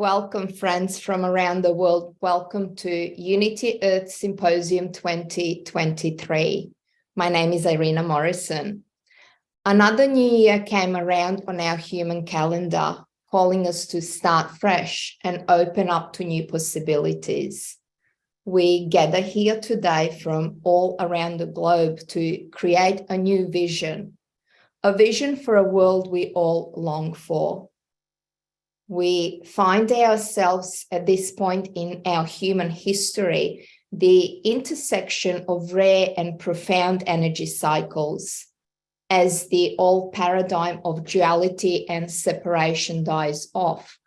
Welcome, friends from around the world. Welcome to Unity Earth Symposium 2023. My name is Irina Morrison. Another new year came around on our human calendar, calling us to start fresh and open up to new possibilities. We gather here today from all around the globe to create a new vision, a vision for a world we all long for. We find ourselves at this point in our human history, the intersection of rare and profound energy cycles. As the old paradigm of duality and separation dies off,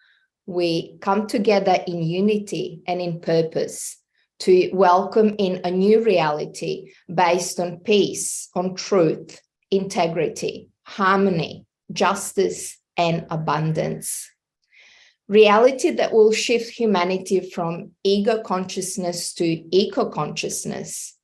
we come together in unity and in purpose to welcome in a new reality based on peace, on truth, integrity, harmony, justice, and abundance. Reality that will shift humanity from ego consciousness to eco-consciousness.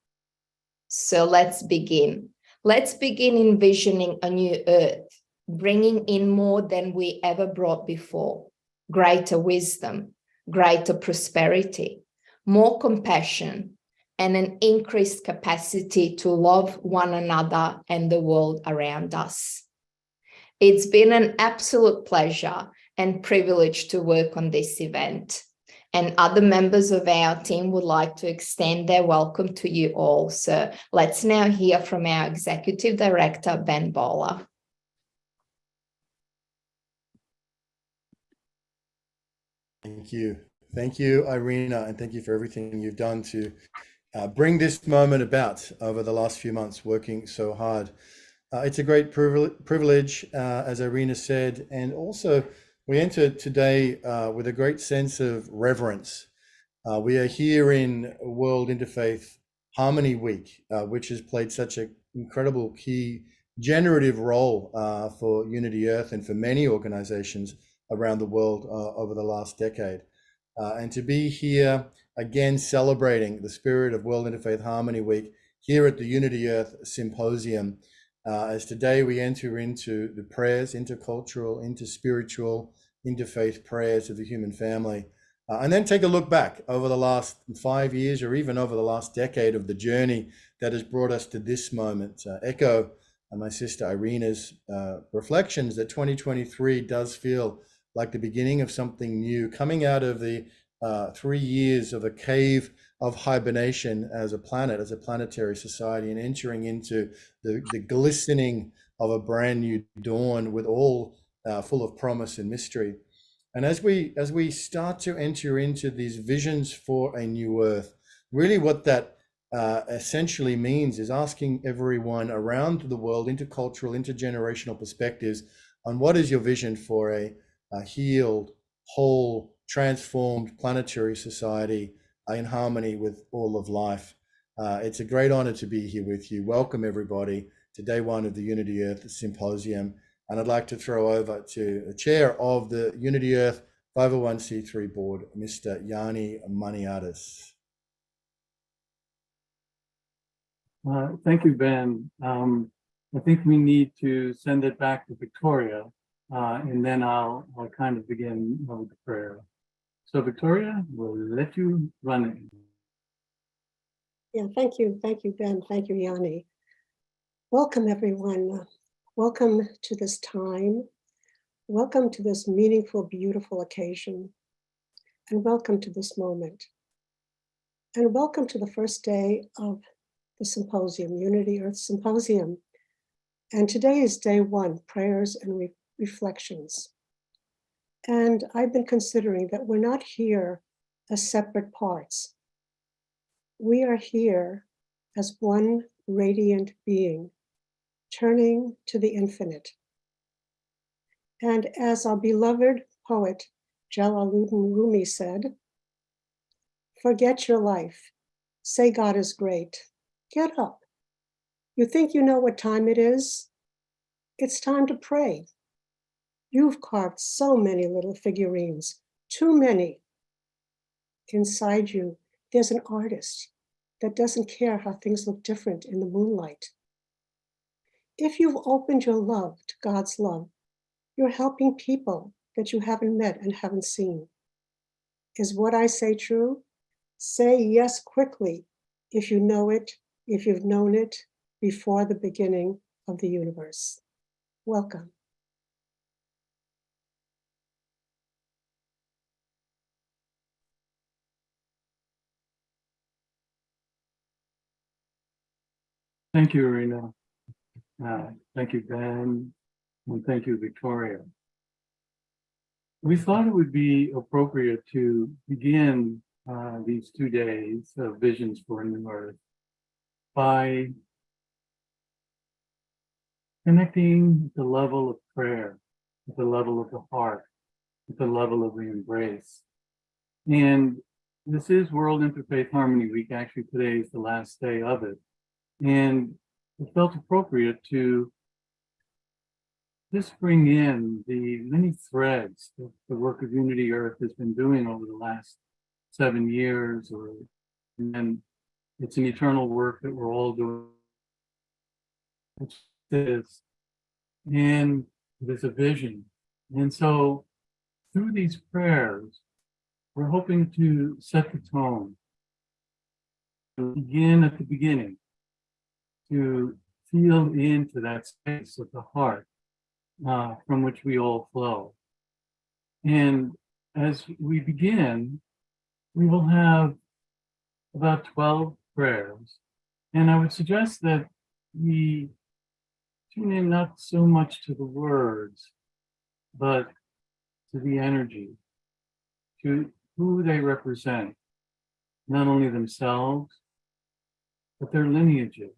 So let's begin. Let's begin envisioning a new earth, bringing in more than we ever brought before, greater wisdom, greater prosperity, more compassion, and an increased capacity to love one another and the world around us. It's been an absolute pleasure and privilege to work on this event. And other members of our team would like to extend their welcome to you all. So let's now hear from our Executive Director, Ben Bowler. Thank you. Thank you, Irina, and thank you for everything you've done to bring this moment about over the last few months, working so hard. It's a great privilege, as Irina said, and also we enter today with a great sense of reverence. We are here in World Interfaith Harmony Week, which has played such an incredible key generative role for Unity Earth and for many organizations around the world over the last decade. And to be here again celebrating the spirit of World Interfaith Harmony Week here at the Unity Earth Symposium, as today we enter into the prayers, intercultural, interspiritual, interfaith prayers of the human family, and then take a look back over the last 5 years or even over the last decade of the journey that has brought us to this moment. Echo my sister Irina's reflections that 2023 does feel like the beginning of something new, coming out of the 3 years of a cave of hibernation as a planet, as a planetary society, and entering into the glistening of a brand new dawn with all full of promise and mystery. And as we start to enter into these visions for a new earth, really what that essentially means is asking everyone around the world, intercultural, intergenerational perspectives, on what is your vision for a healed, whole, transformed planetary society in harmony with all of life. It's a great honor to be here with you. Welcome everybody to day one of the Unity Earth Symposium. And I'd like to throw over to the chair of the Unity Earth 501c3 board, Mr. Yanni Maniatis. Thank you, Ben. I think we need to send it back to Victoria, and then I'll kind of begin with the prayer. So Victoria, we'll let you run it. Yeah, thank you, Ben. Thank you, Yanni. Welcome, everyone. Welcome to this time. Welcome to this meaningful, beautiful occasion. And welcome to this moment. And welcome to the first day of the symposium, Unity Earth Symposium. And today is day one, prayers and reflections. And I've been considering that we're not here as separate parts. We are here as one radiant being, turning to the infinite. And as our beloved poet Jalaluddin Rumi said, forget your life, say God is great, get up. You think you know what time it is? It's time to pray. You've carved so many little figurines, too many. Inside you, there's an artist that doesn't care how things look different in the moonlight. If you've opened your love to God's love, you're helping people that you haven't met and haven't seen. Is what I say true? Say yes quickly if you know it, if you've known it before the beginning of the universe. Welcome. Thank you, Irina. Thank you, Ben, and thank you, Victoria. We thought it would be appropriate to begin these 2 days of Visions for a New Earth by connecting at the level of prayer, at the level of the heart, at the level of the embrace. And this is World Interfaith Harmony Week. Actually, today is the last day of it. And it felt appropriate to just bring in the many threads that the work of Unity Earth has been doing over the last 7 years, and it's an eternal work that we're all doing. Which is, and there's a vision. And so through these prayers, we're hoping to set the tone, to begin at the beginning, to feel into that space of the heart from which we all flow. And as we begin, we will have about 12 prayers. And I would suggest that we tune in not so much to the words, but to the energy, to who they represent, not only themselves, but their lineages.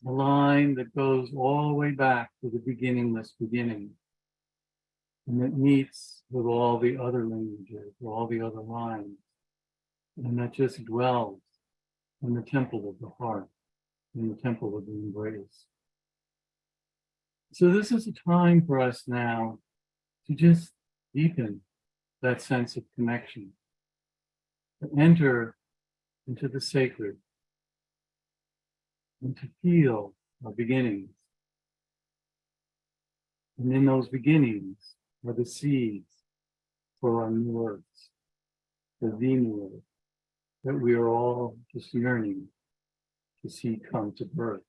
The line that goes all the way back to the beginningless beginning, and that meets with all the other lineages, all the other lines, and that just dwells in the temple of the heart, in the temple of the embrace. So this is a time for us now to just deepen that sense of connection, to enter into the sacred, and to feel our beginnings. And in those beginnings are the seeds for our new earths, the new earth that we are all just yearning to see come to birth.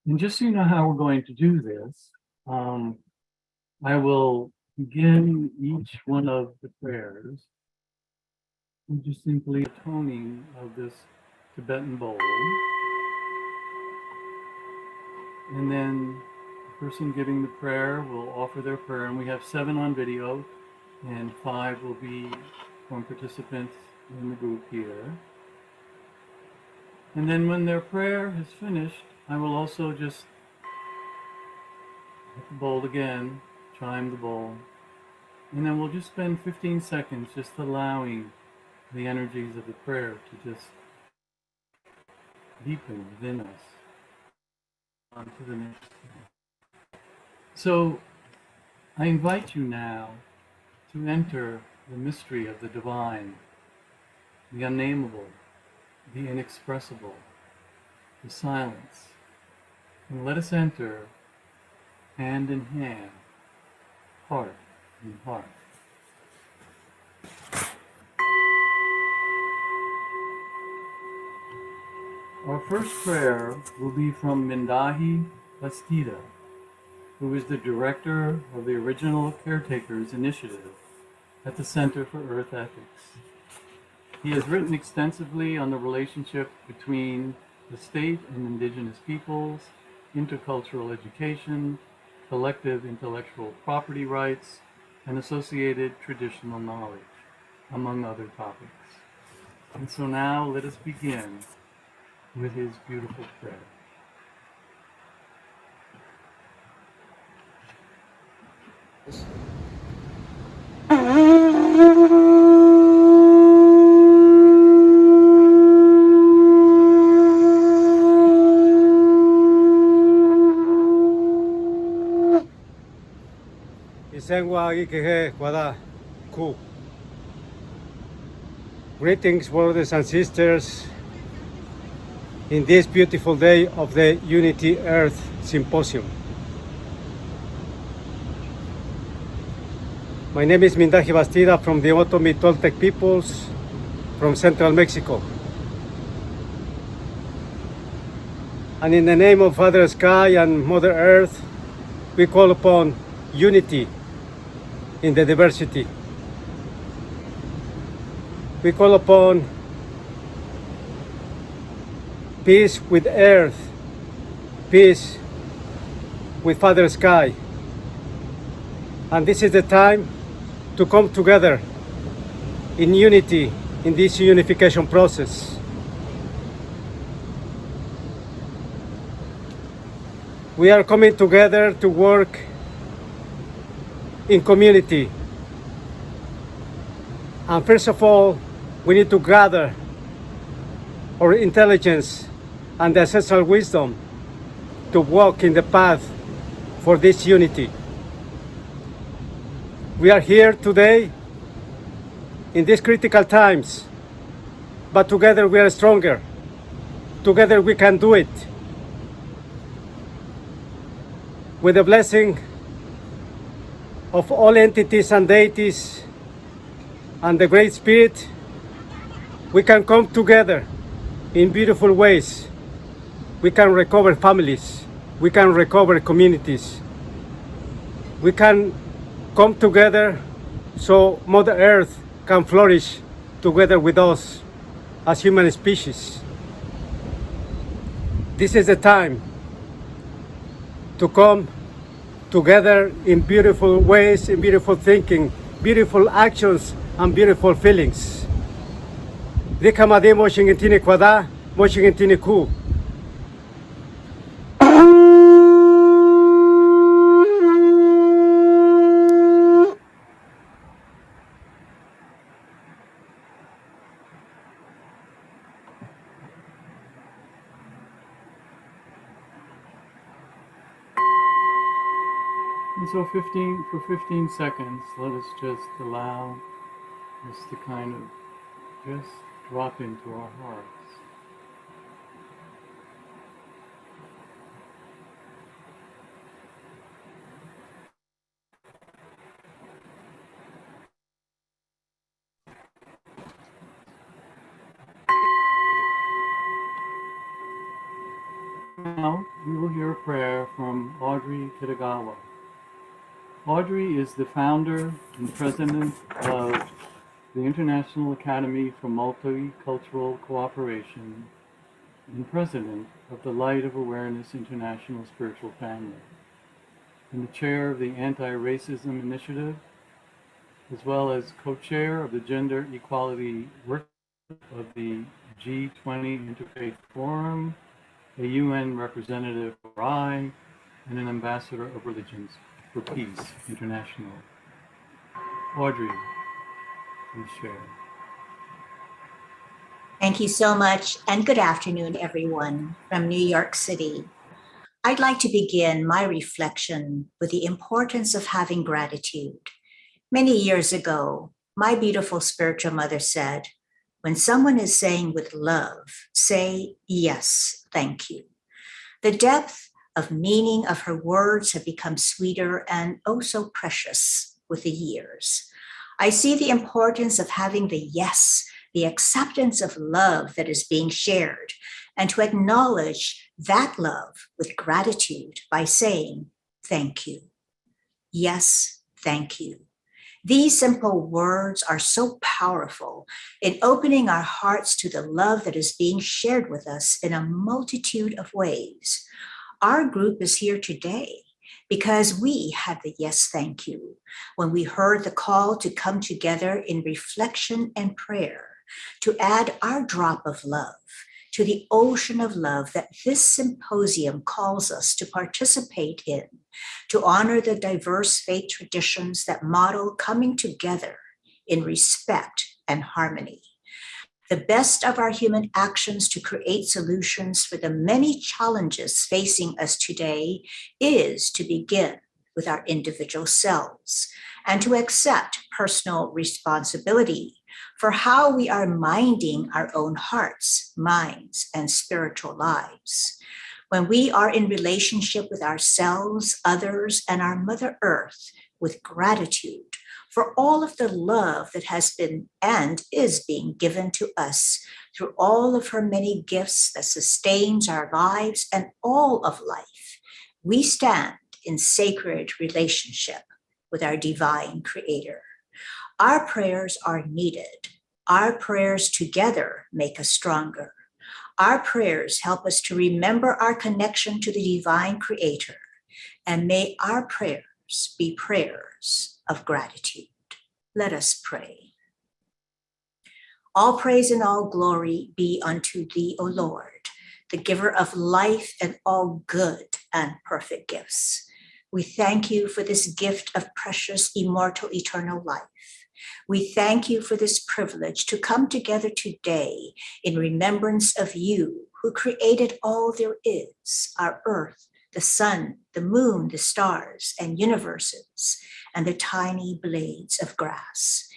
And just so you know how we're going to do this, I will begin each one of the prayers with just simply a toning of this Tibetan bowl. And then the person giving the prayer will offer their prayer, and we have 7 on video, and 5 will be from participants in the group here. And then when their prayer is finished, I will also just hit the bowl again, chime the bowl, and then we'll just spend 15 seconds just allowing the energies of the prayer to just deepen within us. On to the next one. So I invite you now to enter the mystery of the divine, the unnameable, the inexpressible, the silence. And let us enter hand in hand, heart in heart. Our first prayer will be from Mindahi Bastida, who is the director of the Original Caretakers Initiative at the Center for Earth Ethics. He has written extensively on the relationship between the state and indigenous peoples, intercultural education, collective intellectual property rights, and associated traditional knowledge, among other topics. And so now let us begin with his beautiful prayer. Greetings, brothers and sisters, in this beautiful day of the Unity Earth Symposium. My name is Mindaji Bastida from the Otomi Toltec peoples from central Mexico. And in the name of Father Sky and Mother Earth, we call upon unity in the diversity. We call upon peace with Earth, peace with Father Sky. And this is the time to come together in unity in this unification process. We are coming together to work in community. And first of all, we need to gather our intelligence and the ancestral wisdom to walk in the path for this unity. We are here today in these critical times, but together we are stronger. Together we can do it. With the blessing of all entities and deities and the Great Spirit, we can come together in beautiful ways. We can recover families. We can recover communities. We can come together so Mother Earth can flourish together with us as human species. This is the time to come together in beautiful ways, in beautiful thinking, beautiful actions, and beautiful feelings. Dikamade moshingentini kwada, moshingentini ku. And so for 15 seconds, let us just allow this to kind of just drop into our hearts. Now, we will hear a prayer from Audrey Kitagawa. Audrey is the founder and president of the International Academy for Multicultural Cooperation and president of the Light of Awareness International Spiritual Family, and the chair of the Anti-Racism Initiative, as well as co-chair of the Gender Equality Work of the G20 Interfaith Forum, a UN representative for I, and an ambassador of Religions for Peace International. Audrey, please share. Thank you so much, and good afternoon, everyone, from New York City. I'd like to begin my reflection with the importance of having gratitude. Many years ago, my beautiful spiritual mother said, when someone is saying with love, say, yes, thank you. The depth of meaning of her words have become sweeter and oh so precious with the years. I see the importance of having the yes, the acceptance of love that is being shared, and to acknowledge that love with gratitude by saying, thank you. Yes, thank you. These simple words are so powerful in opening our hearts to the love that is being shared with us in a multitude of ways. Our group is here today because we had the yes, thank you when we heard the call to come together in reflection and prayer, to add our drop of love to the ocean of love that this symposium calls us to participate in, to honor the diverse faith traditions that model coming together in respect and harmony. The best of our human actions to create solutions for the many challenges facing us today is to begin with our individual selves and to accept personal responsibility for how we are minding our own hearts, minds, and spiritual lives. When we are in relationship with ourselves, others, and our Mother Earth, with gratitude for all of the love that has been and is being given to us through all of her many gifts that sustains our lives and all of life. We stand in sacred relationship with our divine creator. Our prayers are needed. Our prayers together make us stronger. Our prayers help us to remember our connection to the divine creator. And may our prayers be prayers of gratitude. Let us pray. All praise and all glory be unto thee, O Lord, the giver of life and all good and perfect gifts. We thank you for this gift of precious, immortal, eternal life. We thank you for this privilege to come together today in remembrance of you who created all there is, our earth, the sun, the moon, the stars, and universes, and the tiny blades of grass.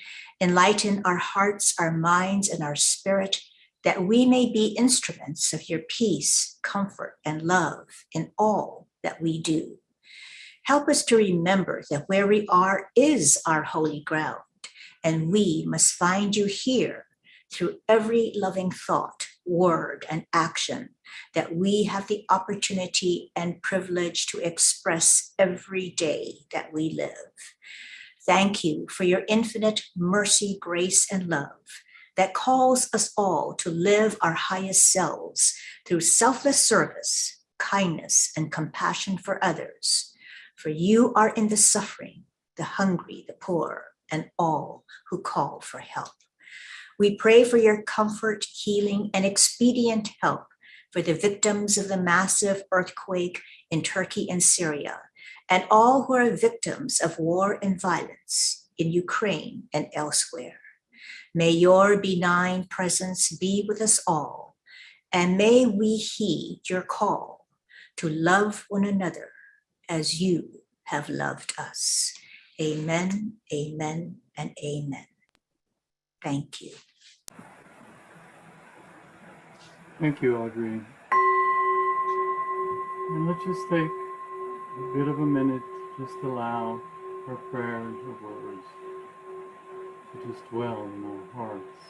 Enlighten our hearts, our minds, and our spirit, that we may be instruments of your peace, comfort, and love in all that we do. Help us to remember that where we are is our holy ground, and we must find you here through every loving thought, word, and action that we have the opportunity and privilege to express every day that we live. Thank you for your infinite mercy, grace, and love that calls us all to live our highest selves through selfless service, kindness, and compassion for others. For you are in the suffering, the hungry, the poor, and all who call for help. We pray for your comfort, healing, and expedient help for the victims of the massive earthquake in Turkey and Syria, and all who are victims of war and violence in Ukraine and elsewhere. May your benign presence be with us all, and may we heed your call to love one another as you have loved us. Amen, amen, and amen. Thank you. Thank you, Audrey. And let's just take a bit of a minute, just allow our prayers, our words to just dwell in our hearts.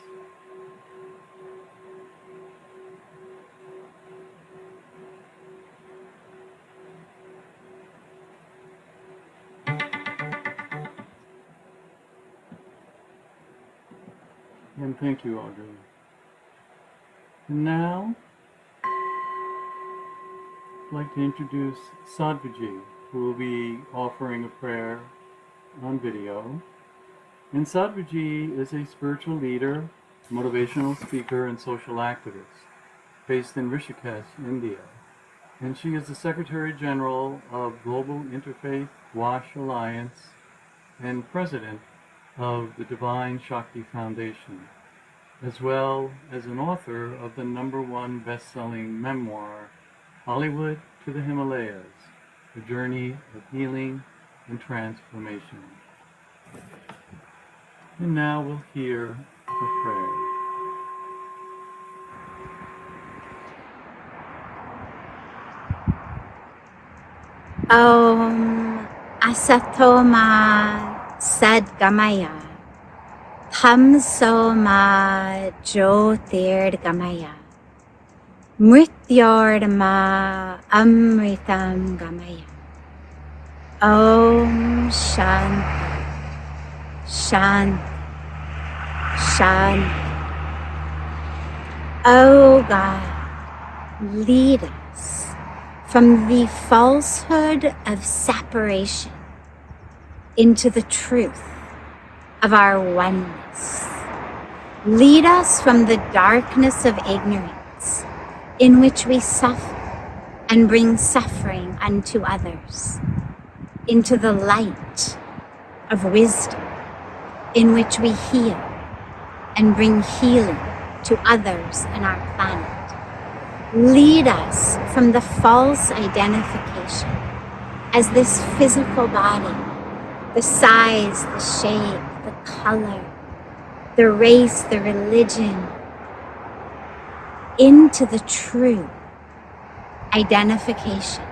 And thank you, Audrey. And now, I'd like to introduce Sadhviji, who will be offering a prayer on video. And Sadhviji is a spiritual leader, motivational speaker, and social activist based in Rishikesh, India. And she is the Secretary General of Global Interfaith Wash Alliance and President of the Divine Shakti Foundation, as well as an author of the #1 best-selling memoir, Hollywood to the Himalayas, A Journey of Healing and Transformation. And now we'll hear her prayer. Om Asatoma Sadgamaya Tamsoma Jyotirgamaya Mrityorma Amritam Gamaya. Om Shanti Shanti Shanti. Oh God, lead us from the falsehood of separation into the truth of our oneness. Lead us from the darkness of ignorance in which we suffer and bring suffering unto others, into the light of wisdom in which we heal and bring healing to others and our planet. Lead us from the false identification as this physical body, the size, the shape, the color, the race, the religion, into the true identification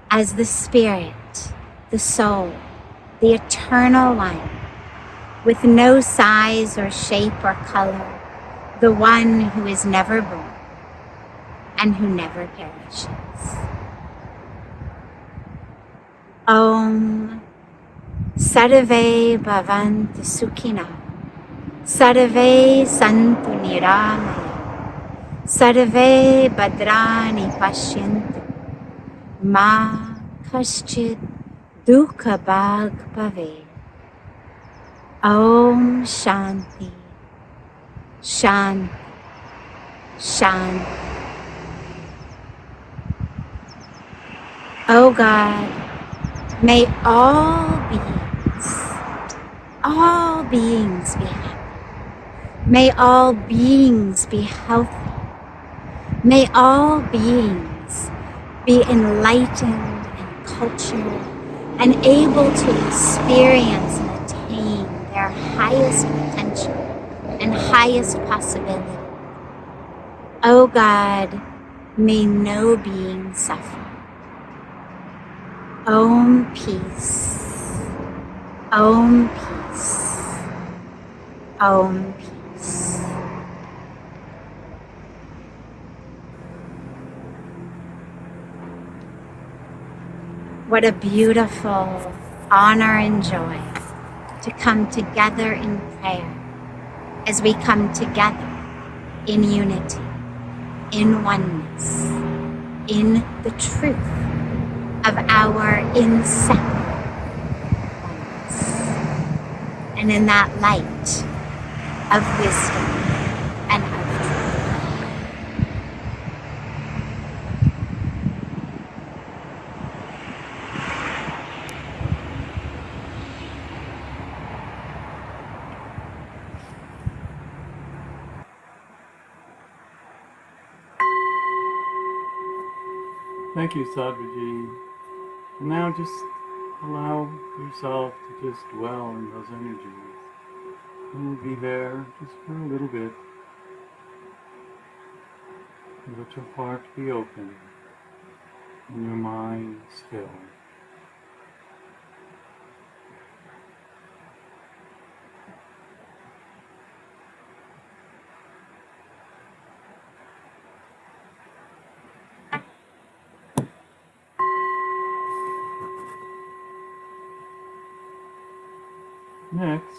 as the spirit, the soul, the eternal one, with no size or shape or color, the one who is never born and who never perishes. Om Sarve Bhavantu Sukhina, Sarve Santu Niramaya, Sarve Bhadrani Pashyantu, Ma Kaschid Dukha Bhag Bhave. Om Shanti, Shanti, Shanti. Oh God, may all beings be happy. May all beings be healthy. May all beings be enlightened and cultured and able to experience and attain their highest potential and highest possibility. Oh God, may no being suffer. Om peace. Om peace. Om peace. What a beautiful honor and joy to come together in prayer as we come together in unity, in oneness, in the truth of our inseparable oneness, and in that light of wisdom and of truth. Thank you, Sadhguruji. And now just allow yourself to just dwell in those energies. And we'll be there just for a little bit. Let your heart be open and your mind still. Next,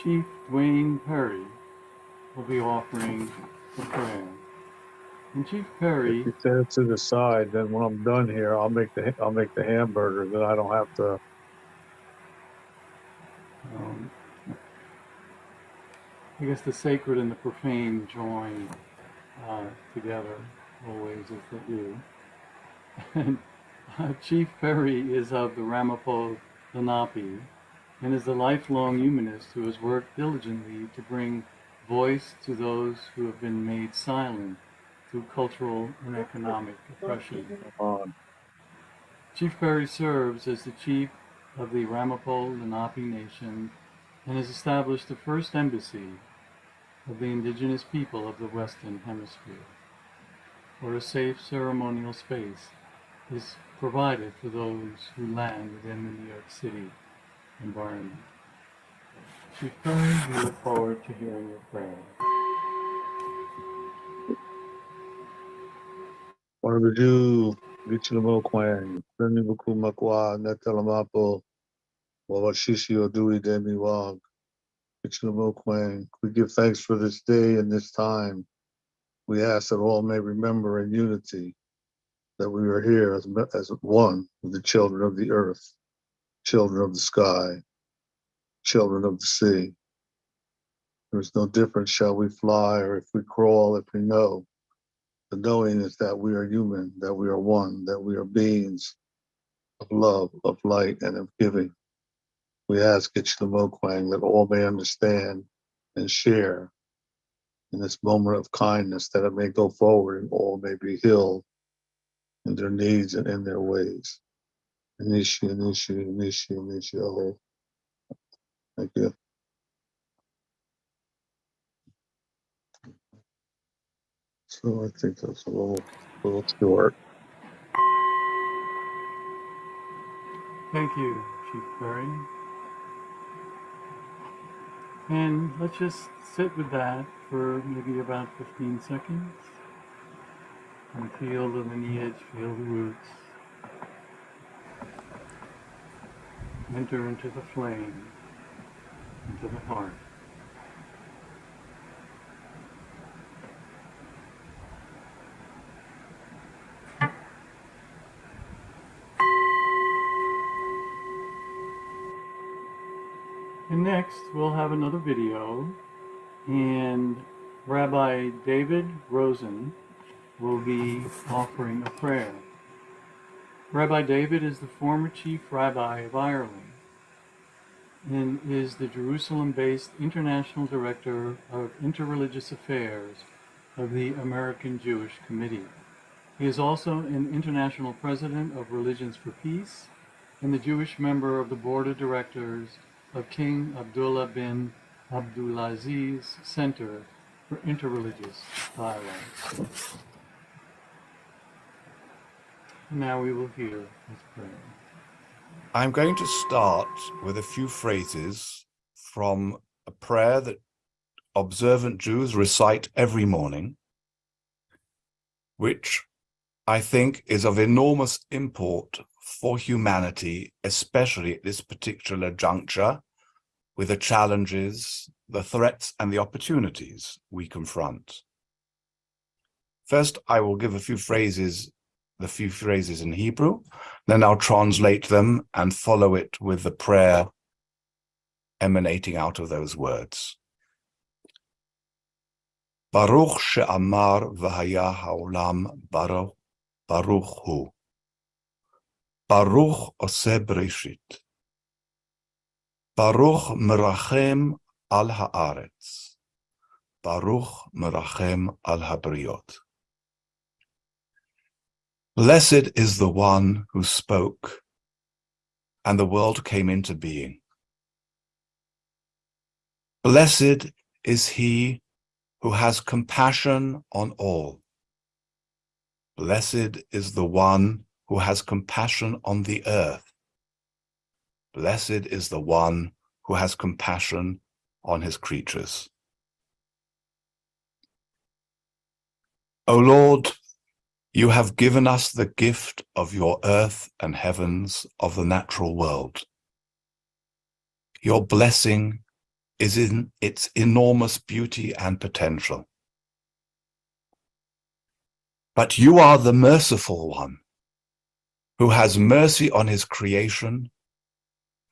Chief Dwayne Perry will be offering the prayer. And Chief Perry, You set it to the side. Then when I'm done here, I'll make the hamburger. Then I don't have to. I guess the sacred and the profane join together always as they do. And Chief Perry is of the Ramapo Lenape and is a lifelong humanist who has worked diligently to bring voice to those who have been made silent through cultural and economic oppression. Chief Perry serves as the chief of the Ramapo Lenape Nation and has established the first embassy of the indigenous people of the Western Hemisphere, where a safe ceremonial space is provided for those who land within the New York City environment. Chief Perry, we look forward to hearing your prayer. What do we do? Get you the mo kwang. Then you buku makwa netelamapo. Wawashishi odui demi wag. Get you the mo kwang. We give thanks for this day and this time. We ask that all may remember in unity that we are here as one with the children of the earth, children of the sky, children of the sea. There is no difference shall we fly or if we crawl, if we know. The knowing is that we are human, that we are one, that we are beings of love, of light, and of giving. We ask Ichimokwang that all may understand and share in this moment of kindness, that it may go forward and all may be healed in their needs and in their ways. Inishi, Inishi, Inishi, Inishi, Allah. Thank you. So I think that's a little short. Thank you, Chief Berry. And let's just sit with that for maybe about 15 seconds. And feel the lineage, feel the roots. Enter into the flame, into the heart. And next, we'll have another video, and Rabbi David Rosen will be offering a prayer. Rabbi David is the former chief rabbi of Ireland and is the Jerusalem-based international director of interreligious affairs of the American Jewish Committee. He is also an international president of Religions for Peace and the Jewish member of the board of directors of King Abdullah bin Abdulaziz Center for Interreligious Dialogue. Now we will hear his prayer. I'm going to start with a few phrases from a prayer that observant Jews recite every morning, which I think is of enormous import for humanity, especially at this particular juncture, with the challenges, the threats, and the opportunities we confront. First, I will give the few phrases in Hebrew, then I'll translate them and follow it with the prayer emanating out of those words. Baruch she'amar v'haya ha'olam baruch hu. Baruch oseh breshit. Baruch merachem al haaretz. Baruch merachem al habriot. Blessed is the one who spoke, and the world came into being. Blessed is he who has compassion on all. Blessed is the one who has compassion on the earth. Blessed is the one who has compassion on his creatures. O Lord, you have given us the gift of your earth and heavens, of the natural world. Your blessing is in its enormous beauty and potential. But you are the merciful one, who has mercy on his creation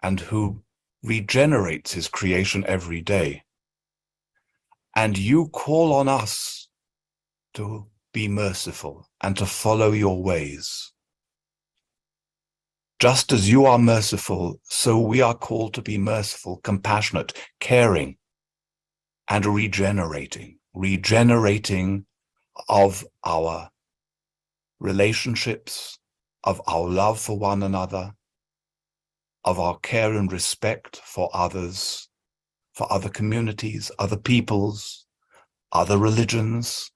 and who regenerates his creation every day. And you call on us to be merciful and to follow your ways. Just as you are merciful, so we are called to be merciful, compassionate, caring, and regenerating of our relationships, of our love for one another, of our care and respect for others, for other communities, other peoples, other religions,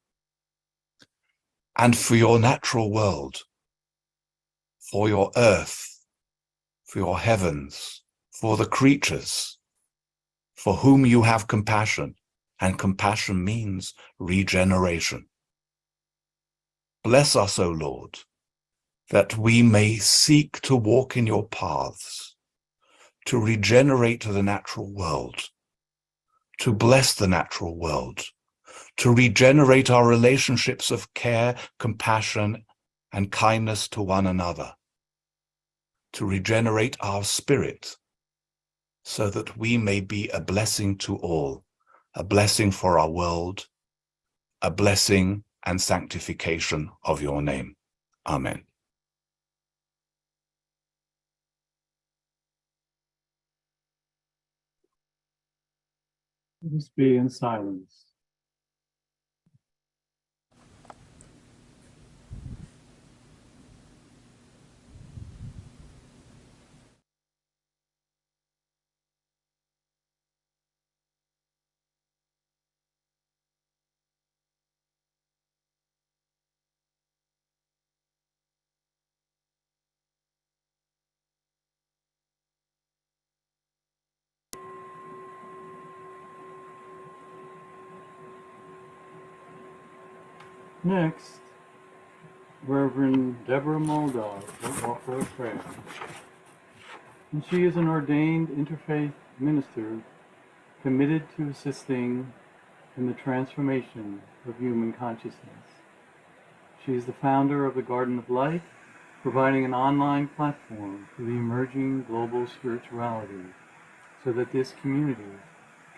and for your natural world, for your earth, for your heavens, for the creatures, for whom you have compassion, and compassion means regeneration. Bless us, O Lord, that we may seek to walk in your paths, to regenerate the natural world, to bless the natural world, to regenerate our relationships of care, compassion, and kindness to one another, to regenerate our spirit so that we may be a blessing to all, a blessing for our world, a blessing and sanctification of your name. Amen. Let us be in silence. Next, Reverend Deborah Muldaugh will offer a prayer. And she is an ordained interfaith minister committed to assisting in the transformation of human consciousness. She is the founder of the Garden of Light, providing an online platform for the emerging global spirituality so that this community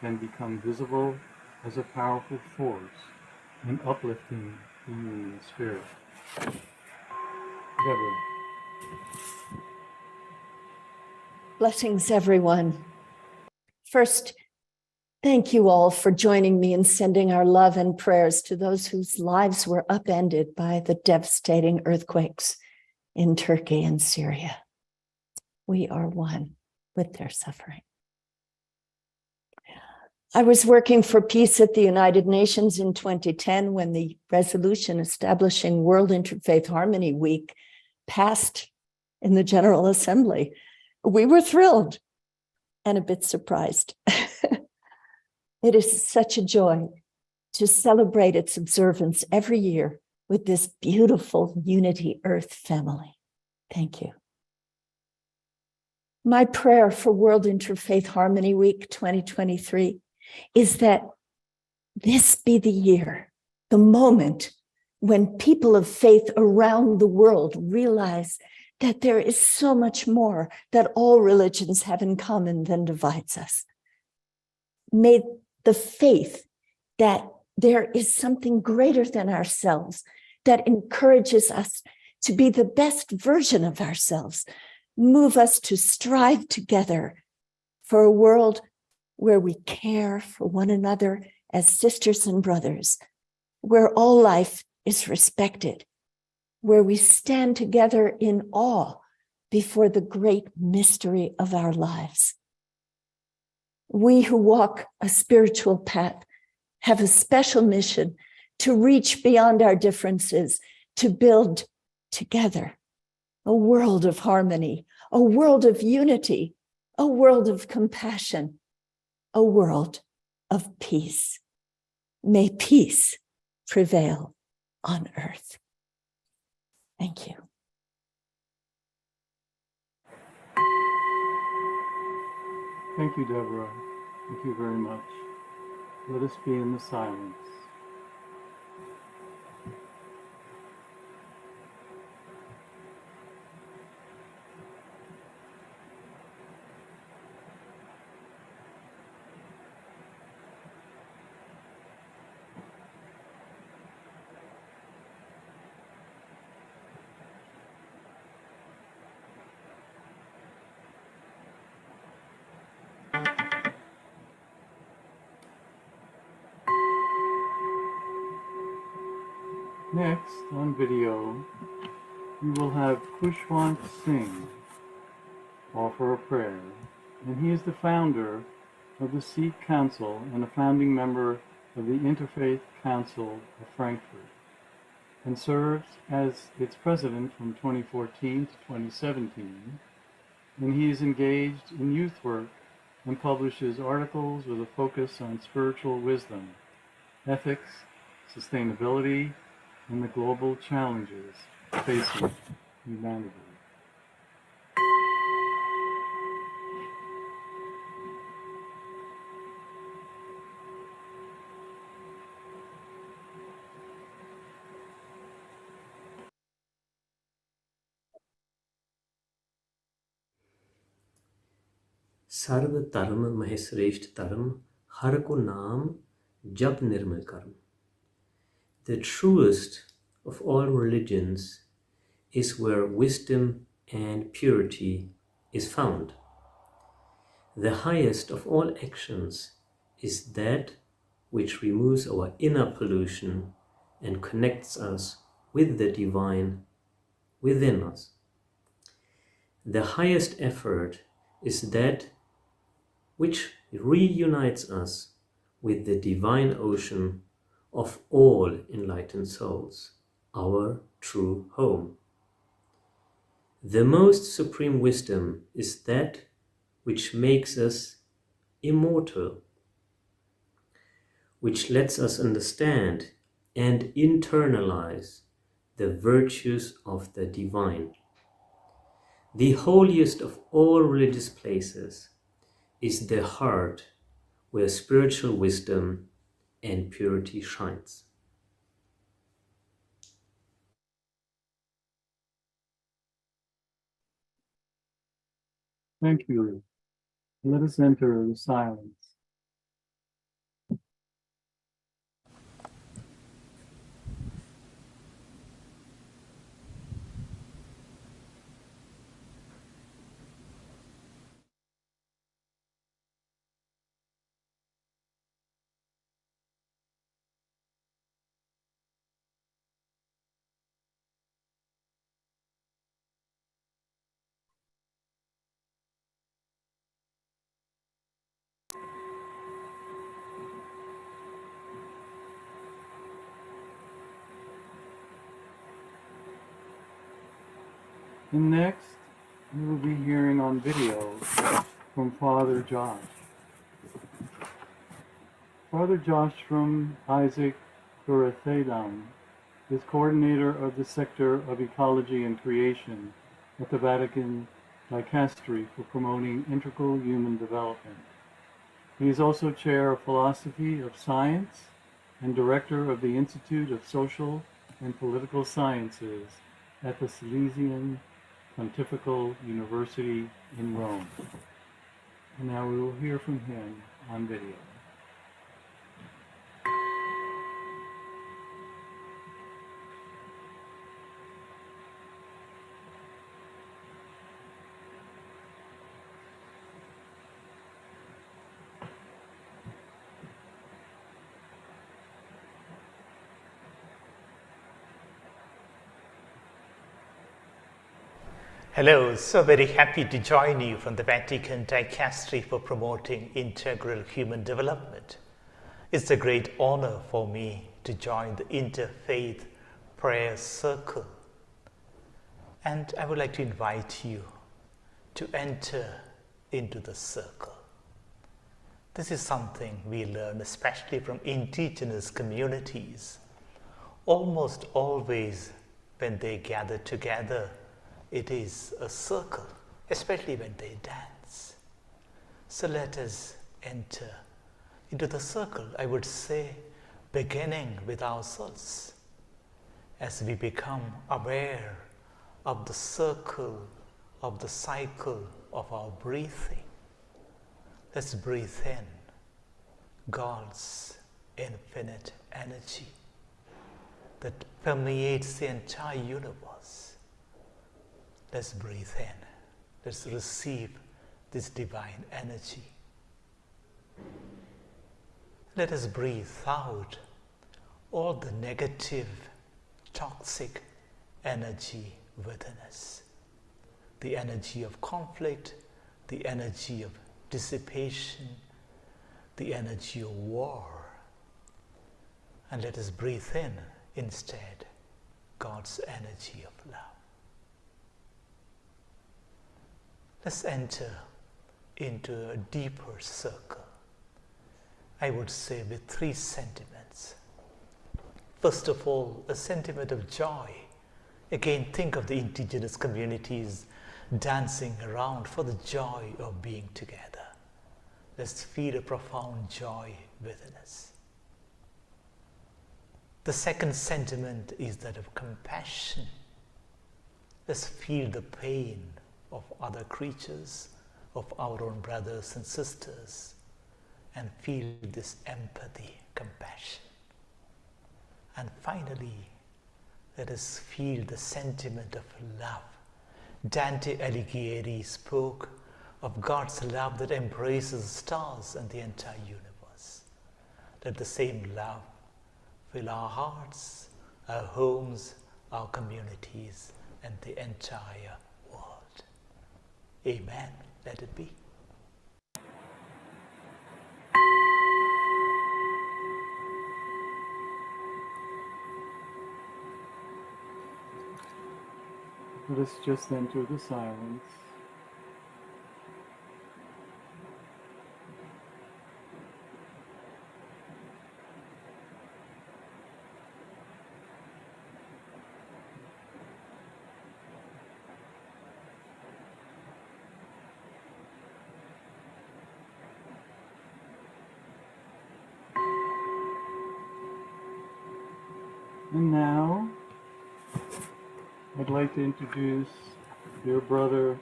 can become visible as a powerful force in uplifting the human spirit. Deborah. Blessings, everyone. First, thank you all for joining me in sending our love and prayers to those whose lives were upended by the devastating earthquakes in Turkey and Syria. We are one with their suffering. I was working for peace at the United Nations in 2010 when the resolution establishing World Interfaith Harmony Week passed in the General Assembly. We were thrilled and a bit surprised. It is such a joy to celebrate its observance every year with this beautiful Unity Earth family. Thank you. My prayer for World Interfaith Harmony Week 2023 is that this be the year, the moment when people of faith around the world realize that there is so much more that all religions have in common than divides us. May the faith that there is something greater than ourselves that encourages us to be the best version of ourselves move us to strive together for a world where we care for one another as sisters and brothers, where all life is respected, where we stand together in awe before the great mystery of our lives. We who walk a spiritual path have a special mission to reach beyond our differences, to build together a world of harmony, a world of unity, a world of compassion, a world of peace. May peace prevail on earth. Thank you. Thank you, Deborah. Thank you very much. Let us be in the silence. Next, on video, we will have Kushwant Singh offer a prayer, and he is the founder of the Sikh Council and a founding member of the Interfaith Council of Frankfurt, and served as its president from 2014 to 2017, and he is engaged in youth work and publishes articles with a focus on spiritual wisdom, ethics, sustainability, and the global challenges facing humanity. सर्व धर्म मह श्रेष्ठ धर्म हर को नाम जप निर्मल कर्म. The truest of all religions is where wisdom and purity is found. The highest of all actions is that which removes our inner pollution and connects us with the divine within us. The highest effort is that which reunites us with the divine ocean of all enlightened souls, our true home. The most supreme wisdom is that which makes us immortal, which lets us understand and internalize the virtues of the divine. The holiest of all religious places is the heart where spiritual wisdom and purity shines. Thank you. Let us enter the silence. And next, we will be hearing on video from Father Josh. Father Josh from Isaac Kurathadan is coordinator of the sector of ecology and creation at the Vatican Dicastery for promoting integral human development. He is also chair of philosophy of science and director of the Institute of Social and Political Sciences at the Salesian Pontifical University in Rome. And now we will hear from him on video. Hello, so very happy to join you from the Vatican Dicastery for promoting integral human development. It's a great honor for me to join the Interfaith Prayer Circle. And I would like to invite you to enter into the circle. This is something we learn especially from indigenous communities. Almost always when they gather together, it is a circle, especially when they dance. So let us enter into the circle, I would say, beginning with ourselves. As we become aware of the circle, of the cycle of our breathing, let's breathe in God's infinite energy that permeates the entire universe. Let's breathe in. Let's receive this divine energy. Let us breathe out all the negative, toxic energy within us. The energy of conflict, the energy of dissipation, the energy of war. And let us breathe in instead God's energy of love. Let's enter into a deeper circle, I would say with three sentiments. First of all, a sentiment of joy. Again, think of the indigenous communities dancing around for the joy of being together. Let's feel a profound joy within us. The second sentiment is that of compassion. Let's feel the pain of other creatures, of our own brothers and sisters, and feel this empathy, compassion. And finally, let us feel the sentiment of love. Dante Alighieri spoke of God's love that embraces the stars and the entire universe. Let the same love fill our hearts, our homes, our communities, and the entire world. Amen. Let it be. Let us just enter the silence. And now, I'd like to introduce dear brother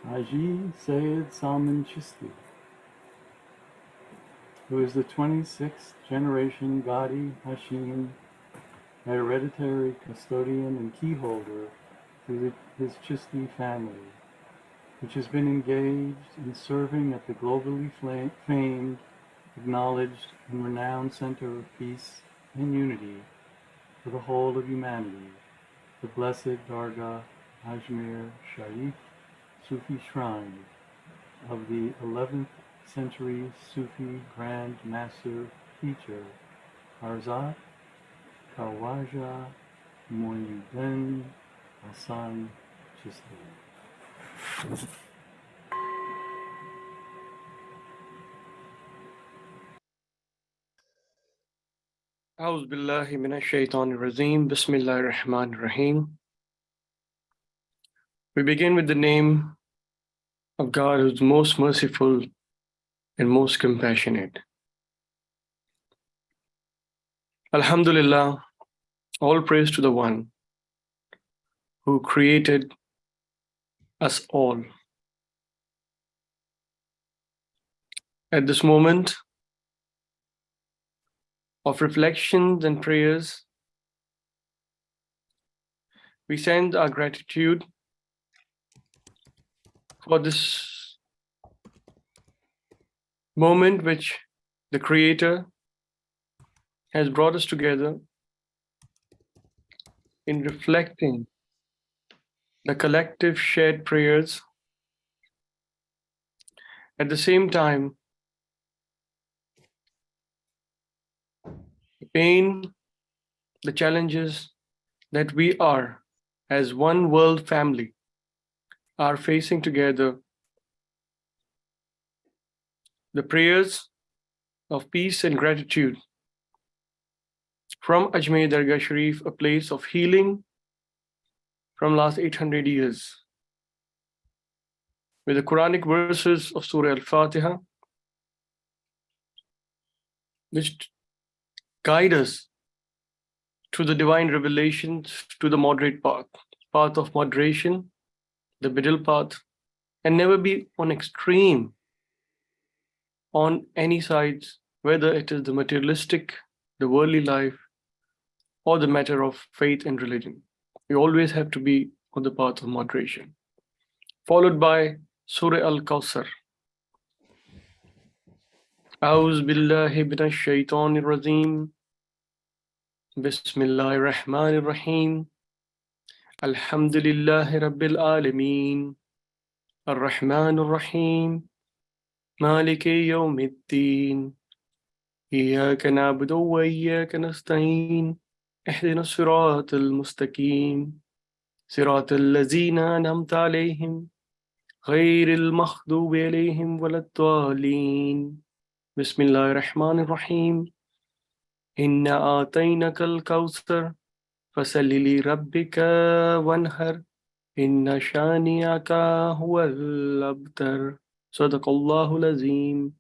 Haji Sayed Salman Chishti, who is the 26th generation Gadi Hashim, hereditary custodian and key holder to his Chishti family, which has been engaged in serving at the globally famed, acknowledged, and renowned Center of Peace and Unity for the whole of humanity, the Blessed Dargah Ajmer Sharif Sufi Shrine of the 11th century Sufi Grand Master Teacher Harzat Khawaja Moinuddin Hassan Chishti. أعوذ بالله من الشيطان الرجيم بسم الله الرحمن الرحيم. We begin with the name of God who is most merciful and most compassionate. Alhamdulillah, all praise to the One who created us all. At this moment of reflections and prayers, we send our gratitude for this moment which the Creator has brought us together in reflecting the collective shared prayers. At the same time, the pain, the challenges that we are as one world family are facing together, the prayers of peace and gratitude from Ajmer Dargah Sharif, a place of healing from last 800 years, with the Quranic verses of Surah Al-Fatiha, which guide us to the divine revelations, to the moderate path of moderation, the middle path, and never be on extreme on any sides, whether it is the materialistic, the worldly life, or the matter of faith and religion. We always have to be on the path of moderation. Followed by Surah Al-Kawthar. أعوذ بالله من الشيطان الرجيم بسم الله الرحمن الرحيم الحمد لله رب العالمين الرحمن الرحيم مالك يوم الدين إياك نعبد وإياك نستعين اهدنا الصراط المستقيم صراط الذين أنعمت عليهم غير المغضوب عليهم ولا الضالين بسم الله الرحمن الرحيم إنا أعطيناك الكوثر فصل لربك وانحر إن شانئك هو الأبتر صدق الله العظيم.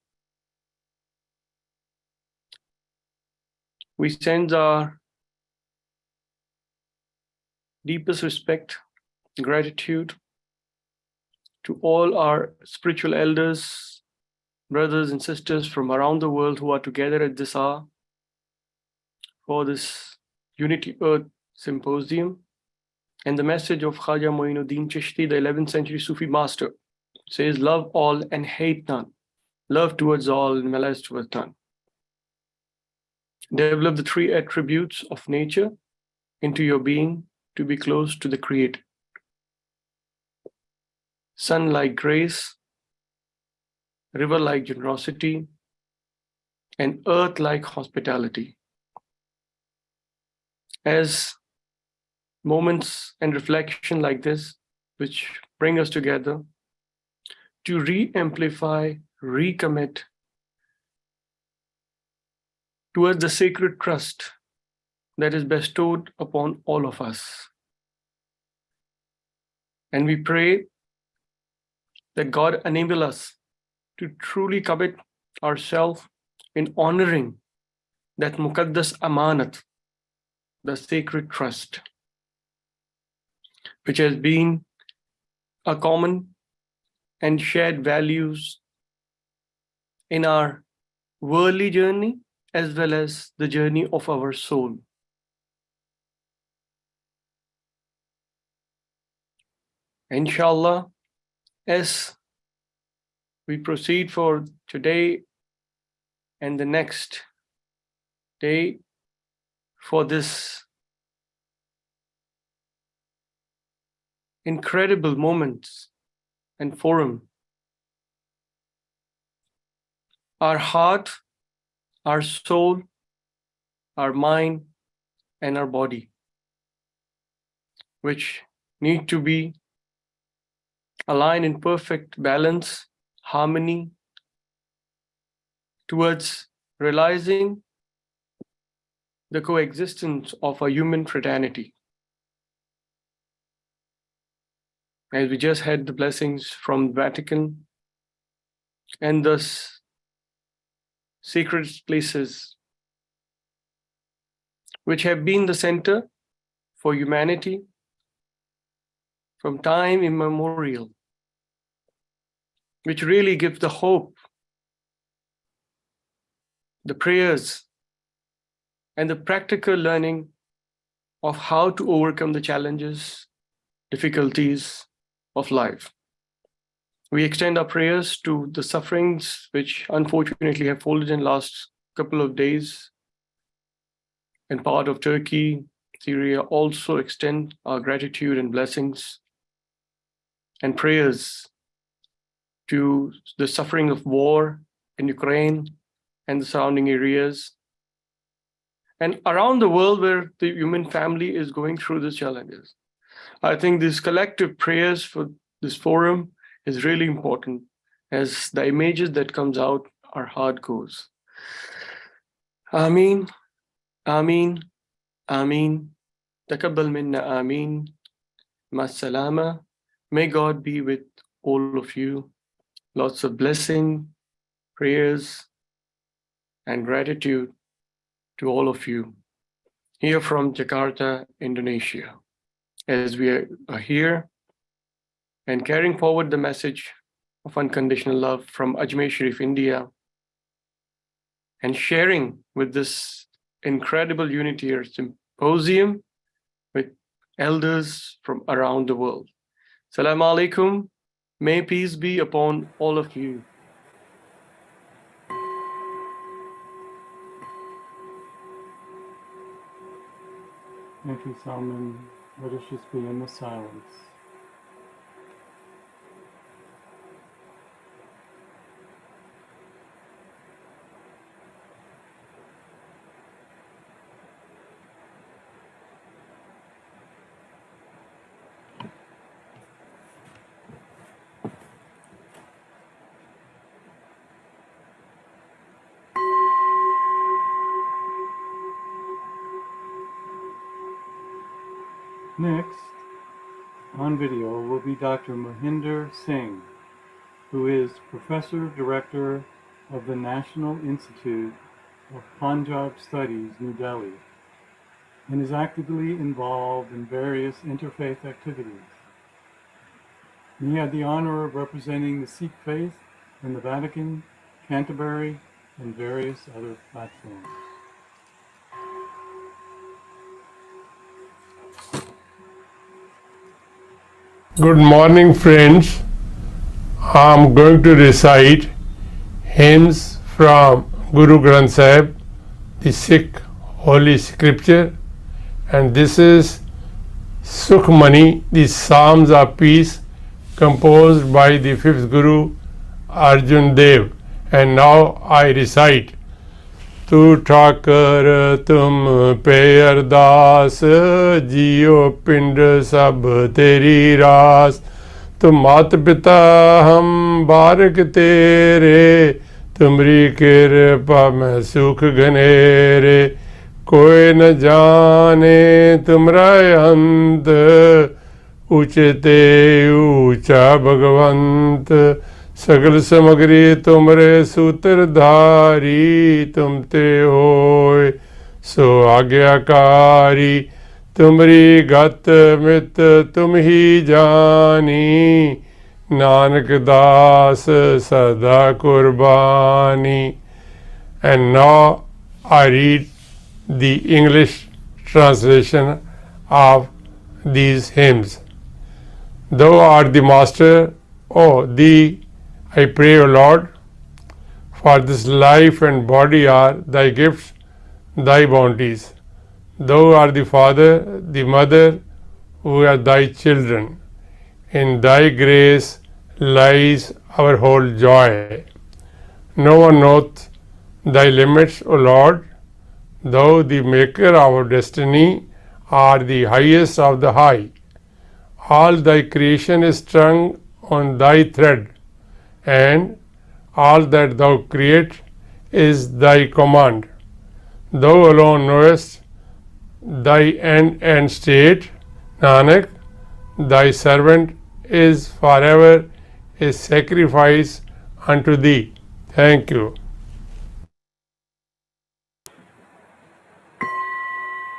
We send our deepest respect, gratitude to all our spiritual elders, brothers and sisters from around the world who are together at this hour for this Unity Earth Symposium, and the message of Khaja Moinuddin Chishti, the 11th century Sufi master, says, love all and hate none, love towards all and malice towards none. Develop the three attributes of nature into your being to be close to the Creator. Sun like grace, river like generosity, and earth like hospitality. As moments and reflection like this, which bring us together to re-amplify, recommit towards the sacred trust that is bestowed upon all of us. And we pray that God enable us to truly commit ourselves in honoring that Muqaddas Amanat the sacred trust, which has been a common and shared values in our worldly journey as well as the journey of our soul. Inshallah, as we proceed for today and the next day for this incredible moments and forum, our heart, our soul, our mind, and our body, which need to be aligned in perfect balance, harmony, towards realizing the coexistence of a human fraternity. As we just had the blessings from the Vatican and thus sacred places which have been the center for humanity from time immemorial, which really gives the hope, the prayers, and the practical learning of how to overcome the challenges, difficulties of life. We extend our prayers to the sufferings which unfortunately have folded in last couple of days in part of Turkey, Syria. Also extend our gratitude and blessings and prayers to the suffering of war in Ukraine and the surrounding areas, and around the world where the human family is going through the challenges. I think these collective prayers for this forum is really important, as the images that comes out, our heart goes. Ameen, Ameen, Ameen, Takabbal minna Ameen, Masalama. May God be with all of you. Lots of blessing, prayers, and gratitude to all of you here from Jakarta, Indonesia, as we are here and carrying forward the message of unconditional love from Ajmer Sharif, India, and sharing with this incredible Unity Earth Symposium with elders from around the world. Assalamu alaikum. May peace be upon all of you. Thank you, Salman. Let us just be in the silence. Next, on video, will be Dr. Mohinder Singh, who is Professor Director of the National Institute of Punjab Studies, New Delhi, and is actively involved in various interfaith activities. He had the honor of representing the Sikh faith in the Vatican, Canterbury, and various other platforms. Good morning, friends. I'm going to recite hymns from Guru Granth Sahib, the Sikh Holy Scripture, and this is Sukhmani, the Psalms of Peace, composed by the fifth Guru Arjan Dev. And now I recite. तू ठाकर तुम पे अरदास, जियो पिंड सब तेरी रास। तुम मात पिता हम बारक तेरे, तुमरी कृपा में सुख घनेरे। कोई न जाने तुमरा अंत, ऊंचते ऊंचा भगवंत। सगल समग्री तुमरे सूत्रधारी, तुम ते होय सो आज्ञाकारी तुमरी गत मित तुम ही जानी नानक दास सदा कुर्बानी. And now I read the English translation of these hymns. Thou art the Master, O Thee I pray, O Lord, for this life and body are Thy gifts, Thy bounties. Thou art the Father, the Mother, who are Thy children. In Thy grace lies our whole joy. No one knoweth Thy limits, O Lord. Thou, the Maker of our destiny, art the highest of the high. All Thy creation is strung on Thy thread, and all that Thou create is Thy command. Thou alone knowest Thy end and state. Nanak, Thy servant is forever a sacrifice unto Thee. Thank you.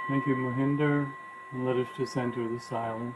Thank you, Mohinder. And let us just enter the silence.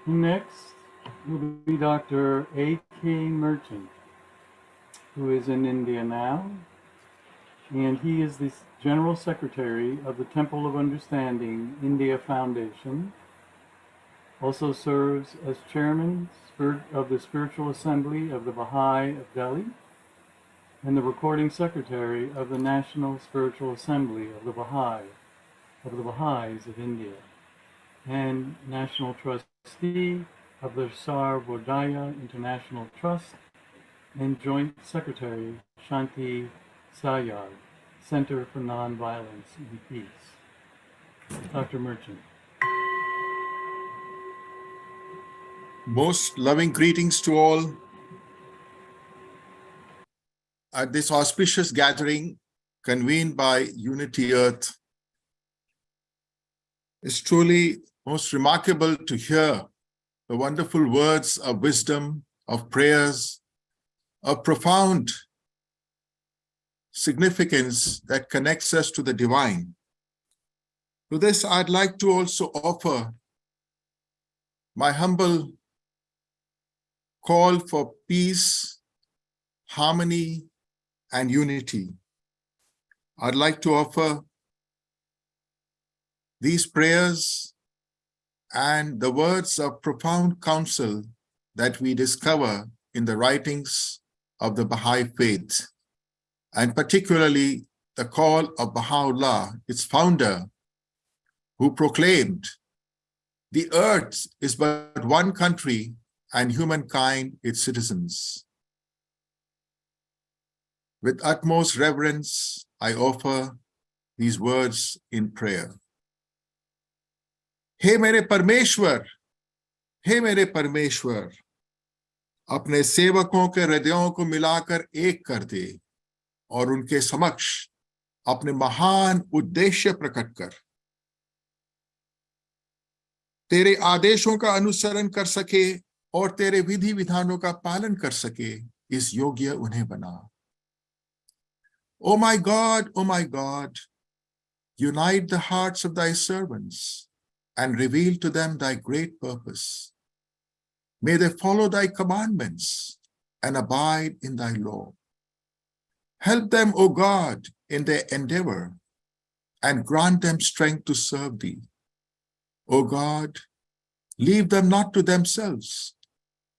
Next will be Dr. A.K. Merchant, who is in India now, and he is the General Secretary of the Temple of Understanding India Foundation, also serves as Chairman of the Spiritual Assembly of the Baha'i of Delhi, and the Recording Secretary of the National Spiritual Assembly of the Baha'is of India, and National Trustee of the Sarvodaya International Trust, and Joint Secretary, Shanti Sayad, Center for Nonviolence and Peace. Dr. Merchant. Most loving greetings to all at this auspicious gathering convened by Unity Earth. It's truly most remarkable to hear the wonderful words of wisdom, of prayers, of profound significance that connects us to the divine. To this, I'd like to also offer my humble call for peace, harmony, and unity. I'd like to offer these prayers and the words of profound counsel that we discover in the writings of the Baha'i faith, and particularly the call of Baha'u'llah, its founder, who proclaimed, "The earth is but one country and humankind its citizens." With utmost reverence, I offer these words in prayer. हे मेरे परमेश्वर, हे मेरे परमेश्वर, अपने सेवकों के हृदयों को मिलाकर एक कर दे और उनके समक्ष अपने महान उद्देश्य प्रकट कर। तेरे आदेशों का अनुसरण कर सके और तेरे विधि विधानों का पालन कर सके, इस योग्य उन्हें बना। O my God, unite the hearts of thy servants and reveal to them thy great purpose. May they follow thy commandments and abide in thy law. Help them, O God, in their endeavor and grant them strength to serve thee. O God, leave them not to themselves,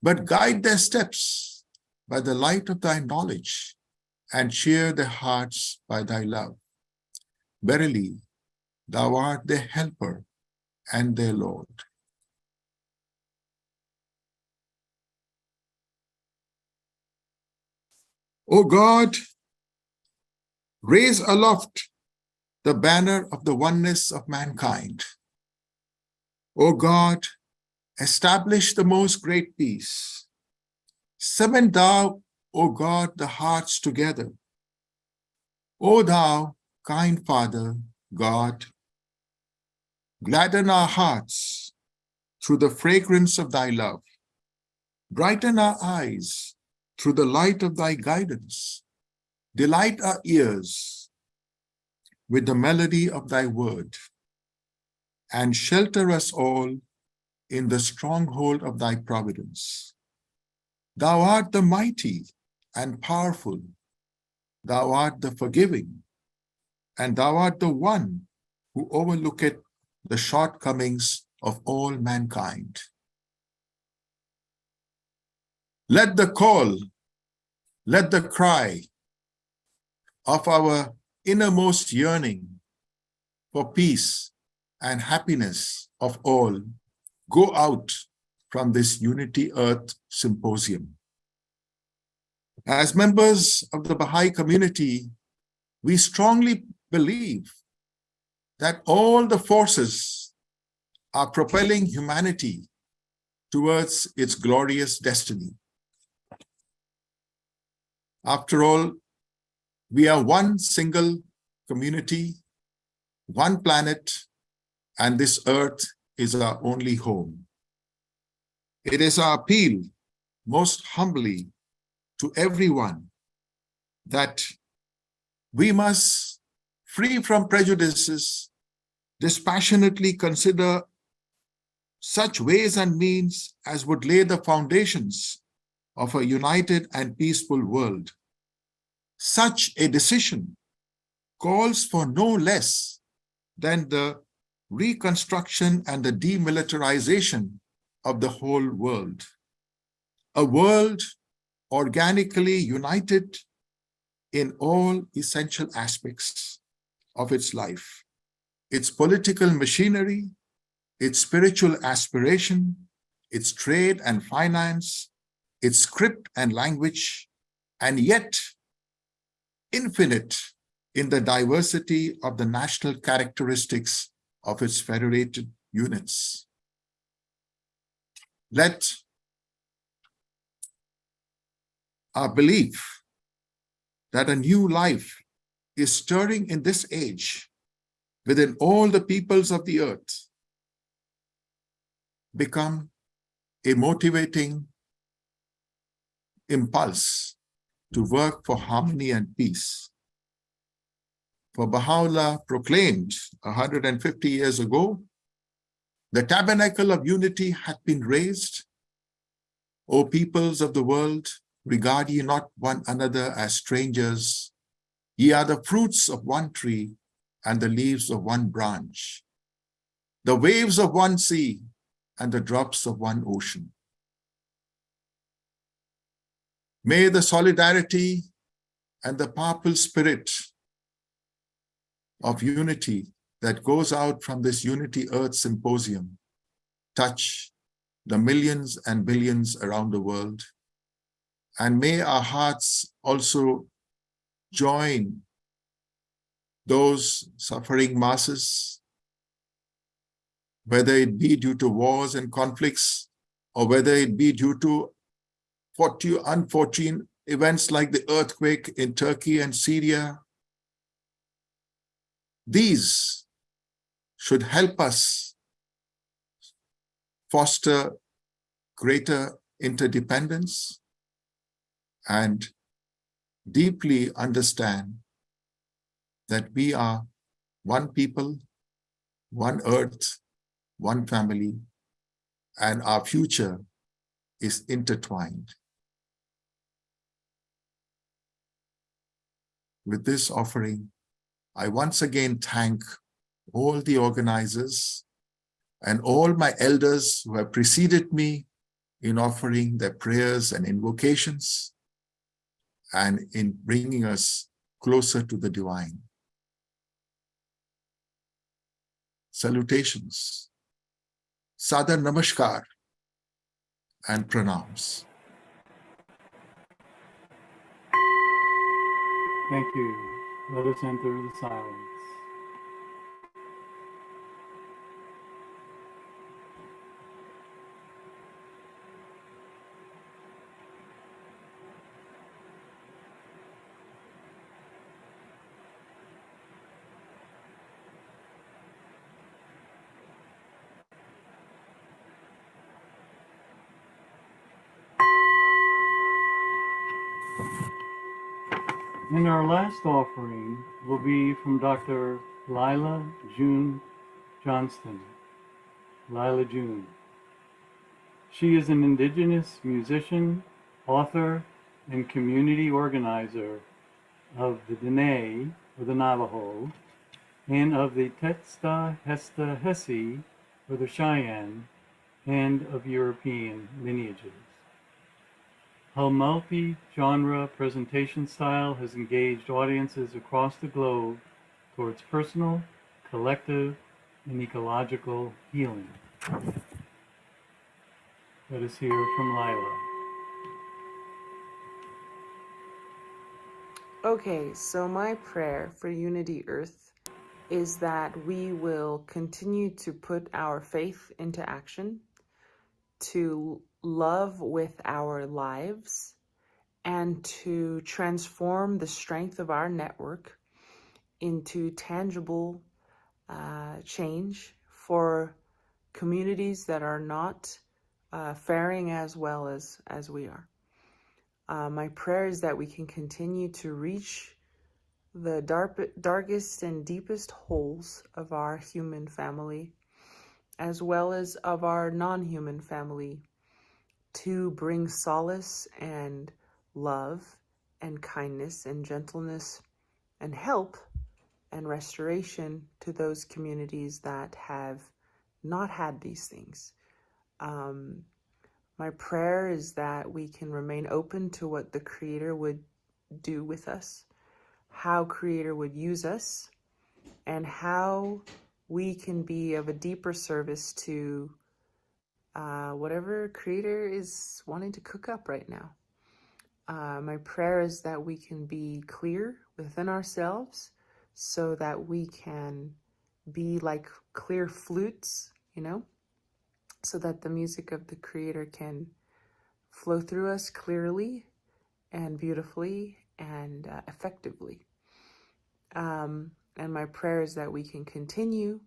but guide their steps by the light of thy knowledge and cheer their hearts by thy love. Verily, thou art their helper and their Lord. O God, raise aloft the banner of the oneness of mankind. O God, establish the most great peace. Summon thou, O God, the hearts together. O thou, kind Father, God, gladden our hearts through the fragrance of thy love. Brighten our eyes through the light of thy guidance. Delight our ears with the melody of thy word, and shelter us all in the stronghold of thy providence. Thou art the mighty and powerful. Thou art the forgiving, and thou art the one who overlooketh the shortcomings of all mankind. Let the call, let the cry of our innermost yearning for peace and happiness of all go out from this Unity Earth Symposium. As members of the Baha'i community, we strongly believe that all the forces are propelling humanity towards its glorious destiny. After all, we are one single community, one planet, and this earth is our only home. It is our appeal, most humbly, to everyone that we must, free from prejudices, dispassionately consider such ways and means as would lay the foundations of a united and peaceful world. Such a decision calls for no less than the reconstruction and the demilitarization of the whole world. A world organically united in all essential aspects of its life, its political machinery, its spiritual aspiration, its trade and finance, its script and language, and yet infinite in the diversity of the national characteristics of its federated units. Let our belief that a new life is stirring in this age within all the peoples of the earth become a motivating impulse to work for harmony and peace. For Baha'u'llah proclaimed 150 years ago, the tabernacle of unity hath been raised. O peoples of the world, regard ye not one another as strangers. Ye are the fruits of one tree and the leaves of one branch, the waves of one sea and the drops of one ocean. May the solidarity and the powerful spirit of unity that goes out from this Unity Earth Symposium touch the millions and billions around the world. And may our hearts also join those suffering masses, whether it be due to wars and conflicts, or whether it be due to unforeseen events like the earthquake in Turkey and Syria. These should help us foster greater interdependence and deeply understand that we are one people, one earth, one family, and our future is intertwined. With this offering, I once again thank all the organizers and all my elders who have preceded me in offering their prayers and invocations and in bringing us closer to the divine. Salutations, Sadar Namaskar, and Pranams. Thank you. Let us enter the silence. And our last offering will be from Dr. Lila June Johnston. Lila June. She is an Indigenous musician, author, and community organizer of the Dene, or the Navajo, and of the Tetsta Hesta Hesse, or the Cheyenne, and of European lineages. Her multi-genre presentation style has engaged audiences across the globe towards personal, collective, and ecological healing. Let us hear from Lila. Okay, so my prayer for Unity Earth is that we will continue to put our faith into action, to love with our lives, and to transform the strength of our network into tangible change for communities that are not faring as well as we are. My prayer is that we can continue to reach the darkest and deepest holes of our human family, as well as of our non-human family, to bring solace and love and kindness and gentleness and help and restoration to those communities that have not had these things. My prayer is that we can remain open to what the Creator would do with us, how Creator would use us, and how we can be of a deeper service to whatever Creator is wanting to cook up right now. My prayer is that we can be clear within ourselves so that we can be like clear flutes, so that the music of the Creator can flow through us clearly and beautifully and effectively. And my prayer is that we can continue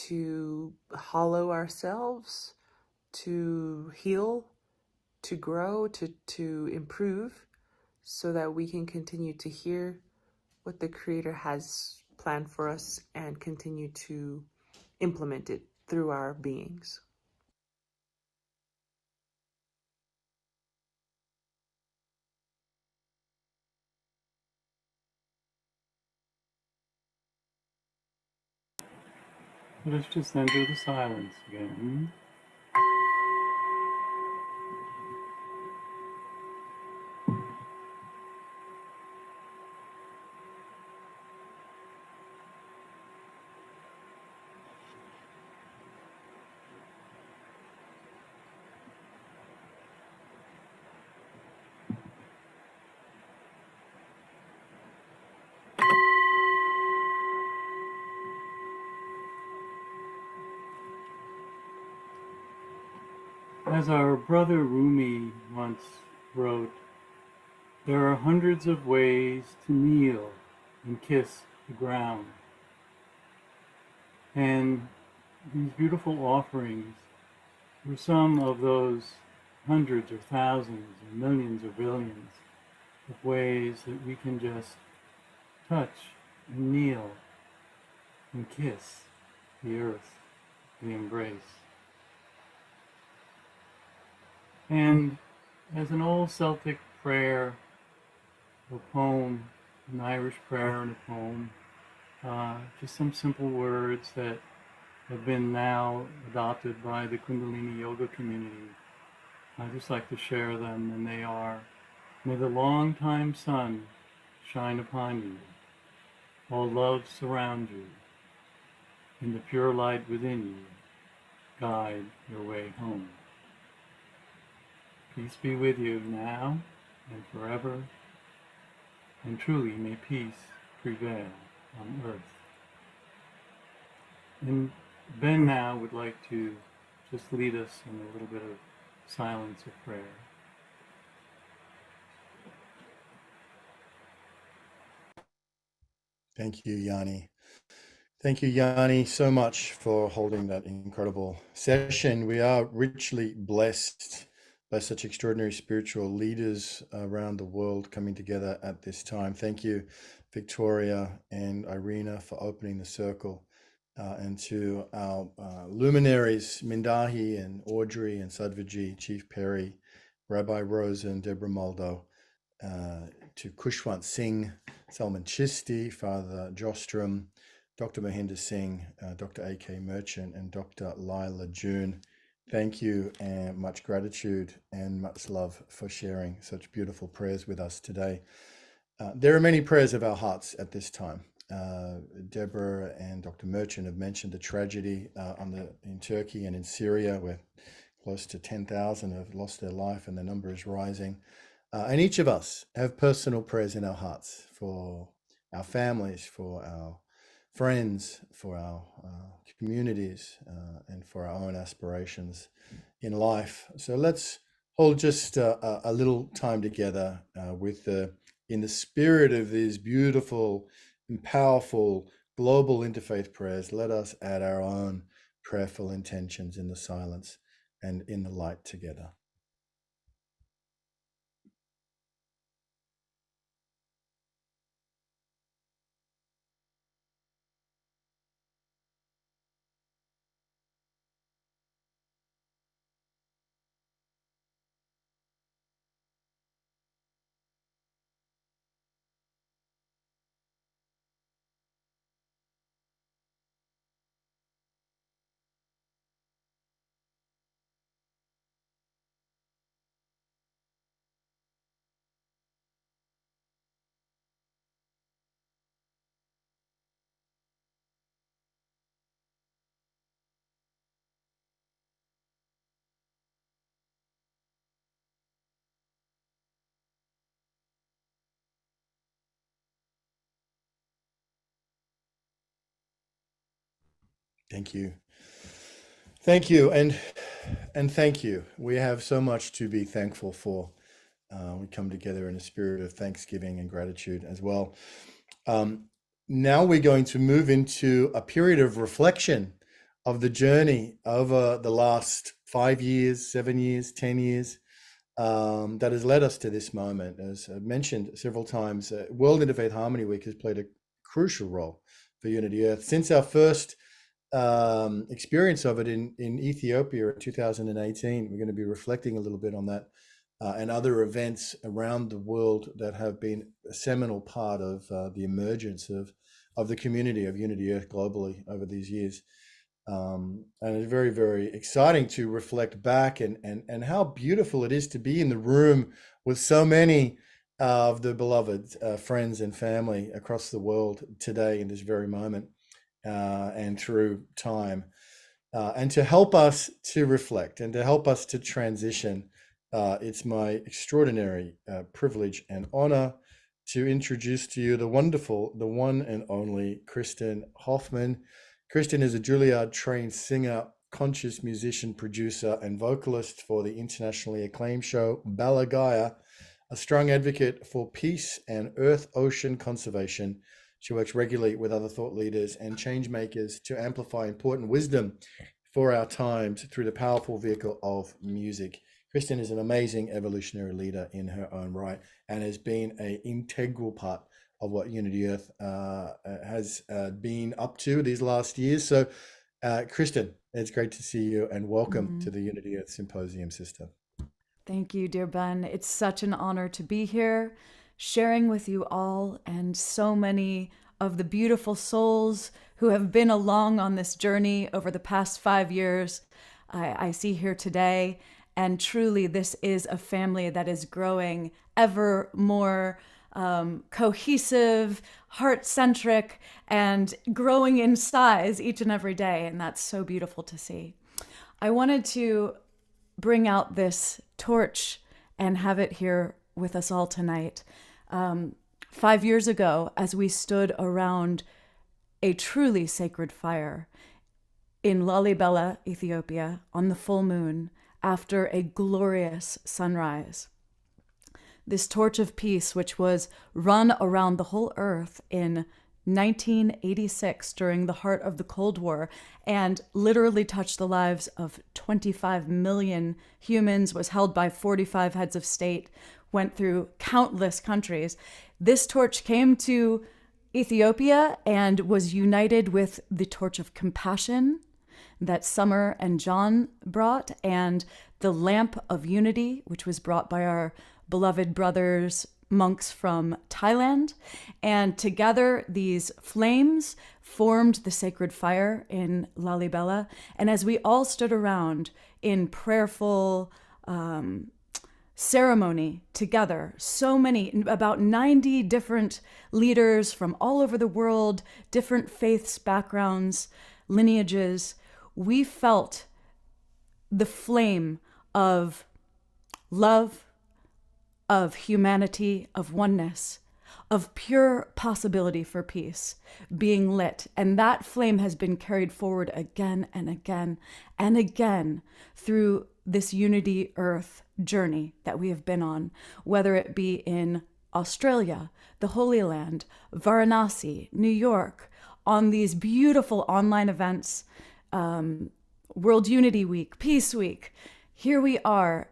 to hollow ourselves, to heal, to grow, to improve, so that we can continue to hear what the Creator has planned for us and continue to implement it through our beings. Let us just enter the silence again. As our brother Rumi once wrote, there are hundreds of ways to kneel and kiss the ground. And these beautiful offerings were some of those hundreds or thousands or millions or billions of ways that we can just touch and kneel and kiss the earth, the embrace. And as an old Celtic prayer, a poem, an Irish prayer and a poem, just some simple words that have been now adopted by the Kundalini Yoga community. I just like to share them, and they are, may the long-time sun shine upon you, all love surround you, and the pure light within you guide your way home. Peace be with you now and forever. and truly may peace prevail on earth. And Ben now would like to just lead us in a little bit of silence of prayer. Thank you, Yanni. Thank you, Yanni, so much for holding that incredible session. We are richly blessed by such extraordinary spiritual leaders around the world coming together at this time. Thank you, Victoria and Irina, for opening the circle, and to our luminaries, Mindahi and Audrey and Sadhviji, Chief Perry, Rabbi Rosa and Deborah Moldo, to Kushwant Singh, Salman Chisti, Father Jostrom, Dr. Mahinder Singh, Dr. A.K. Merchant, and Dr. Lila June. Thank you and much gratitude and much love for sharing such beautiful prayers with us today. There are many prayers of our hearts at this time. Deborah and Dr. Merchant have mentioned the tragedy in Turkey and in Syria, where close to 10,000 have lost their life and the number is rising. And each of us have personal prayers in our hearts for our families, for our friends, for our communities, and for our own aspirations in life. So let's hold just a little time together in the spirit of these beautiful and powerful global interfaith prayers. Let us add our own prayerful intentions in the silence and in the light together. Thank you. Thank you. And thank you. We have so much to be thankful for. We come together in a spirit of thanksgiving and gratitude as well. Now we're going to move into a period of reflection of the journey over the last 5 years, 7 years, 10 years, that has led us to this moment. As I mentioned several times, World Interfaith Harmony Week has played a crucial role for Unity Earth. Since our first experience of it in Ethiopia in 2018, we're going to be reflecting a little bit on that and other events around the world that have been a seminal part of the emergence of the community of Unity Earth globally over these years. And it's very, very exciting to reflect back and how beautiful it is to be in the room with so many of the beloved friends and family across the world today in this very moment and through time. And to help us to reflect and to help us to transition, it's my extraordinary privilege and honor to introduce to you the wonderful, the one and only Kristen Hoffman. Kristen is a Juilliard-trained singer, conscious musician, producer, and vocalist for the internationally acclaimed show Balagaya, a strong advocate for peace and earth-ocean conservation. She works regularly with other thought leaders and change makers to amplify important wisdom for our times through the powerful vehicle of music. Kristen is an amazing evolutionary leader in her own right and has been an integral part of what Unity Earth has been up to these last years. So, Kristen, it's great to see you and welcome to the Unity Earth Symposium, sister. Thank you, dear Ben. It's such an honor to be here, sharing with you all and so many of the beautiful souls who have been along on this journey over the past 5 years. I see here today, and truly this is a family that is growing ever more cohesive, heart-centric, and growing in size each and every day, and that's so beautiful to see. I wanted to bring out this torch and have it here with us all tonight. 5 years ago, as we stood around a truly sacred fire in Lalibela, Ethiopia, on the full moon after a glorious sunrise. This torch of peace, which was run around the whole earth in 1986 during the heart of the Cold War and literally touched the lives of 25 million humans, was held by 45 heads of state, went through countless countries. This torch came to Ethiopia and was united with the torch of compassion that Summer and John brought, and the lamp of unity, which was brought by our beloved brothers, monks from Thailand. And together, these flames formed the sacred fire in Lalibela. And as we all stood around in prayerful ceremony together, so many, about 90 different leaders from all over the world, different faiths, backgrounds, lineages, we felt the flame of love, of humanity, of oneness, of pure possibility for peace being lit. And that flame has been carried forward again and again and again through this Unity Earth journey that we have been on, whether it be in Australia, the Holy Land, Varanasi, New York, on these beautiful online events, World Unity Week, Peace Week. Here we are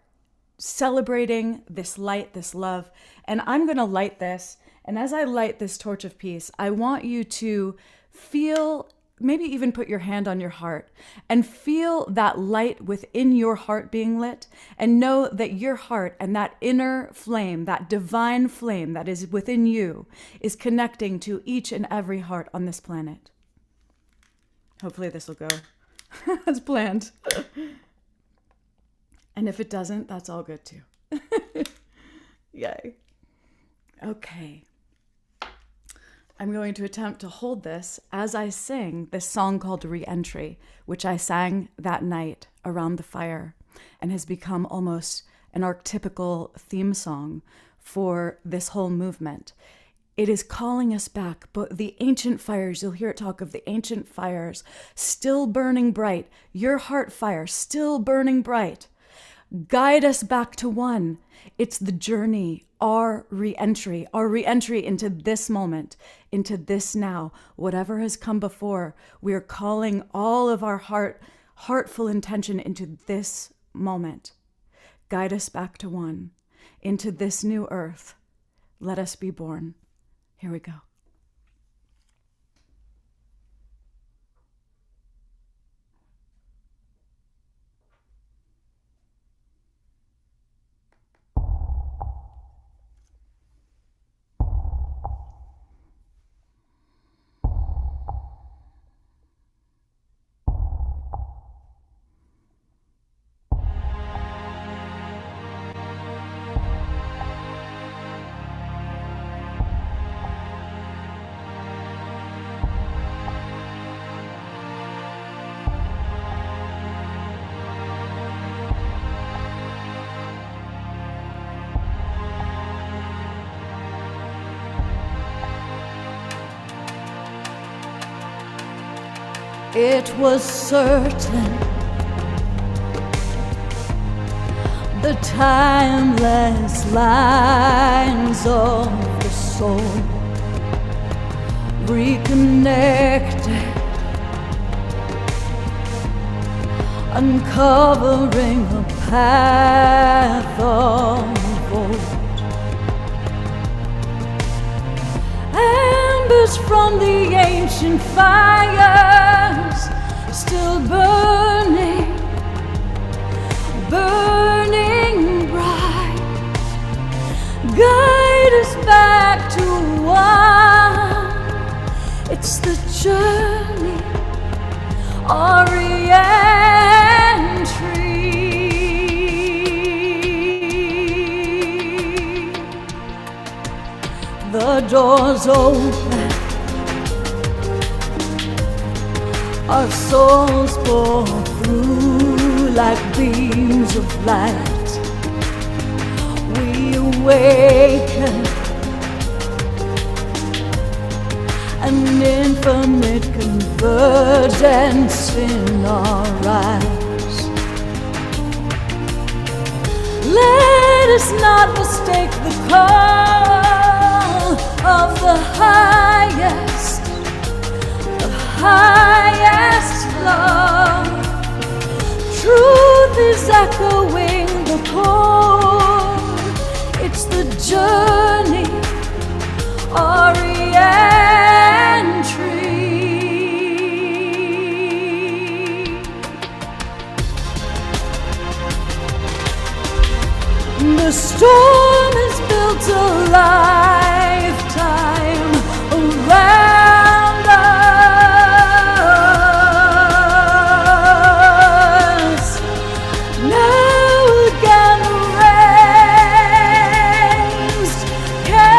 celebrating this light, this love. And I'm going to light this. And as I light this torch of peace, I want you to feel, maybe even put your hand on your heart and feel that light within your heart being lit, and know that your heart and that inner flame, that divine flame that is within you, is connecting to each and every heart on this planet. Hopefully this will go as planned. And if it doesn't, that's all good too. Yay. Okay. I'm going to attempt to hold this as I sing this song called Re-Entry, which I sang that night around the fire and has become almost an archetypical theme song for this whole movement. It is calling us back, but the ancient fires, you'll hear it talk of the ancient fires still burning bright, your heart fire still burning bright. Guide us back to one. It's the journey, our re-entry into this moment, into this now. Whatever has come before, we are calling all of our heartful intention into this moment. Guide us back to one, into this new earth. Let us be born. Here we go. It was certain, the timeless lines of the soul reconnected, uncovering a path of old. Embers from the ancient fires, still burning, burning bright. Guide us back to one. It's the journey, our re-entry. The doors open, our souls pour through like beams of light. We awaken infinite convergence in our eyes. Let us not mistake the call of the highest love. Truth is echoing the chord. It's the journey, our re-entry. The storm has built a lifetime around us. Now again the rains can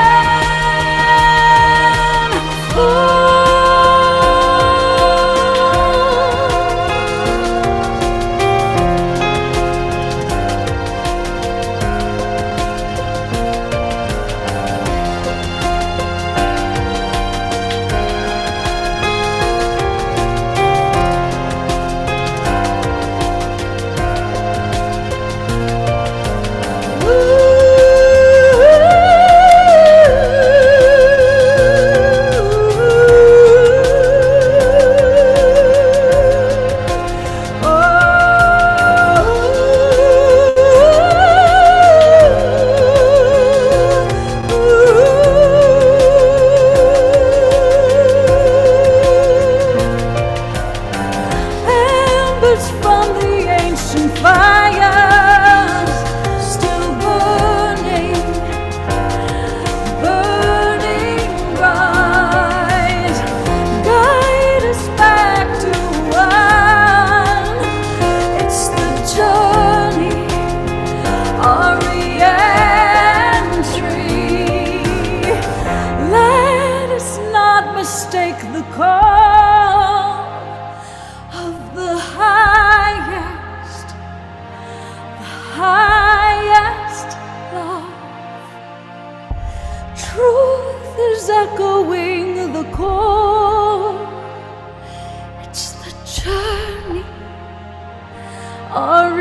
fall. Embers from the ancient fires, still burning, burning bright. Guide us back to one. It's the journey, our re-entry. Let us not mistake the call of the highest love. Truth is echoing the chord. It's the journey, our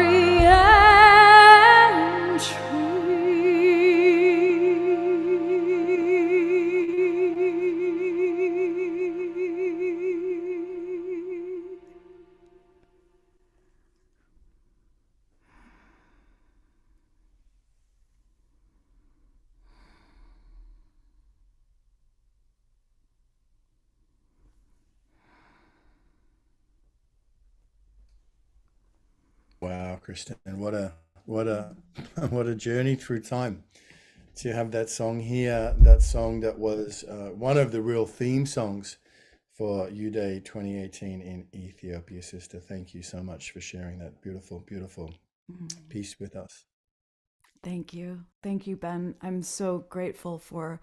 Wow, Kristen, what a what a journey through time to have that song here. That song that was one of the real theme songs for UDay 2018 in Ethiopia, sister. Thank you so much for sharing that beautiful, beautiful piece with us. Thank you, Ben. I'm so grateful for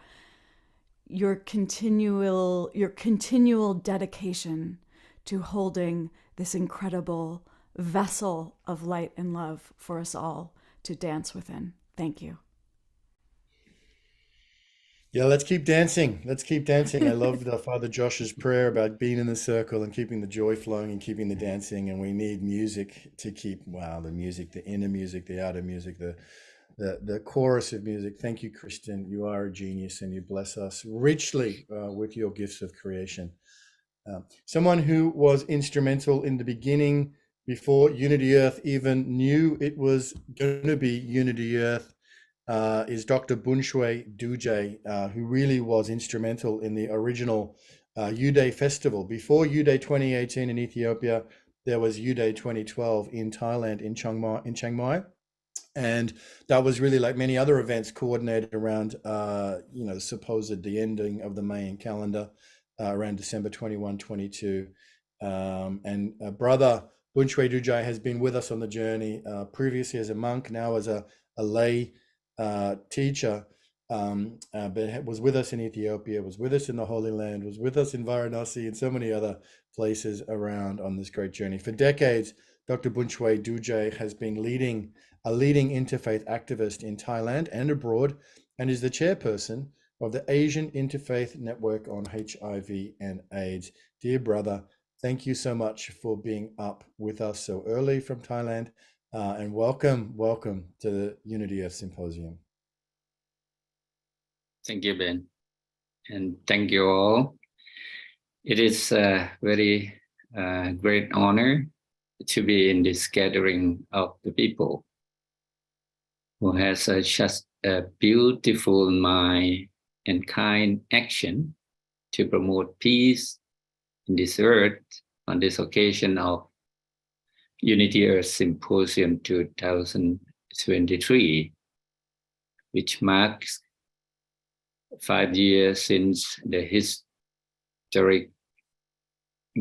your continual dedication to holding this incredible vessel of light and love for us all to dance within. Thank you. Yeah, let's keep dancing. Let's keep dancing. I love Father Josh's prayer about being in the circle and keeping the joy flowing and keeping the dancing. And we need music to keep, the music, the inner music, the outer music, the chorus of music. Thank you, Kristen. You are a genius and you bless us richly with your gifts of creation. Someone who was instrumental in the beginning, before Unity Earth even knew it was going to be Unity Earth, is Dr. Bunshwe Duje, who really was instrumental in the original UDay festival. Before UDay 2018 in Ethiopia, there was UDay 2012 in Thailand, in Chiang Mai. And that was really, like many other events, coordinated around, supposed the ending of the Mayan calendar around December 21, 22. And Brother Bunshwe Duje has been with us on the journey, previously as a monk, now as a lay teacher, but was with us in Ethiopia, was with us in the Holy Land, was with us in Varanasi and so many other places around on this great journey. For decades, Dr. Bunshwe Duje has been a leading interfaith activist in Thailand and abroad, and is the chairperson of the Asian Interfaith Network on HIV and AIDS. Dear brother, thank you so much for being up with us so early from Thailand, and welcome to the Unity Earth Symposium. Thank you, Ben, and thank you all. It is a very great honor to be in this gathering of the people who has such a beautiful mind and kind action to promote peace in this earth on this occasion of Unity Earth Symposium 2023, which marks 5 years since the historic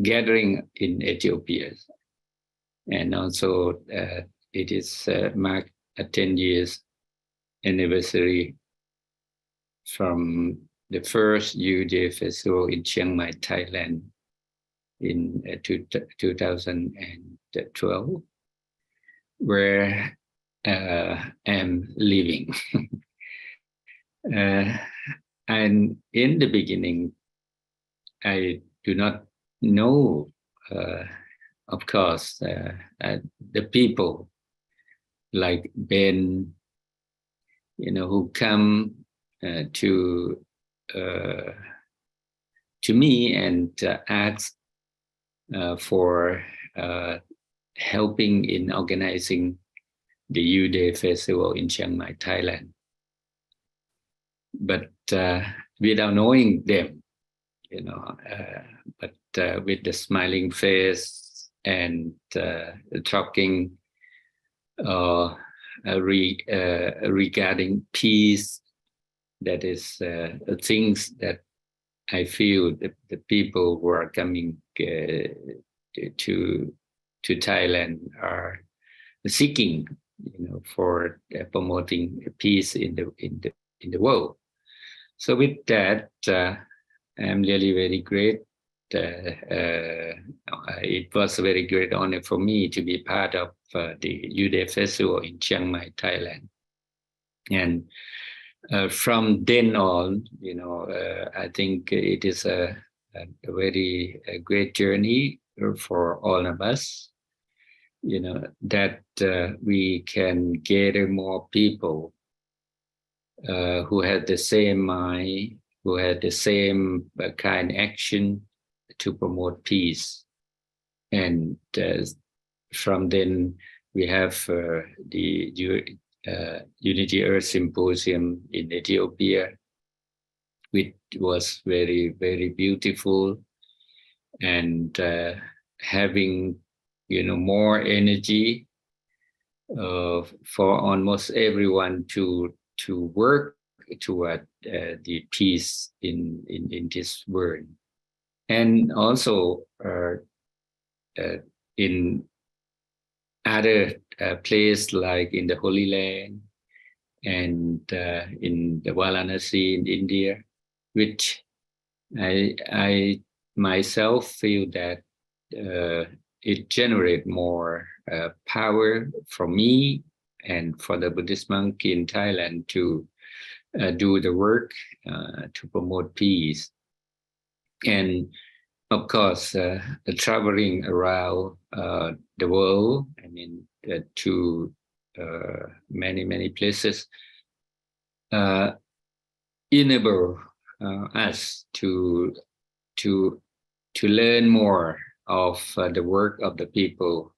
gathering in Ethiopia. And also it is marked a 10 years anniversary from the first UJ Festival in Chiang Mai, Thailand in 2012, where I'm living. And in the beginning, I do not know, of course, the people like Ben, who come to me and ask for helping in organizing the U-Day Festival in Chiang Mai, Thailand. But without knowing them, but with the smiling face and talking regarding peace, that is things that I feel the people who are coming to Thailand are seeking, for promoting peace in the world. So with that, I'm really very great. It was a very great honor for me to be part of the U-Day Festival in Chiang Mai, Thailand. And from then on, I think it is a very great journey for all of us, that we can gather more people who had the same mind, who had the same kind action to promote peace. And from then we have the Unity Earth Symposium in Ethiopia, which was very, very beautiful, and having, more energy for almost everyone to work toward the peace in this world. And also in other places like in the Holy Land and in the Varanasi in India, which I myself feel that it generates more power for me and for the Buddhist monk in Thailand to do the work to promote peace. And of course, traveling around the world, to many places, enable us to learn more of the work of the people,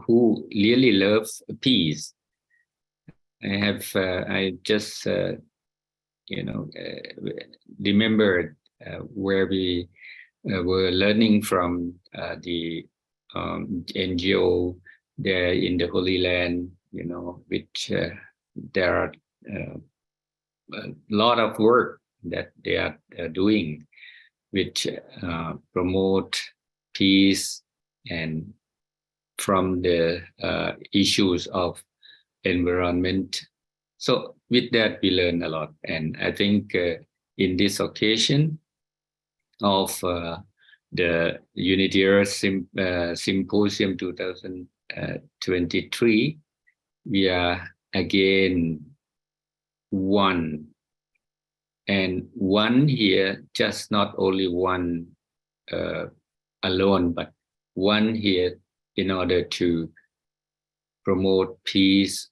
who really love peace. I just remembered where we were learning from the NGO there in the Holy Land, which there are a lot of work that they are doing, which promote peace and from the issues of environment. So with that, we learn a lot. And I think in this occasion of the Unity Earth Symposium 2023, we are again one. And one here, just not only one alone, but one here in order to promote peace,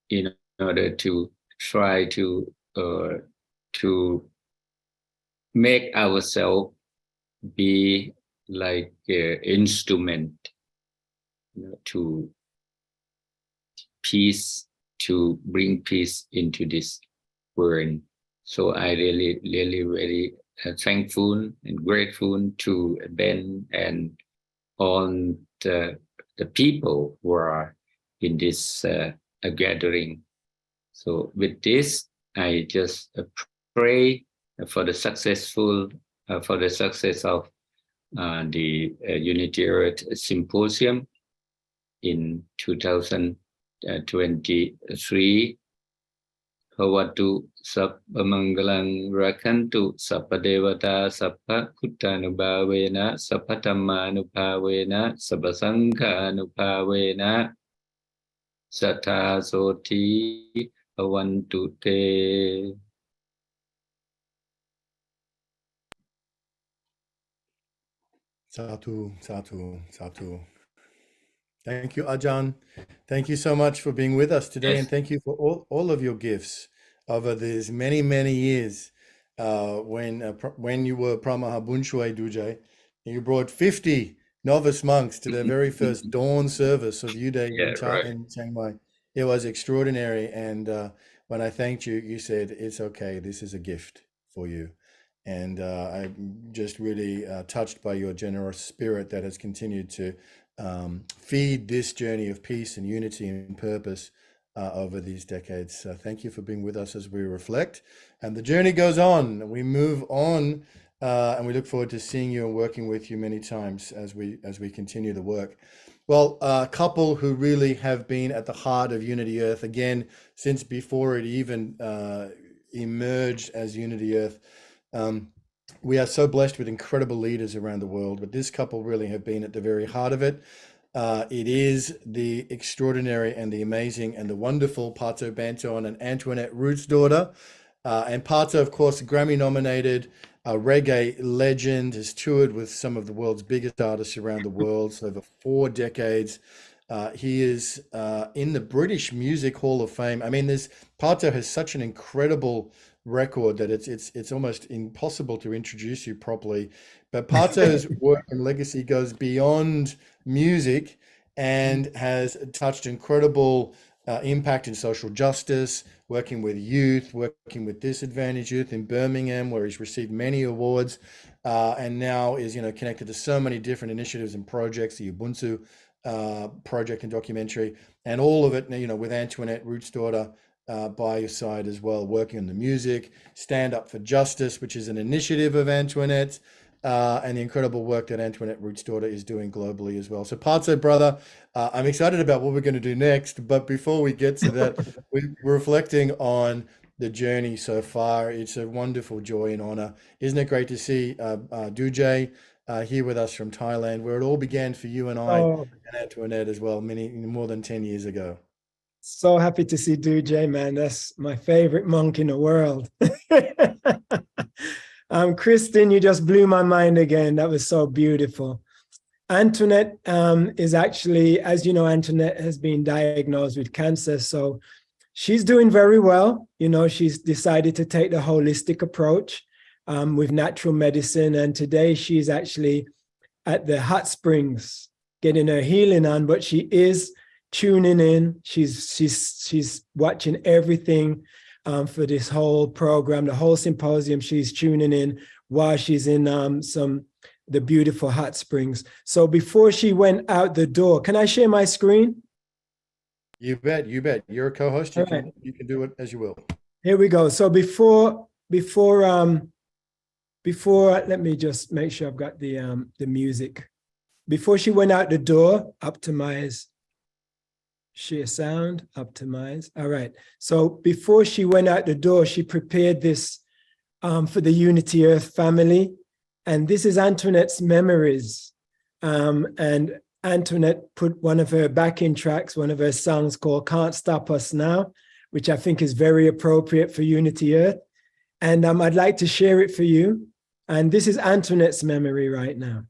in order to try to make ourselves be like an instrument, to peace, to bring peace into this world. So I really, really, very thankful and grateful to Ben and all the people who are in this gathering. So with this, I just pray for the success of the Unity Earth Symposium in 2023. Bhavatu Sabba Mangalang Rakantu Sabba Devata Sabba Kuttanubhavena Sabba Dhammanubhavena Sabba Sanghanubhavena Sattha Soti Bhavantu Te. Satu, Satu, Satu. Thank you, Ajahn. Thank you so much for being with us today, and thank you for all of your gifts over these many, many years. When you were Pramaha Bunshue Duje, you brought 50 novice monks to their very first dawn service of UDE in Chiang Mai. It was extraordinary, and when I thanked you, you said, "It's okay, this is a gift for you." And I'm just really touched by your generous spirit that has continued to feed this journey of peace and unity and purpose over these decades. Thank you for being with us as we reflect. And the journey goes on. We move on, and we look forward to seeing you and working with you many times as we continue the work. Well, a couple who really have been at the heart of Unity Earth, again, since before it even emerged as Unity Earth. We are so blessed with incredible leaders around the world, but this couple really have been at the very heart of it. It is the extraordinary and the amazing and the wonderful Pato Banton and Antoinette Root's daughter. And Pato, of course, Grammy-nominated reggae legend, has toured with some of the world's biggest artists around the world, so over 4 decades. He is in the British Music Hall of Fame. I mean, Pato has such an incredible record that it's almost impossible to introduce you properly. But Pato's work and legacy goes beyond music and has touched incredible impact in social justice, working with youth, working with disadvantaged youth in Birmingham, where he's received many awards, and now is connected to so many different initiatives and projects, the Ubuntu project and documentary, and all of it with Antoinette Root's daughter by your side as well, working on the music, Stand Up for Justice, which is an initiative of Antoinette, and the incredible work that Antoinette Root's daughter is doing globally as well. So Pato, brother, I'm excited about what we're going to do next, but before we get to that, we're reflecting on the journey so far. It's a wonderful joy and honor. Isn't it great to see Duje here with us from Thailand, where it all began for you and I and Antoinette as well, more than 10 years ago. So happy to see Duje, man. That's my favorite monk in the world. Kristen, you just blew my mind again. That was so beautiful. Antoinette is actually, as you know, Antoinette has been diagnosed with cancer. So she's doing very well. She's decided to take the holistic approach with natural medicine. And today she's actually at the hot springs getting her healing on, but she is tuning in. She's watching everything for this whole program, the whole symposium. She's tuning in while she's in the beautiful hot springs. So before she went out the door, can I share my screen? You bet. You're a co-host. You can do it as you will. Here we go. So before let me just make sure I've got the music. Before she went out the door, optimize. Share sound, optimize. All right. So before she went out the door, she prepared this for the Unity Earth family. And this is Antoinette's memories. And Antoinette put one of her backing tracks, one of her songs called Can't Stop Us Now, which I think is very appropriate for Unity Earth. And I'd like to share it for you. And this is Antoinette's memory right now.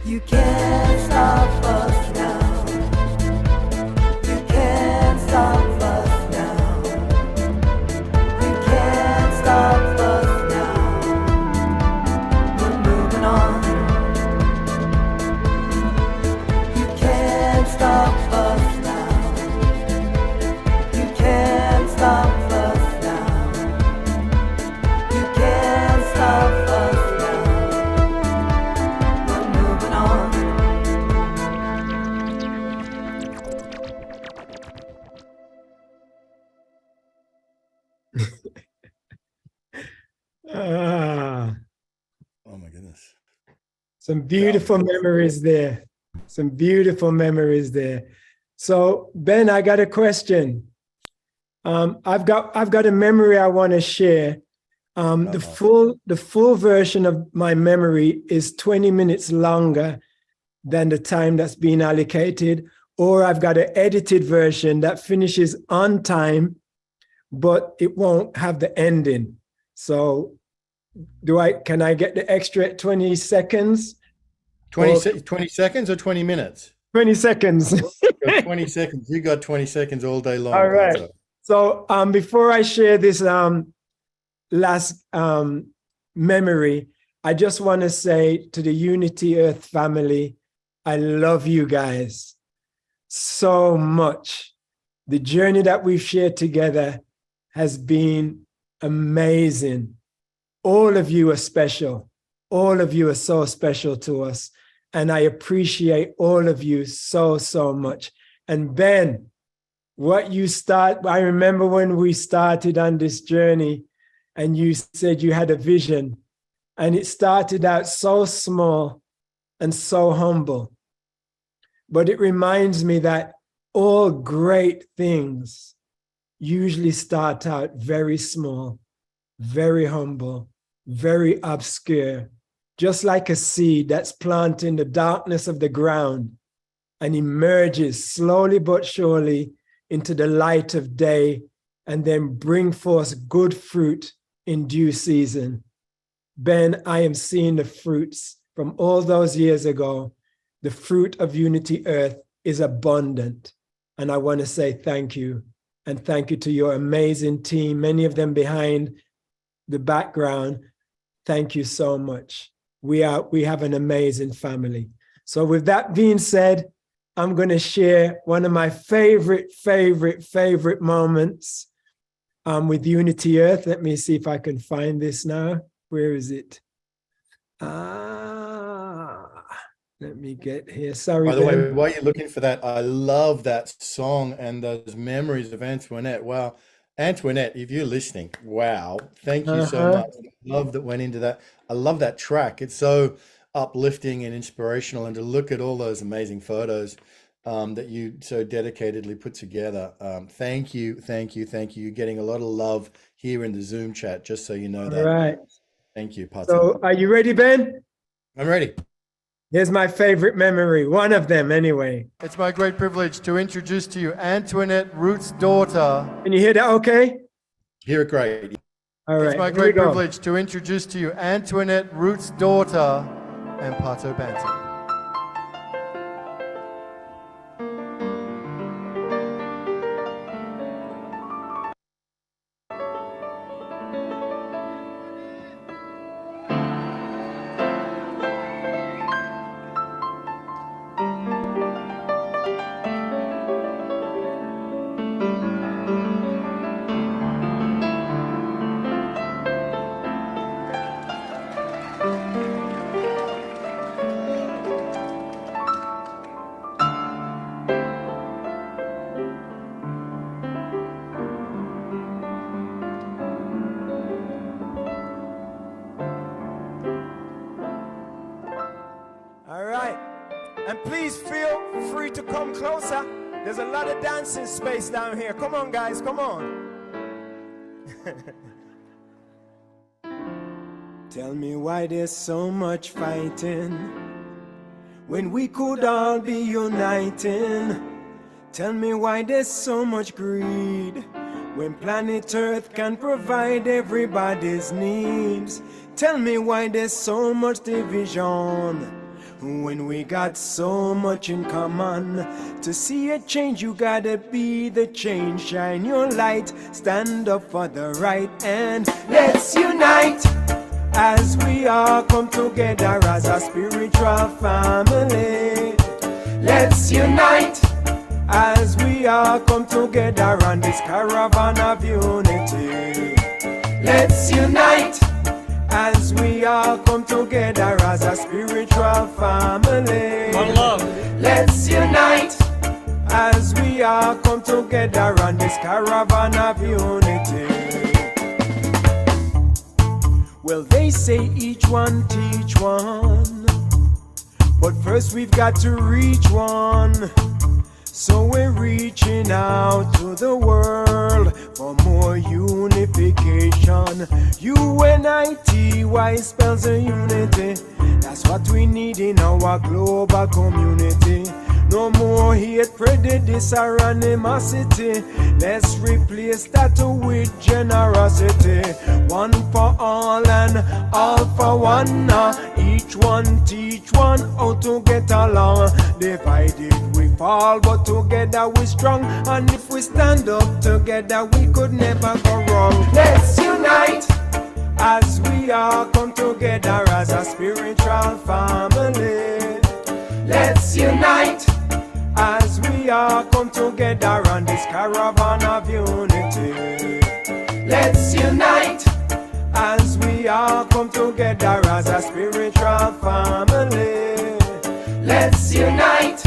You can't stop us now. You can't stop us now. You can't stop us now. We're moving on. You can't stop us now. You can't stop us now. You can't stop us now. Oh my goodness. Some beautiful memories there. Some beautiful memories there. So Ben, I got a question. I've got a memory I want to share. The full version of my memory is 20 minutes longer than the time that's been allocated, or I've got an edited version that finishes on time, but it won't have the ending. So can I get the extra 20 seconds? 20 seconds or 20 minutes? 20 seconds. 20 seconds. You got 20 seconds all day long. All right. Pato. So before I share this last memory, I just want to say to the Unity Earth family, I love you guys so much. The journey that we've shared together has been amazing. All of you are special. All of you are so special to us. And I appreciate all of you so, so much. And Ben, I remember when we started on this journey and you said you had a vision, and it started out so small and so humble. But it reminds me that all great things usually start out very small, very humble, very obscure, just like a seed that's planted in the darkness of the ground and emerges slowly but surely into the light of day, and then bring forth good fruit in due season. Ben, I am seeing the fruits from all those years ago. The fruit of Unity Earth is abundant. And I want to say thank you. And thank you to your amazing team, many of them behind the background. Thank you so much. We have an amazing family. So with that being said, I'm going to share one of my favorite moments with Unity Earth. Let me see if I can find this now. Where is it? Let me get here. Sorry. By the way, while you're looking for that, I love that song and those memories of Antoinette. Wow. Antoinette, if you're listening, wow. Thank you so much. Love that went into that. I love that track. It's so uplifting and inspirational, and to look at all those amazing photos that you so dedicatedly put together. Thank you. You're getting a lot of love here in the Zoom chat, just so you know that. All right. Thank you, Pato. So are you ready, Ben? I'm ready. Here's my favorite memory, one of them anyway. It's my great privilege to introduce to you Antoinette Root's daughter. Can you hear that okay? Hear it great. All right. It's my great privilege to introduce to you Antoinette Root's daughter and Pato Banton. There's a lot of dancing space down here. Come on, guys, come on. Tell me why there's so much fighting when we could all be uniting. Tell me why there's so much greed when planet Earth can provide everybody's needs. Tell me why there's so much division when we got so much in common. To see a change, you gotta be the change. Shine your light, stand up for the right, and let's unite as we all come together as a spiritual family. Let's unite as we all come together on this caravan of unity. Let's unite as we all come together as a spiritual family. One love. Let's unite as we all come together on this caravan of unity. Well, they say each one teach one, but first we've got to reach one. So we're reaching out to the world for more unification. UNITY spells a unity. That's what we need in our global community. No more hate, prejudice, or animosity. Let's replace that with generosity. One for all and all for one. Each one teach one how to get along. Divided we fall, but together we strong. And if we stand up together, we could never go wrong. Let's unite as we all come together as a spiritual family. Let's unite as we all come together on this caravan of unity. Let's unite as we all come together as a spiritual family. Let's unite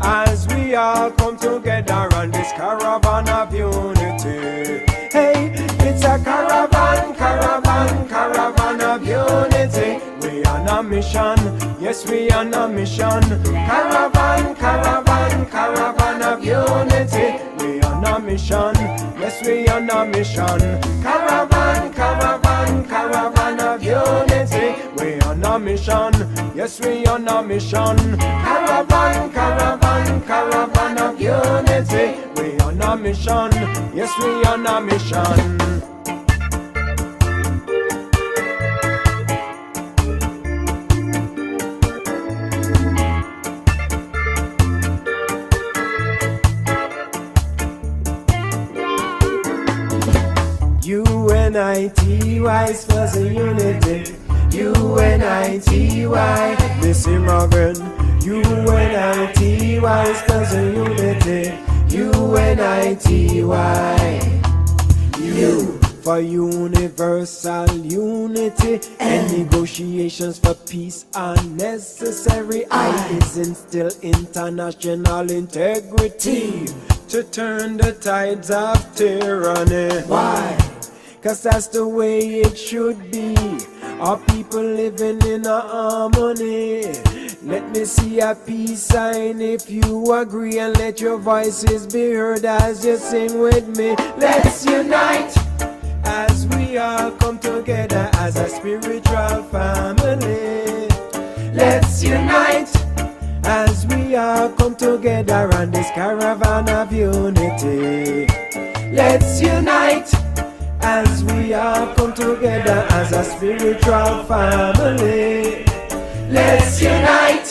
as we all come together on this caravan of unity. Hey, it's a caravan, caravan, caravan of unity. We on a mission, yes, we on a mission. Caravan, caravan, caravan of unity. We on a mission, yes, we on a mission. Caravan, caravan, caravan of unity. We on a mission, yes, we on a mission. Caravan, caravan, caravan of unity. We on a mission, yes, we on a mission. UNITY spells a unity. UNITY, Missy Morgan. UNITY spells a unity. UNITY. U for universal unity and negotiations for peace are necessary. I is instill international integrity to turn the tides of tyranny. Why? 'Cause that's the way it should be. Our people living in a harmony. Let me see a peace sign if you agree, and let your voices be heard as you sing with me. Let's unite as we all come together as a spiritual family. Let's unite as we all come together on this caravan of unity. Let's unite as we all come together as a spiritual family. Let's unite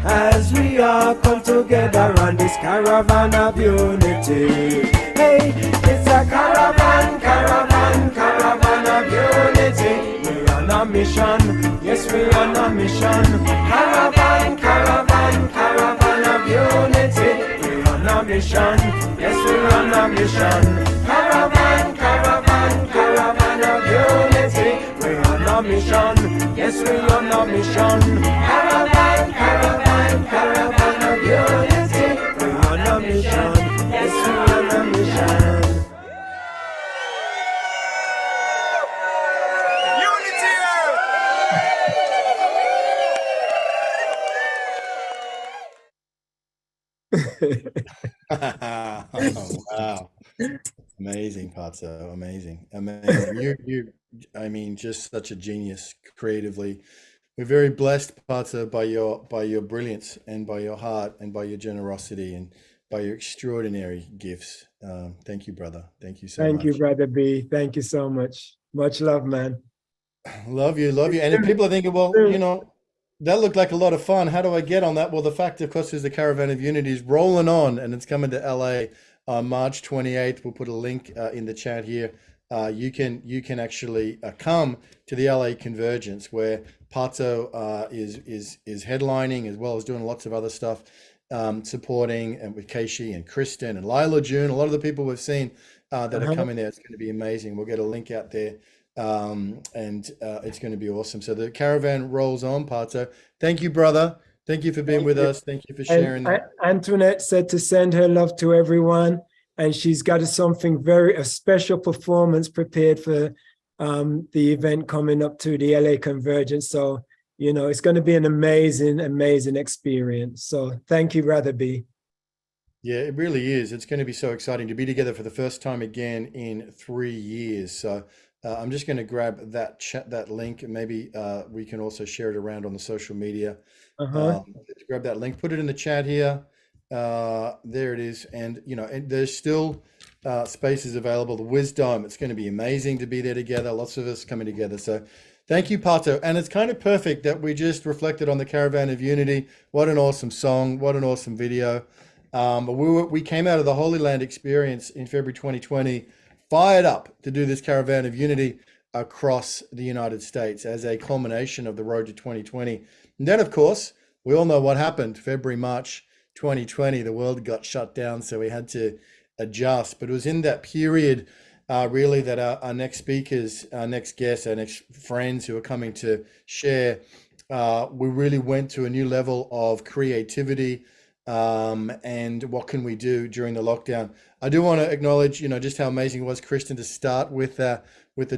as we all come together on this caravan of unity. Hey, it's a caravan, caravan, caravan of unity. We're on a mission, yes, we're on a mission. Caravan, caravan, caravan of unity. We're on a mission, yes, we're on a mission. Caravan, caravan, caravan of unity. We're on a mission, yes, we're on a mission. Caravan, caravan, caravan of unity. We're on a mission, yes, we're on a mission. Unity Oh, wow. Amazing, Pato. Amazing. Amazing. I mean, just such a genius creatively. We're very blessed, Pato, by your brilliance and by your heart and by your generosity and by your extraordinary gifts. Thank you, brother. Thank you so much. Thank you, Brother B. Thank you so much. Much love, man. Love you, love you. And if people are thinking, well, you know, that looked like a lot of fun. How do I get on that? Well, the fact, of course, is the Caravan of Unity is rolling on, and it's coming to LA on March 28th. We'll put a link in the chat here. You can actually come to the LA Convergence, where Pato is headlining, as well as doing lots of other stuff, supporting, and with Keishi and Kristen and Lila June, a lot of the people we've seen that are coming there. It's going to be amazing. We'll get a link out there. And it's going to be awesome. So the caravan rolls on, Pato. Thank you, brother. Thank you for being with us. Thank you for sharing. Antoinette said to send her love to everyone, and she's got a special performance prepared for the event coming up to the LA Convergence. So, you know, it's going to be an amazing, amazing experience. So thank you, Brother B. Yeah, it really is. It's going to be so exciting to be together for the first time again in 3 years. So I'm just going to grab that link, and maybe we can also share it around on the social media. Just grab that link, put it in the chat here. There it is. And, and there's still spaces available. The Wisdom, it's going to be amazing to be there together. Lots of us coming together. So thank you, Pato. And it's kind of perfect that we just reflected on the Caravan of Unity. What an awesome song. What an awesome video. We came out of the Holy Land experience in February 2020, fired up to do this Caravan of Unity across the United States as a culmination of the road to 2020. And then, of course, we all know what happened. February, March 2020, the world got shut down, so we had to adjust. But it was in that period, really, that our next speakers, our next guests, our next friends who are coming to share, we really went to a new level of creativity. And what can we do during the lockdown? I do want to acknowledge, just how amazing it was, Kristen, to start with the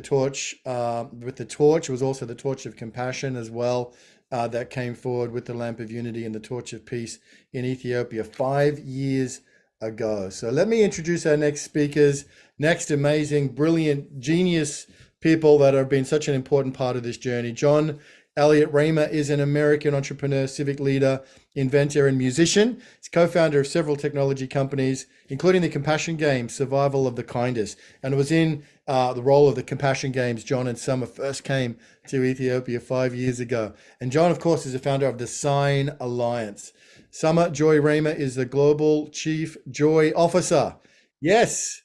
torch. With the torch, it was also the torch of compassion as well. That came forward with the lamp of unity and the torch of peace in Ethiopia 5 years ago. So let me introduce our next speakers, next amazing, brilliant, genius people that have been such an important part of this journey. John Elliott Raymer is an American entrepreneur, civic leader, inventor, and musician. He's co-founder of several technology companies, including the Compassion Games, Survival of the Kindest. And it was in the role of the Compassion Games John and Summer first came to Ethiopia 5 years ago. And John, of course, is the founder of the Sign Alliance. Summer Joy Raymer is the Global Chief Joy Officer. Yes,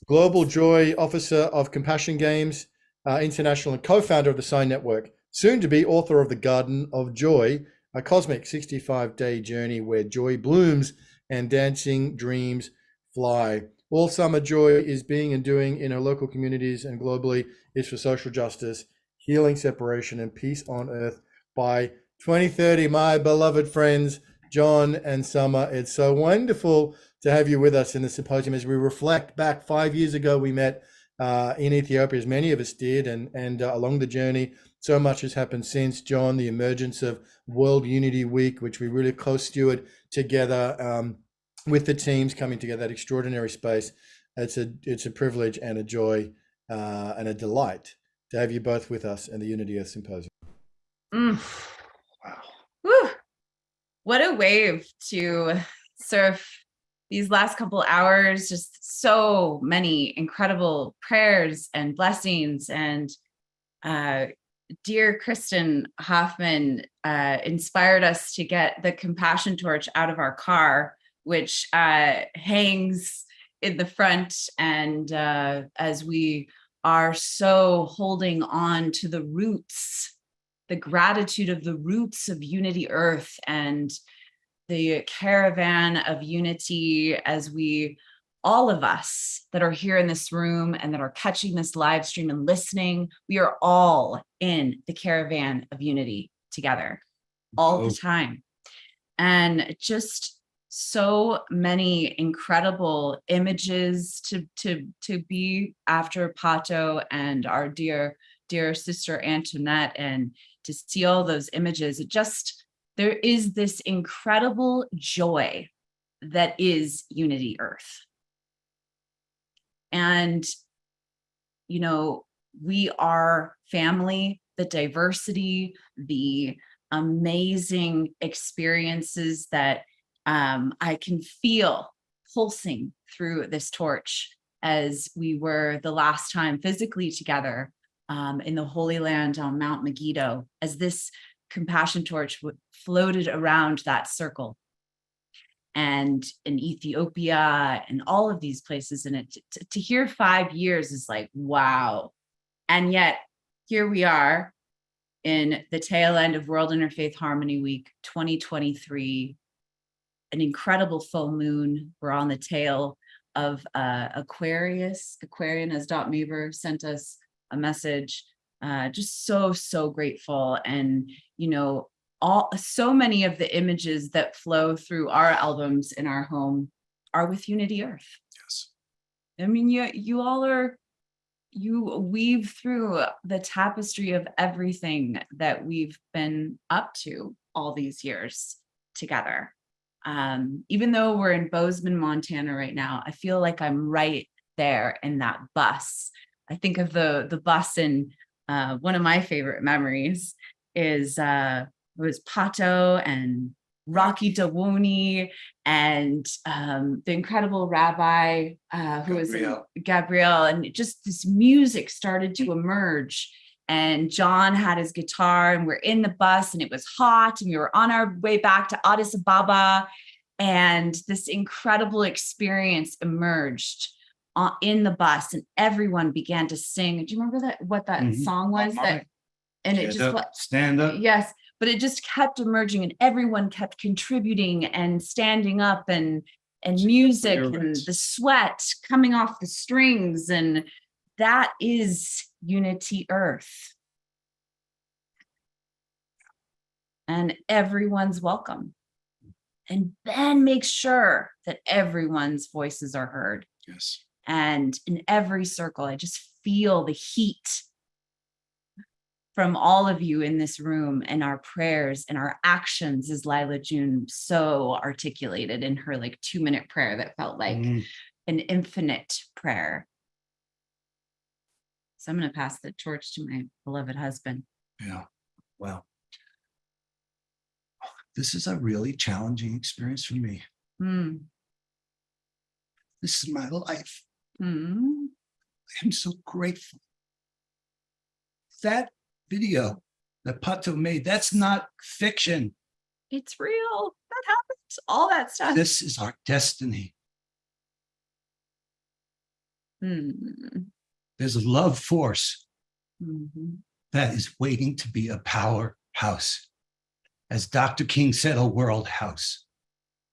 Global Joy Officer of Compassion Games International and co-founder of the Sign Network. Soon to be author of The Garden of Joy, a cosmic 65-day journey where joy blooms and dancing dreams fly. All Summer Joy is being and doing in her local communities and globally is for social justice, healing, separation, and peace on earth by 2030. My beloved friends, John and Summer, it's so wonderful to have you with us in the symposium as we reflect back 5 years ago. We met in Ethiopia, as many of us did, and along the journey, so much has happened since, John, the emergence of World Unity Week, which we really co-steward together with the teams coming together, that extraordinary space. It's a privilege and a joy and a delight to have you both with us in the Unity Earth Symposium. Wow. Woo. What a wave to surf these last couple hours. Just so many incredible prayers and blessings. And dear Kristen Hoffman inspired us to get the compassion torch out of our car, which hangs in the front. And as we are so holding on to the roots, the gratitude of the roots of Unity Earth and the caravan of unity, as we, all of us that are here in this room and that are catching this live stream and listening, we are all in the caravan of unity together all the time. And just so many incredible images to be after Pato and our dear sister Antoinette, and to see all those images. There is this incredible joy that is Unity Earth. And, we are family, the diversity, the amazing experiences that I can feel pulsing through this torch as we were the last time physically together in the Holy Land on Mount Megiddo, as this compassion torch floated around that circle. And in Ethiopia and all of these places. And to hear 5 years is like, wow. And yet here we are in the tail end of World Interfaith Harmony Week 2023, an incredible full moon. We're on the tail of Aquarius. Aquarian, as Dot Maber sent us a message. Just so grateful. And, so many of the images that flow through our albums in our home are with Unity Earth. Yes. I mean, you weave through the tapestry of everything that we've been up to all these years together. Even though we're in Bozeman, Montana right now, I feel like I'm right there in that bus. I think of the bus in one of my favorite memories is it was Pato and Rocky Dawoni and the incredible rabbi who was Gabrielle, and just this music started to emerge. And John had his guitar, and we're in the bus, and it was hot, and we were on our way back to Addis Ababa, and this incredible experience emerged in the bus, and everyone began to sing. Do you remember what that song was? And it just stand up. Yes, but it just kept emerging, and everyone kept contributing and standing up, and music and the sweat coming off the strings, and that is Unity Earth. And everyone's welcome. And Ben makes sure that everyone's voices are heard. Yes. And in every circle, I just feel the heat from all of you in this room, and our prayers and our actions, as Lila June so articulated in her 2-minute prayer that felt like an infinite prayer. So I'm going to pass the torch to my beloved husband. Yeah. Well, this is a really challenging experience for me. This is my life. I'm so grateful. That video that Pato made, that's not fiction. It's real. That happens. All that stuff. This is our destiny. There's a love force that is waiting to be a powerhouse. As Dr. King said, a world house,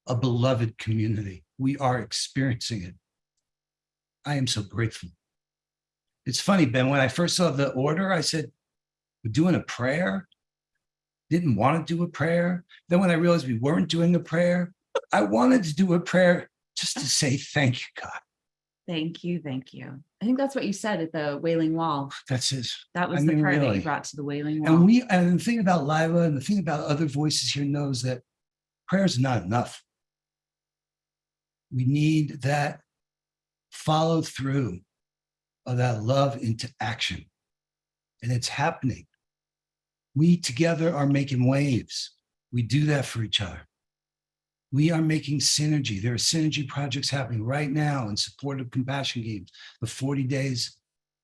a beloved community. We are experiencing it. I am so grateful. It's funny, Ben, when I first saw the order, I said, we're doing a prayer. Didn't want to do a prayer. Then when I realized we weren't doing a prayer, I wanted to do a prayer just to say, thank you, God. Thank you. Thank you. I think that's what you said at the Wailing Wall. That's it. That was the prayer that you brought to the Wailing Wall. And the thing about Lila and the thing about other voices here knows that prayer is not enough. We need that follow through of that love into action. And it's happening. We together are making waves. We do that for each other. We are making synergy. There are synergy projects happening right now in support of Compassion Games. The 40 days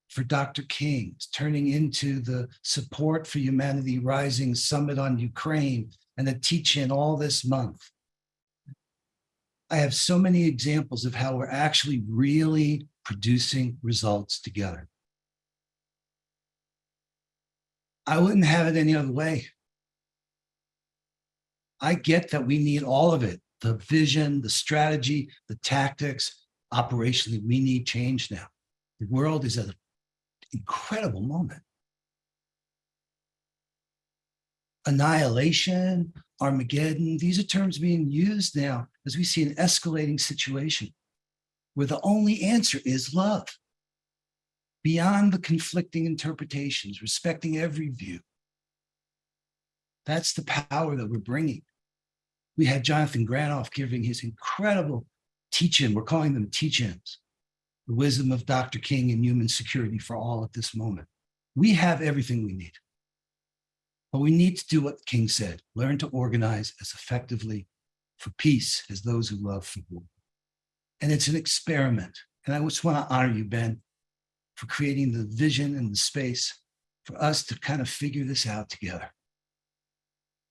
for Dr. King is turning into the Support for Humanity Rising Summit on Ukraine and a teach-in all this month. I have so many examples of how we're actually really producing results together. I wouldn't have it any other way. I get that we need all of it, the vision, the strategy, the tactics. Operationally, we need change now. The world is at an incredible moment. Annihilation, Armageddon, these are terms being used now as we see an escalating situation where the only answer is love. Beyond the conflicting interpretations, respecting every view. That's the power that we're bringing. We had Jonathan Granoff giving his incredible teach-in. We're calling them teach-ins. The wisdom of Dr. King and human security for all at this moment. We have everything we need. But we need to do what King said, learn to organize as effectively for peace as those who love for war. And it's an experiment. And I just want to honor you, Ben, for creating the vision and the space for us to kind of figure this out together.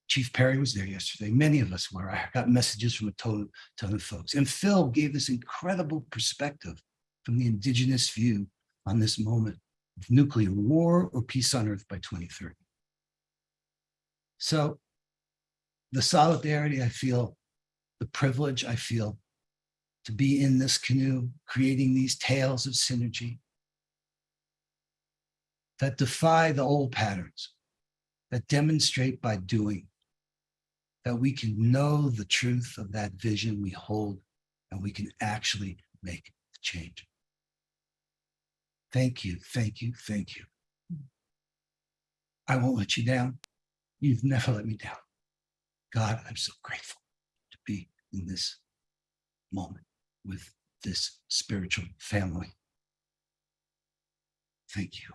Chief Perry was there yesterday. Many of us were. I got messages from a ton of folks. And Phil gave this incredible perspective from the indigenous view on this moment of nuclear war or peace on earth by 2030. So the solidarity I feel, the privilege I feel to be in this canoe, creating these tales of synergy that defy the old patterns, that demonstrate by doing, that we can know the truth of that vision we hold and we can actually make the change. Thank you, thank you, thank you. I won't let you down. You've never let me down. God, I'm so grateful to be in this moment with this spiritual family. Thank you.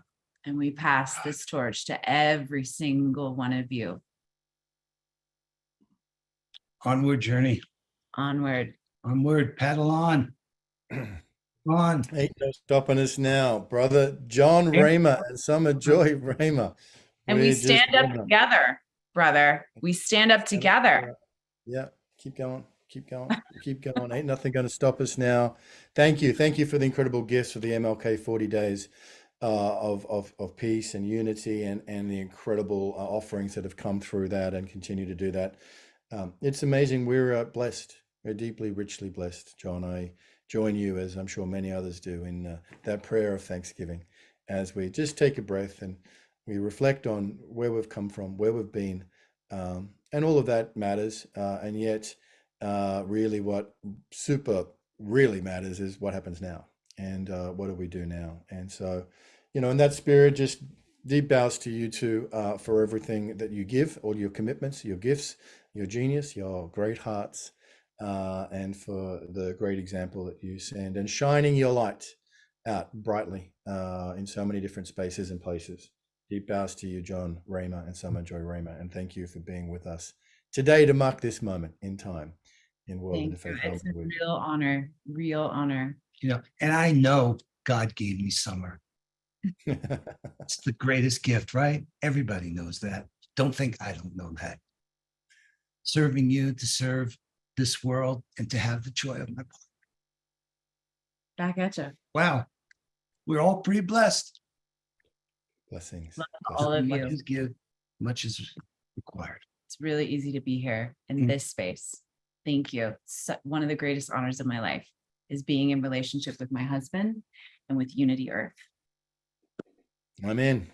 And we pass this torch to every single one of you. Onward journey. Onward. Onward, paddle on. Come on. Ain't no stopping us now. Brother John Raymer and Summer Joy Raymer. And we We're just stand up on them. together, brother. We stand up together. Yeah, keep going, keep going, keep going. Ain't nothing going to stop us now. Thank you. Thank you for the incredible gifts of the MLK 40 days of peace and unity and the incredible offerings that have come through that and continue to do that. It's amazing. We're blessed. We're deeply, richly blessed. John, I join you, as I'm sure many others do, in that prayer of thanksgiving as we just take a breath and we reflect on where we've come from, where we've been, and all of that matters. And yet, really what really matters is what happens now and what do we do now? And so, you know, in that spirit, just deep bows to you two for everything that you give, all your commitments, your gifts, your genius, your great hearts, and for the great example that you send and shining your light out brightly in so many different spaces and places. Deep bows to you, John Raymer and Summer Joy Raymer, and thank you for being with us today to mark this moment in time in World Interfaith It's a Harmony Week. real honor. You know, and I know God gave me Summer. It's the greatest gift, right? Everybody knows that. Don't think I don't know that. Serving you, to serve this world, and to have the joy of my part. Back at you. Wow. We're all pretty blessed. Blessings. Love all of Much you. is give, much is required. It's really easy to be here in this space. Thank you. One of the greatest honors of my life is being in relationship with my husband and with Unity Earth. I'm in.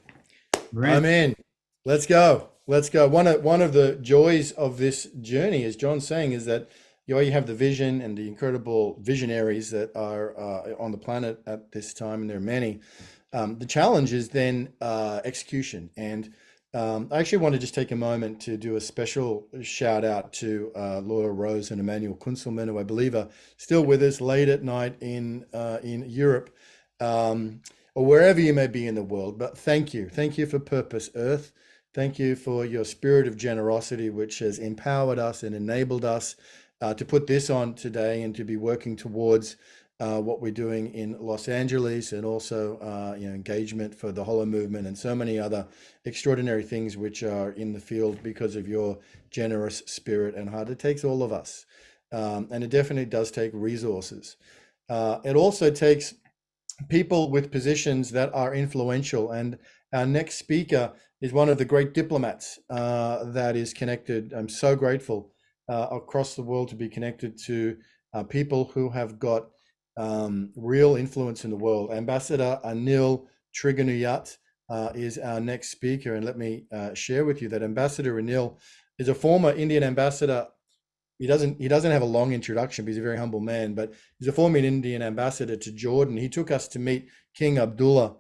I'm in. Let's go. Let's go. One of the joys of this journey, as John's saying, is that you have the vision and the incredible visionaries that are on the planet at this time, and there are many. The challenge is then execution. And I actually want to just take a moment to do a special shout out to Laura Rose and Emmanuel Kunzelman, who I believe are still with us late at night in Europe, or wherever you may be in the world. But thank you. Thank you for Purpose Earth. Thank you for your spirit of generosity, which has empowered us and enabled us to put this on today and to be working towards what we're doing in Los Angeles, and also engagement for the Hollow Movement and so many other extraordinary things which are in the field because of your generous spirit and heart. It takes all of us, and it definitely does take resources. It also takes people with positions that are influential, and our next speaker is one of the great diplomats that is connected. I'm so grateful across the world to be connected to people who have got real influence in the world. Ambassador Anil Trigunuyat is our next speaker, and let me share with you that Ambassador Anil is a former Indian ambassador. He doesn't have a long introduction because he's a very humble man, but he's a former Indian ambassador to Jordan. He took us to meet King Abdullah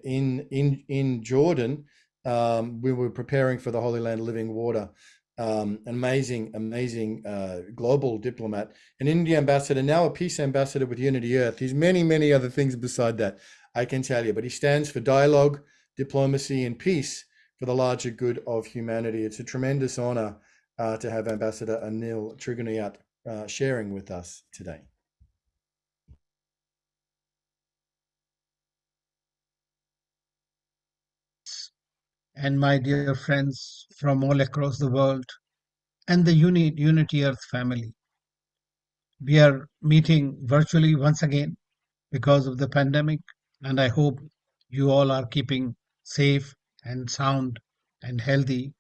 in Jordan. We were preparing for the Holy Land Living Water. Amazing global diplomat, an Indian ambassador, now a peace ambassador with Unity Earth. He's many other things beside that, I can tell you, but he stands for dialogue, diplomacy, and peace for the larger good of humanity. It's a tremendous honor to have Ambassador Anil Trigunuyat sharing with us today. And my dear friends from all across the world, and the Unity Earth family. We are meeting virtually once again because of the pandemic, and I hope you all are keeping safe and sound and healthy,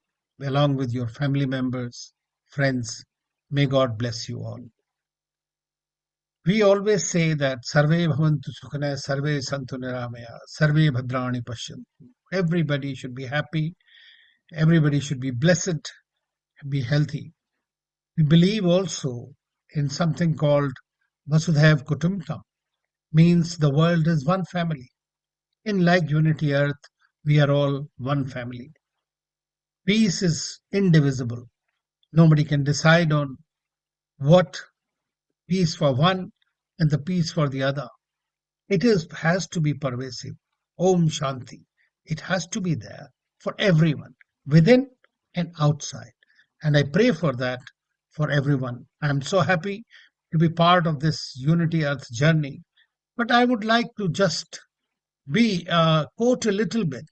along with your family members, friends. May God bless you all. We always say that Sarve Bhavantu Sukhana, Sarve Santu Niramaya, Sarve Bhadrani Pashyantu. Everybody should be happy, everybody should be blessed, be healthy. We believe also in something called Vasudhaiv Kutumbakam, means the world is one family. In like Unity Earth, we are all one family. Peace is indivisible. Nobody can decide on what peace for one and the peace for the other. It has to be pervasive. Om Shanti. It has to be there for everyone, within and outside. And I pray for that for everyone. I'm so happy to be part of this Unity Earth journey. But I would like to just quote a little bit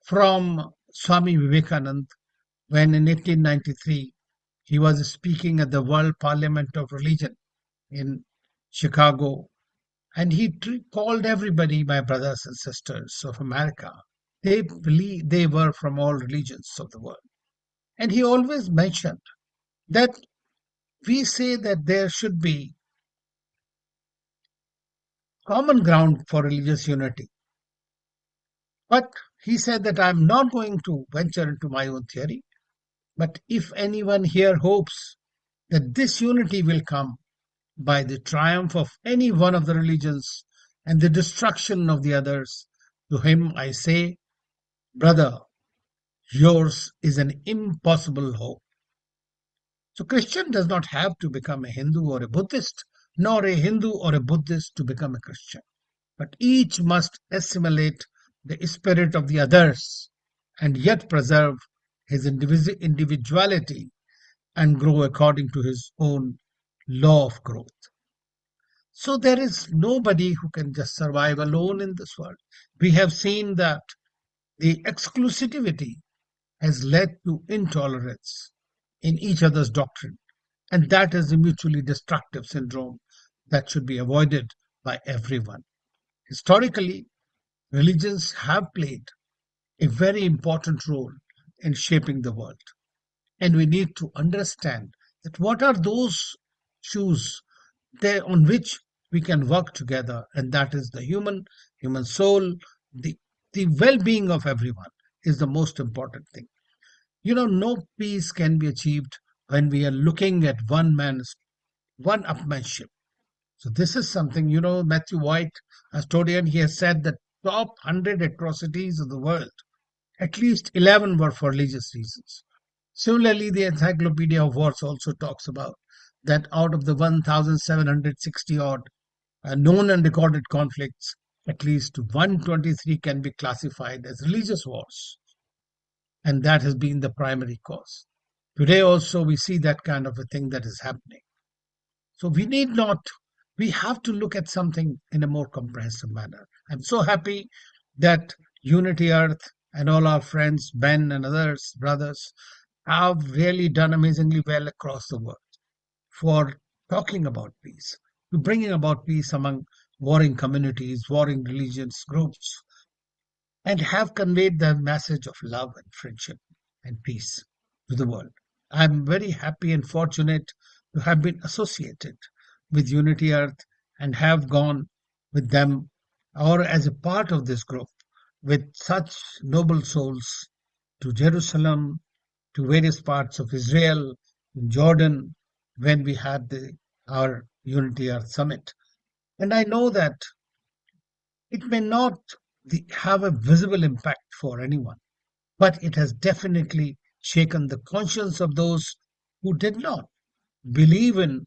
from Swami Vivekananda when in 1893 he was speaking at the World Parliament of Religion in Chicago, and he called everybody my brothers and sisters of America. They believe they were from all religions of the world. And he always mentioned that we say that there should be common ground for religious unity. But he said that I'm not going to venture into my own theory. But if anyone here hopes that this unity will come by the triumph of any one of the religions and the destruction of the others, to him I say, brother, yours is an impossible hope. So Christian does not have to become a Hindu or a Buddhist, nor a Hindu or a Buddhist to become a Christian. But each must assimilate the spirit of the others and yet preserve his individuality and grow according to his own law of growth. So there is nobody who can just survive alone in this world. We have seen that the exclusivity has led to intolerance in each other's doctrine, and that is a mutually destructive syndrome that should be avoided by everyone. Historically, religions have played a very important role in shaping the world, and we need to understand that what are those shoes there on which we can work together, and that is the human soul, the well-being of everyone is the most important thing. No peace can be achieved when we are looking at one upmanship. So this is something, Matthew White, historian, he has said that top 100 atrocities of the world, at least 11 were for religious reasons. Similarly, the Encyclopedia of Wars also talks about that out of the 1,760 odd known and recorded conflicts, at least 123 can be classified as religious wars. And that has been the primary cause. Today also we see that kind of a thing that is happening. So we have to look at something in a more comprehensive manner. I'm so happy that Unity Earth and all our friends, Ben and others, brothers, have really done amazingly well across the world for talking about peace, to bringing about peace among warring communities, warring religions, groups, and have conveyed the message of love and friendship and peace to the world. I'm very happy and fortunate to have been associated with Unity Earth and have gone with them or as a part of this group with such noble souls to Jerusalem, to various parts of Israel, in Jordan, when we had our Unity Earth Summit. And I know that it may not have a visible impact for anyone, but it has definitely shaken the conscience of those who did not believe in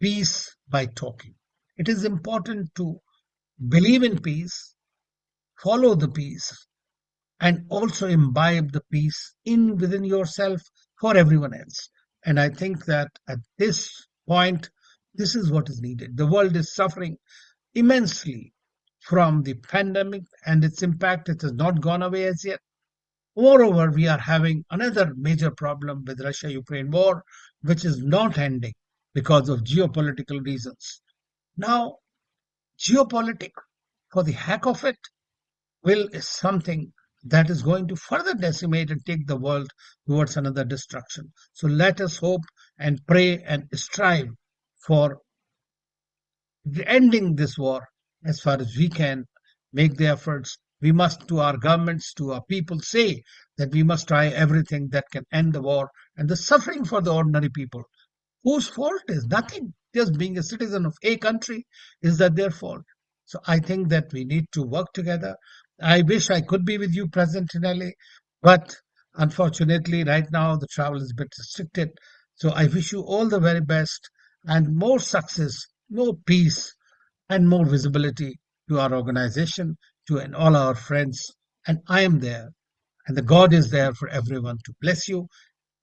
peace by talking. It is important to believe in peace, follow the peace, and also imbibe the peace within yourself for everyone else. And I think that at this point, this is what is needed. The world is suffering immensely from the pandemic and its impact. It has not gone away as yet. Moreover, we are having another major problem with Russia-Ukraine war, which is not ending because of geopolitical reasons. Now, geopolitics, for the heck of it, is something that is going to further decimate and take the world towards another destruction. So let us hope and pray and strive for ending this war as far as we can, make the efforts. We must, to our governments, to our people, say that we must try everything that can end the war and the suffering for the ordinary people, whose fault is nothing. Just being a citizen of a country, is that their fault? So I think that we need to work together. I wish I could be with you present in LA, but unfortunately right now the travel is a bit restricted. So I wish you all the very best and more success, more peace, and more visibility to our organization, to and all our friends. And I am there, and the God is there for everyone to bless you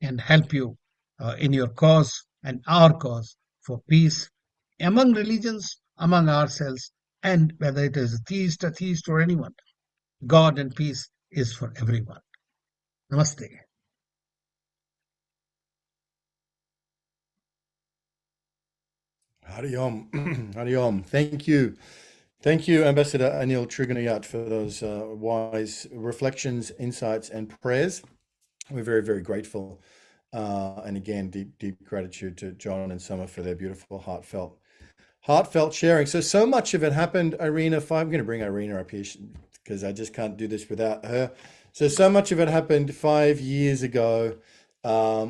and help you in your cause and our cause for peace among religions, among ourselves, and whether it is atheist, or anyone. God and peace is for everyone. Namaste. Hari Om. Hari Om. Thank you. Thank you, Ambassador Anil Trigunayat, for those wise reflections, insights, and prayers. We're very, very grateful. And again, deep, deep gratitude to John and Summer for their beautiful, heartfelt sharing. So much of it happened, Irina. I'm going to bring Irina up here because I just can't do this without her. So much of it happened 5 years ago.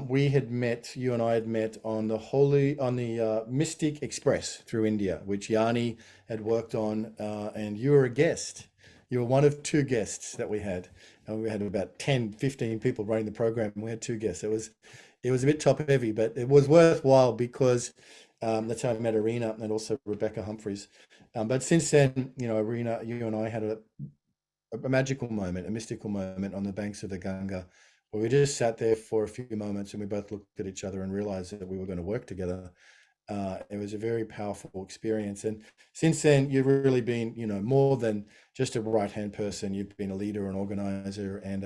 We had met, you and I had met on the Mystic Express through India, which Yanni had worked on, and you were a guest. You were one of 2 guests that we had, and we had about 10, 15 people running the program, and we had 2 guests. It was a bit top heavy, but it was worthwhile because that's how I met Irina and also Rebecca Humphreys. But since then, Irina, you and I had a magical moment, a mystical moment on the banks of the Ganga, where we just sat there for a few moments and we both looked at each other and realized that we were going to work together. It was a very powerful experience. And since then, you've really been, more than just a right-hand person. You've been a leader, an organizer, and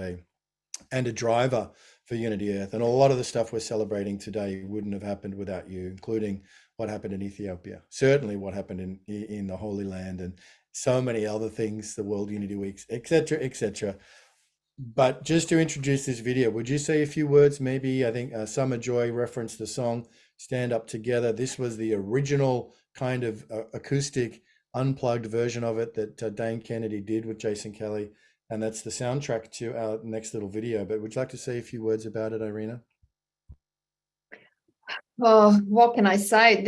a driver for Unity Earth. And a lot of the stuff we're celebrating today wouldn't have happened without you, including what happened in Ethiopia, certainly what happened in the Holy Land, and so many other things, the World Unity Weeks, etc., etc. But just to introduce this video, would you say a few words? Maybe, I think Summer Joy referenced the song Stand Up Together. This was the original kind of acoustic, unplugged version of it that Dane Kennedy did with Jason Kelly. And that's the soundtrack to our next little video. But would you like to say a few words about it, Irina? Oh, what can I say?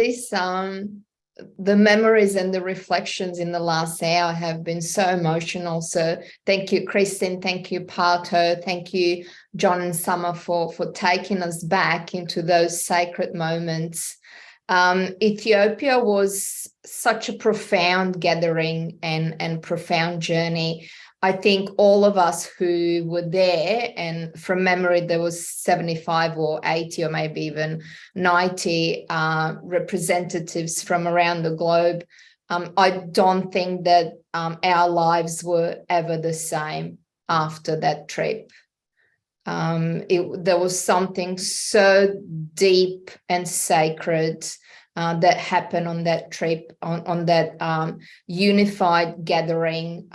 The memories and the reflections in the last hour have been so emotional. So thank you, Kristen. Thank you, Pato. Thank you, John and Summer, for taking us back into those sacred moments. Ethiopia was such a profound gathering and profound journey. I think all of us who were there, and from memory, there was 75 or 80 or maybe even 90 representatives from around the globe. I don't think that our lives were ever the same after that trip. There was something so deep and sacred that happened on that trip, on that unified gathering,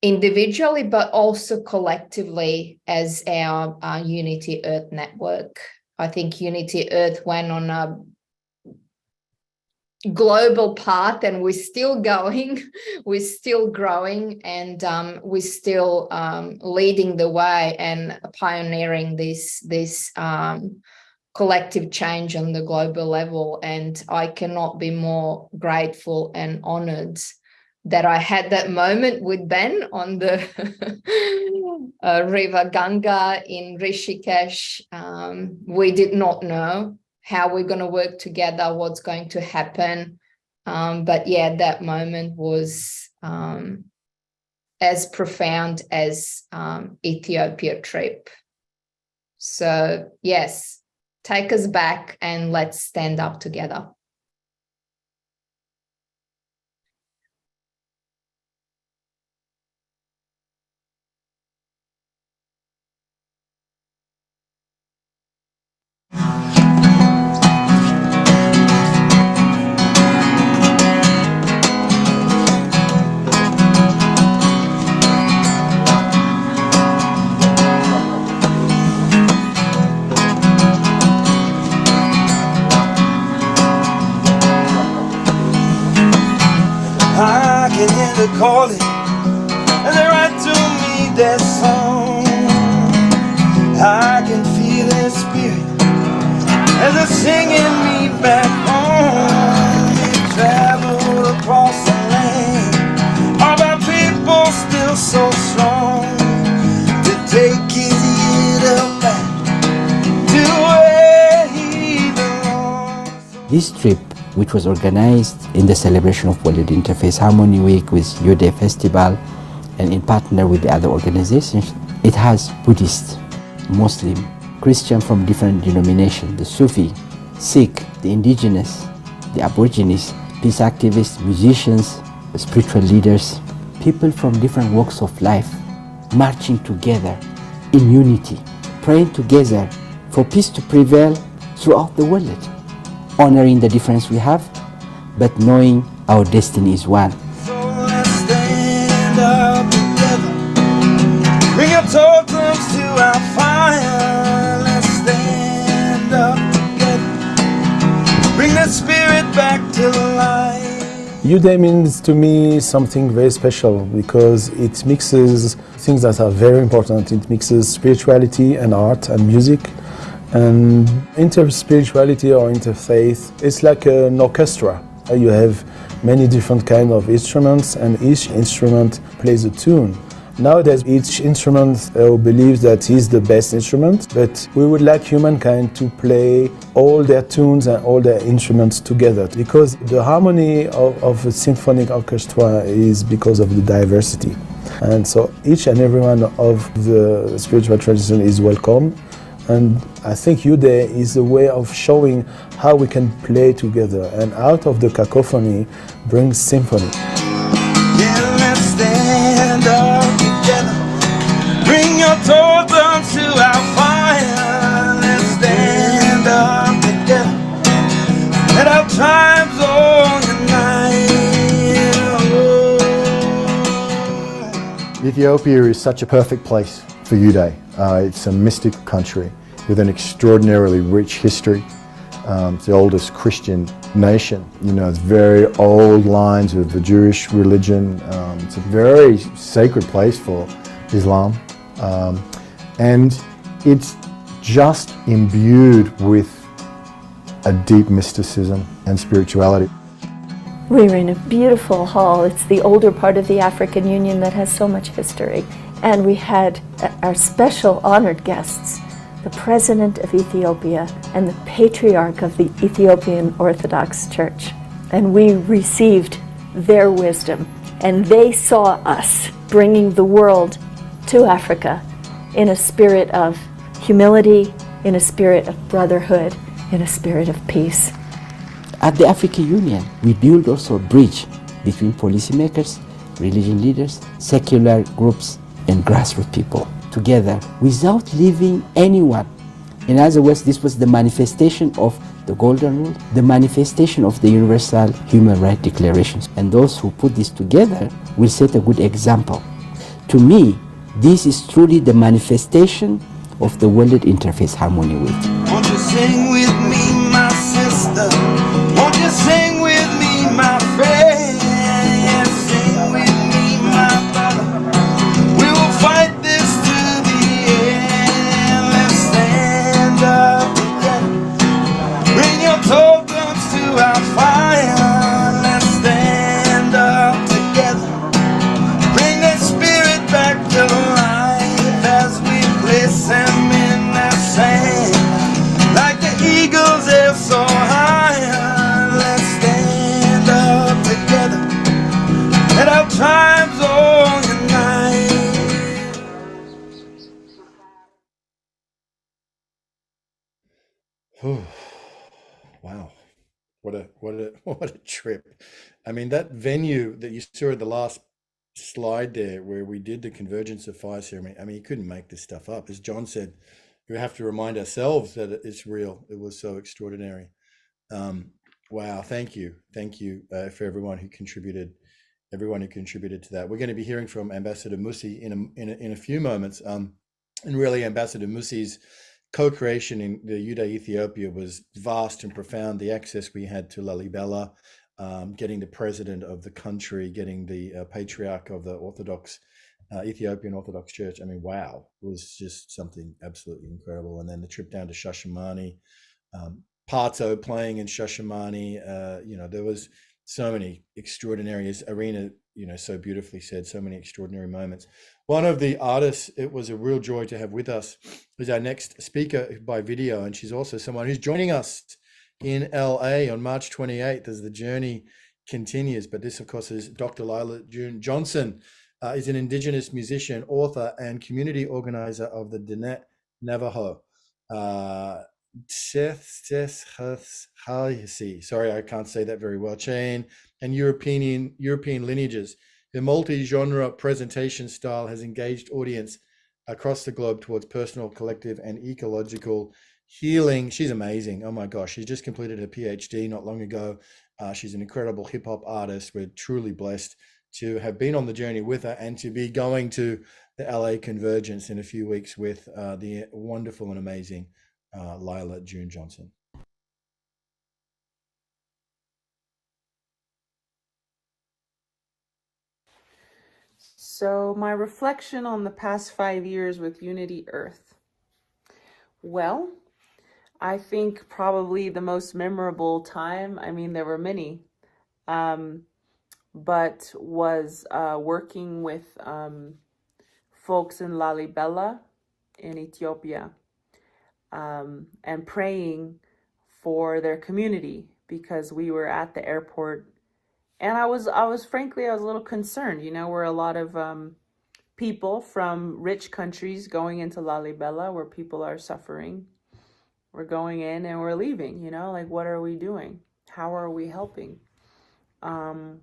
individually, but also collectively as our Unity Earth network. I think Unity Earth went on a global path, and we're still going, we're still growing, and we're still leading the way and pioneering this collective change on the global level. And I cannot be more grateful and honored that I had that moment with Ben on the River Ganga in Rishikesh. We did not know how we're going to work together, what's going to happen. But yeah, that moment was as profound as Ethiopia trip. So yes, take us back and let's stand up together. I can hear the calling, and they write to me their song. I can feel their spirit as they're singing me back home. They travel across the land, all our people still so strong, to take his ear back to This trip, which was organized in the celebration of World Interfaith Harmony Week with UNITY Festival and in partner with the other organizations, it has Buddhist, Muslim, Christian from different denominations, the Sufi, Sikh, the indigenous, the Aborigines, peace activists, musicians, spiritual leaders, people from different walks of life, marching together in unity, praying together for peace to prevail throughout the world, honoring the difference we have, but knowing our destiny is one. So let's stand up together. Bring your totems to our fire. Let's stand up together. Bring the spirit back to life. UDA means to me something very special because it mixes things that are very important. It mixes spirituality and art and music. And inter-spirituality or interfaith, it's like an orchestra. You have many different kinds of instruments and each instrument plays a tune. Nowadays, each instrument believes that he's the best instrument, but we would like humankind to play all their tunes and all their instruments together, because the harmony of a symphonic orchestra is because of the diversity. And so each and every one of the spiritual tradition is welcome. And I think UDA is a way of showing how we can play together, and out of the cacophony brings symphony. Yeah, let's stand up together. Bring your totems to our fire. Let's stand up together. Let our tribes all unite. Oh. Ethiopia is such a perfect place for UDA. It's a mystical country with an extraordinarily rich history. It's the oldest Christian nation. You know, it's very old lines of the Jewish religion. It's a very sacred place for Islam. And it's just imbued with a deep mysticism and spirituality. We're in a beautiful hall. It's the older part of the African Union that has so much history. And we had our special honored guests, the President of Ethiopia and the Patriarch of the Ethiopian Orthodox Church. And we received their wisdom, and they saw us bringing the world to Africa in a spirit of humility, in a spirit of brotherhood, in a spirit of peace. At the African Union, we build also a bridge between policymakers, religion leaders, secular groups, and grassroots people together without leaving anyone. In other words, this was the manifestation of the Golden Rule, the manifestation of the Universal Human Rights Declarations. And those who put this together will set a good example. To me, this is truly the manifestation of the World Interfaith Harmony Week. Won't you sing with me, my sister? Won't you sing with me, my friend? Yes, sing with me, my brother. We will fight this to the end. Let's stand up together. Bring your totems to our fire. Let's stand up together. Bring that spirit back to life as we place them in that sand. Like the eagles, they're so high. Let's stand up together. Let our tribes all unite. Wow, what a trip! I mean, that venue that you saw at the last slide there, where we did the convergence of fire ceremony. I mean, you couldn't make this stuff up. As John said, we have to remind ourselves that it's real. It was so extraordinary. Wow, thank you for everyone who contributed to that. We're going to be hearing from Ambassador Musi in a few moments. And really, Ambassador Musi's co-creation in the UDA Ethiopia was vast and profound. The access we had to Lalibela, getting the president of the country, getting the patriarch of the Ethiopian Orthodox Church. I mean, wow, it was just something absolutely incredible. And then the trip down to Shashamane, Pato playing in Shashamane, there was so many extraordinary, as Irina, so beautifully said, so many extraordinary moments. One of the artists it was a real joy to have with us is our next speaker by video, and she's also someone who's joining us in LA on March 28th as the journey continues. But this, of course, is Dr. Lila June Johnson, is an Indigenous musician, author, and community organizer of the Diné Navajo. Sorry, I can't say that very well. Chain and European lineages. Her multi-genre presentation style has engaged audience across the globe towards personal, collective, and ecological healing. She's amazing. Oh my gosh, she just completed her PhD not long ago. She's an incredible hip hop artist. We're truly blessed to have been on the journey with her and to be going to the LA Convergence in a few weeks with the wonderful and amazing Lila June Johnson. So my reflection on the past 5 years with Unity Earth. Well, I think probably the most memorable time, I mean, there were many, but was working with folks in Lalibela in Ethiopia, and praying for their community, because we were at the airport and I was frankly, I was a little concerned. You know, we're a lot of people from rich countries going into Lalibela where people are suffering. We're going in and we're leaving, you know, like, what are we doing? How are we helping? And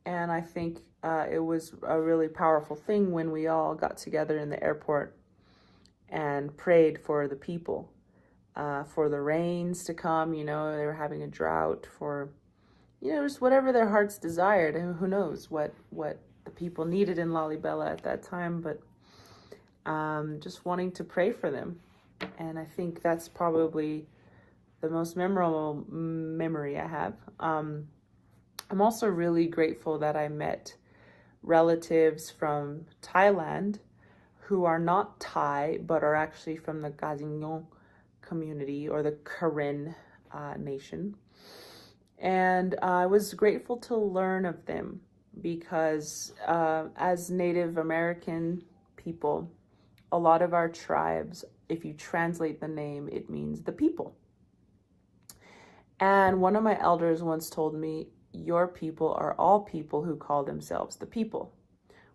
I think it was a really powerful thing when we all got together in the airport and prayed for the people, for the rains to come. You know, they were having a drought, for, you know, just whatever their hearts desired. And who knows what the people needed in Lalibela at that time, but just wanting to pray for them. And I think that's probably the most memorable memory I have. I'm also really grateful that I met relatives from Thailand who are not Thai, but are actually from the Gazignong community, or the Karen nation. And I was grateful to learn of them because as Native American people, a lot of our tribes, if you translate the name, it means the people. And one of my elders once told me, your people are all people who call themselves the people,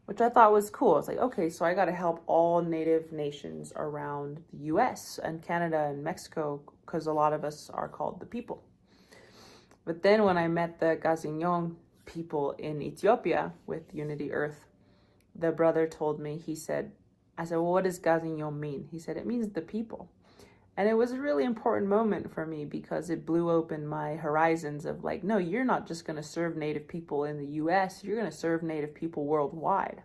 which I thought was cool. It's like, okay, so I got to help all Native nations around the US and Canada and Mexico, because a lot of us are called the people. But then when I met the Gazignong people in Ethiopia with Unity Earth, the brother told me, he said, I said, well, what does Gazignong mean? He said, it means the people. And it was a really important moment for me because it blew open my horizons of like, no, you're not just going to serve Native people in the US, you're going to serve Native people worldwide.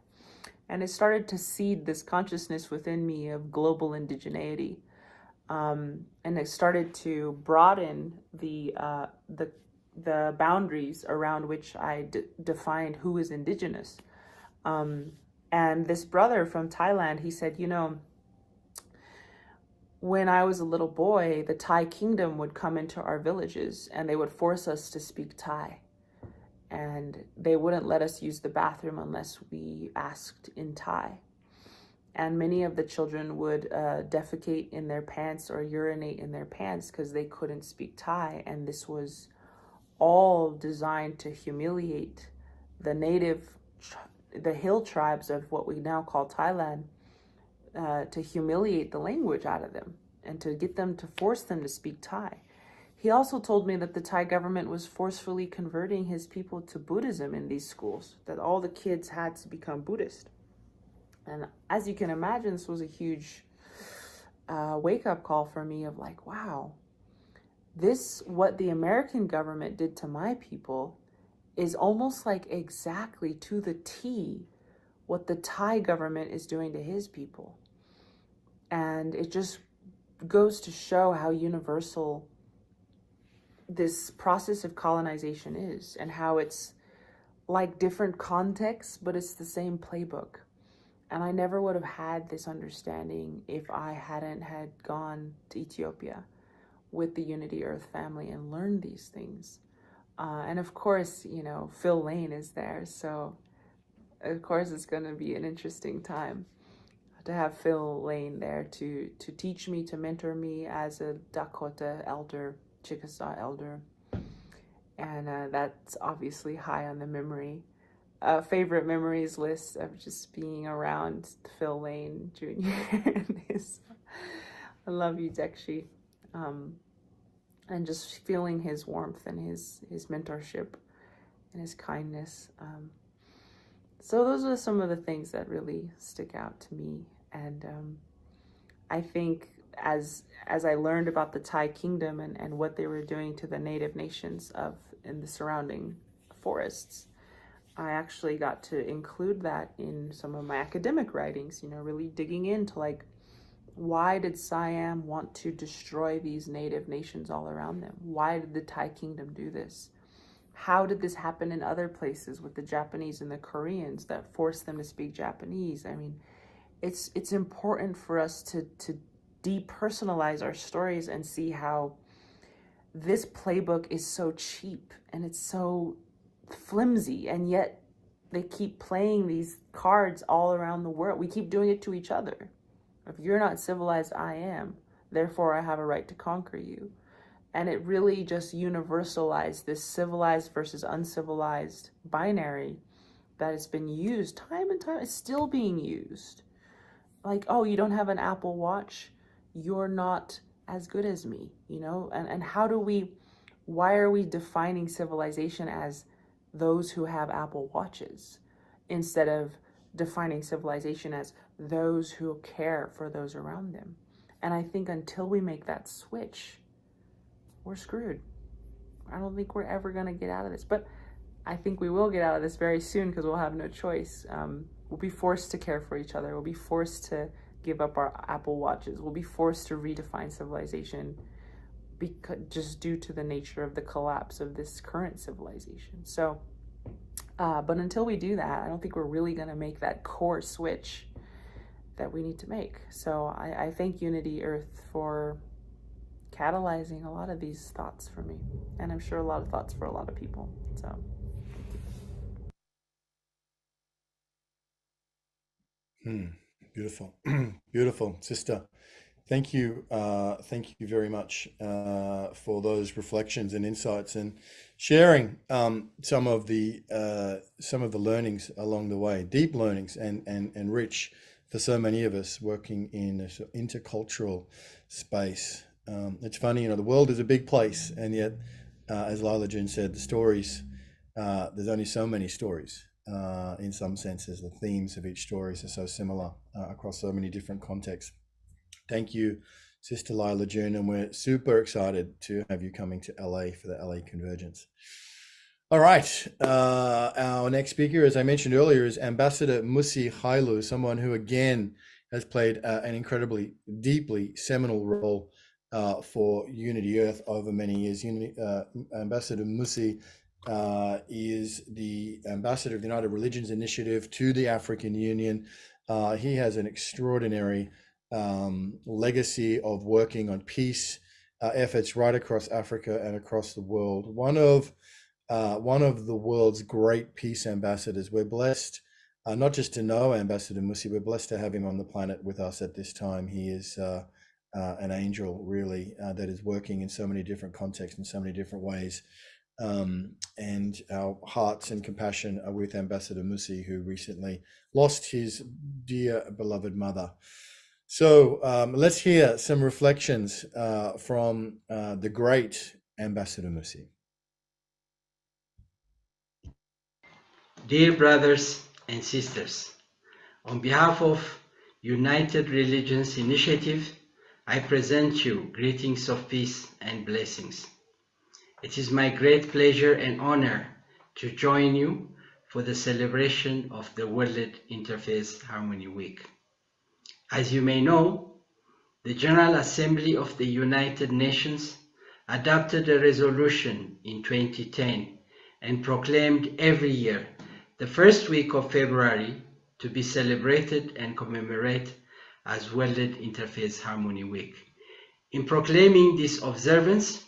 And it started to seed this consciousness within me of global indigeneity. And it started to broaden the boundaries around which I defined who is indigenous. And this brother from Thailand, he said, you know, when I was a little boy, the Thai kingdom would come into our villages and they would force us to speak Thai. And they wouldn't let us use the bathroom unless we asked in Thai. And many of the children would defecate in their pants or urinate in their pants because they couldn't speak Thai. And this was all designed to humiliate the the hill tribes of what we now call Thailand, to humiliate the language out of them and to get them, to force them to speak Thai. He also told me that the Thai government was forcefully converting his people to Buddhism in these schools, that all the kids had to become Buddhist. And as you can imagine, this was a huge wake-up call for me of like, wow, what the American government did to my people is almost like exactly to the T what the Thai government is doing to his people. And it just goes to show how universal this process of colonization is, and how it's like different contexts, but it's the same playbook. And I never would have had this understanding if I hadn't had gone to Ethiopia with the Unity Earth family and learned these things. And of course, you know, Phil Lane is there. So of course it's going to be an interesting time to have Phil Lane there to teach me, to mentor me as a Dakota elder Chickasaw elder. And that's obviously high on the memory. Favorite memories list of just being around Phil Lane Jr. and I love you, Dekshi. And just feeling his warmth and his mentorship and his kindness. So those are some of the things that really stick out to me. And I think as I learned about the Thai kingdom and what they were doing to the native nations in the surrounding forests, I actually got to include that in some of my academic writings, really digging into like, why did Siam want to destroy these native nations all around them? Why did the Thai kingdom do this? How did this happen in other places with the Japanese and the Koreans that forced them to speak Japanese? I mean, it's important for us to depersonalize our stories and see how this playbook is so cheap and it's so flimsy, and yet they keep playing these cards all around the world. We keep doing it to each other. If you're not civilized, I am. Therefore, I have a right to conquer you. And it really just universalized this civilized versus uncivilized binary that has been used time and time. It's still being used. Like, oh, you don't have an Apple Watch? You're not as good as me, And why are we defining civilization as those who have Apple Watches instead of defining civilization as those who care for those around them? And I think until we make that switch, we're screwed. I don't think we're ever going to get out of this, but I think we will get out of this very soon because we'll have no choice. We'll be forced to care for each other. We'll be forced to give up our Apple Watches. We'll be forced to redefine civilization just due to the nature of the collapse of this current civilization. So, but until we do that, I don't think we're really going to make that core switch that we need to make. So I thank Unity Earth for catalyzing a lot of these thoughts for me, and I'm sure a lot of thoughts for a lot of people. So Beautiful. Beautiful, sister. Thank you very much for those reflections and insights and sharing some of the learnings along the way, deep learnings and rich for so many of us working in an intercultural space. It's funny, the world is a big place, and yet, as Lila June said, the stories, there's only so many stories. In some senses, the themes of each story are so similar across so many different contexts. Thank you, Sister Lila June, and we're super excited to have you coming to LA for the LA Convergence. All right, our next speaker, as I mentioned earlier, is Ambassador Musi Hailu, someone who again has played an incredibly, deeply seminal role for Unity Earth over many years. Ambassador Musi is the ambassador of the United Religions Initiative to the African Union. He has an extraordinary legacy of working on peace efforts right across Africa and across the world. One of the world's great peace ambassadors. We're blessed not just to know Ambassador Musi, we're blessed to have him on the planet with us at this time. He is an angel, really, that is working in so many different contexts in so many different ways. And our hearts and compassion are with Ambassador Musi, who recently lost his dear beloved mother. So let's hear some reflections from the great Ambassador Musi. Dear brothers and sisters, on behalf of United Religions Initiative, I present you greetings of peace and blessings. It is my great pleasure and honor to join you for the celebration of the World Interfaith Harmony Week. As you may know, the General Assembly of the United Nations adopted a resolution in 2010 and proclaimed every year the first week of February to be celebrated and commemorated as World Interfaith Harmony Week. In proclaiming this observance,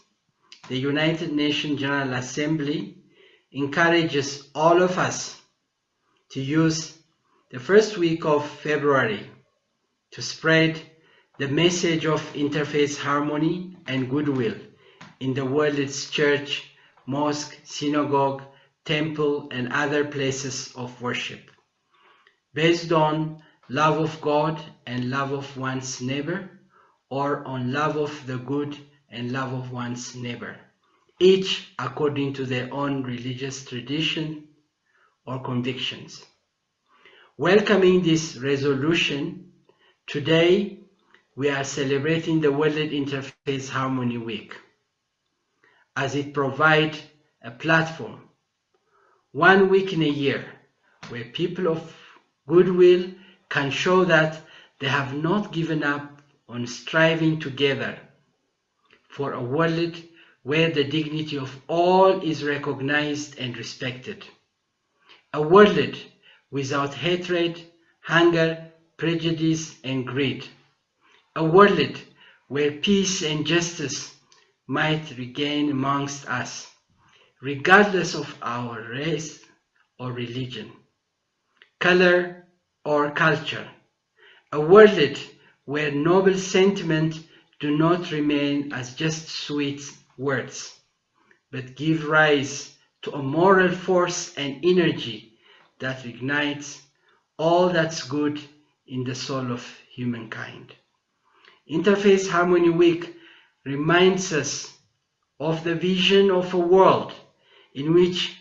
the United Nations General Assembly encourages all of us to use the first week of February to spread the message of interfaith harmony and goodwill in the world's church, mosque, synagogue, temple, and other places of worship, based on love of God and love of one's neighbor, or on love of the good and love of one's neighbor, each according to their own religious tradition or convictions. Welcoming this resolution, today we are celebrating the World Interfaith Harmony Week, as it provides a platform, 1 week in a year, where people of goodwill can show that they have not given up on striving together for a world where the dignity of all is recognized and respected. A world without hatred, hunger, prejudice, and greed. A world where peace and justice might regain amongst us, regardless of our race or religion, color or culture. A world where noble sentiments do not remain as just sweet words, but give rise to a moral force and energy that ignites all that's good in the soul of humankind. Interfaith Harmony Week reminds us of the vision of a world in which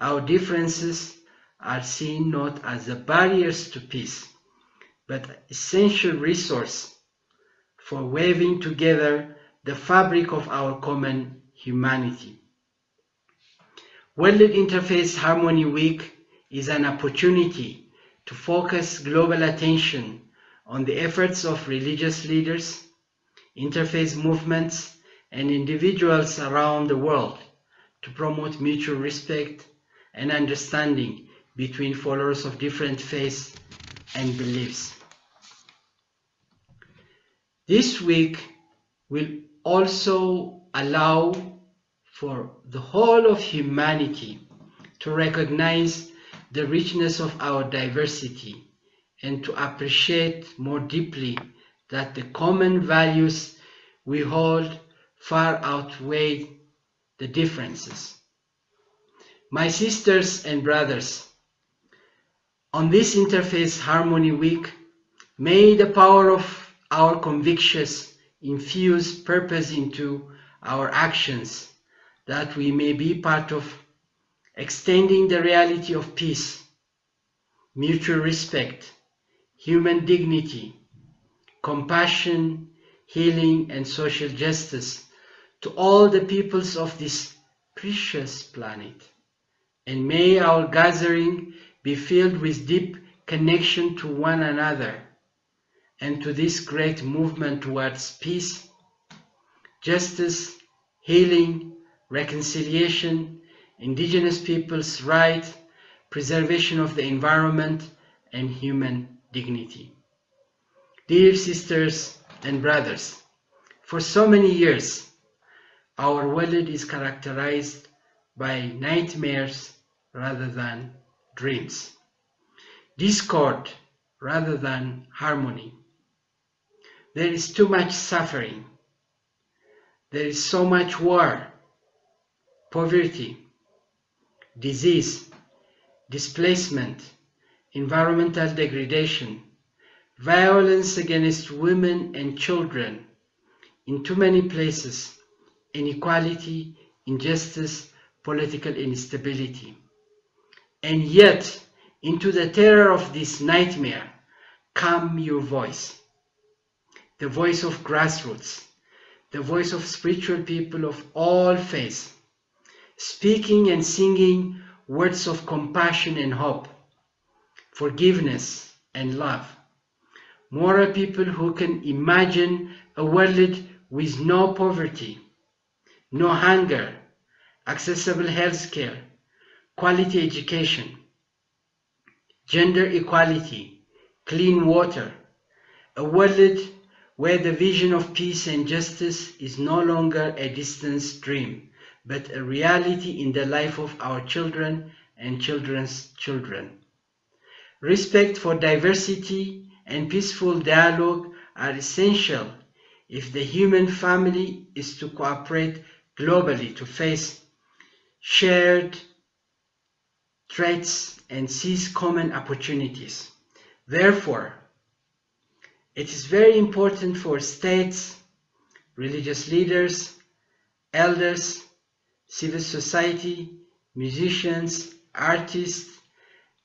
our differences are seen not as the barriers to peace, but essential resource for weaving together the fabric of our common humanity. World Interfaith Harmony Week is an opportunity to focus global attention on the efforts of religious leaders, interfaith movements, and individuals around the world to promote mutual respect and understanding between followers of different faiths and beliefs. This week will also allow for the whole of humanity to recognize the richness of our diversity and to appreciate more deeply that the common values we hold far outweigh the differences. My sisters and brothers, on this Interfaith Harmony Week, may the power of our convictions infuse purpose into our actions, that we may be part of extending the reality of peace, mutual respect, human dignity, compassion, healing, and social justice to all the peoples of this precious planet. And may our gathering be filled with deep connection to one another and to this great movement towards peace, justice, healing, reconciliation, indigenous peoples' rights, preservation of the environment, and human dignity. Dear sisters and brothers, for so many years, our world is characterized by nightmares rather than dreams, discord rather than harmony. There is too much suffering. There is so much war, poverty, disease, displacement, environmental degradation, violence against women and children in too many places, inequality, injustice, political instability. And yet, into the terror of this nightmare, come your voice, the voice of grassroots, the voice of spiritual people of all faiths, speaking and singing words of compassion and hope, forgiveness and love. Moral people who can imagine a world with no poverty, no hunger, accessible health care, quality education, gender equality, clean water, a world where the vision of peace and justice is no longer a distant dream, but a reality in the life of our children and children's children. Respect for diversity and peaceful dialogue are essential if the human family is to cooperate globally to face shared threats and seize common opportunities. Therefore, it is very important for states, religious leaders, elders, civil society, musicians, artists,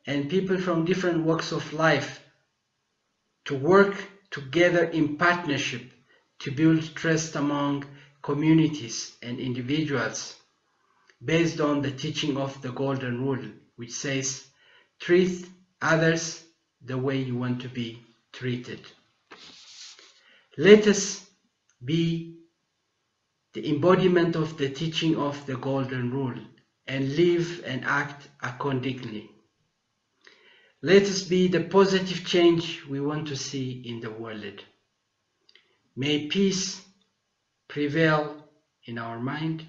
and people from different walks of life to work together in partnership to build trust among communities and individuals based on the teaching of the Golden Rule, which says, treat others the way you want to be treated. Let us be the embodiment of the teaching of the Golden Rule and live and act accordingly. Let us be the positive change we want to see in the world. May peace prevail in our mind.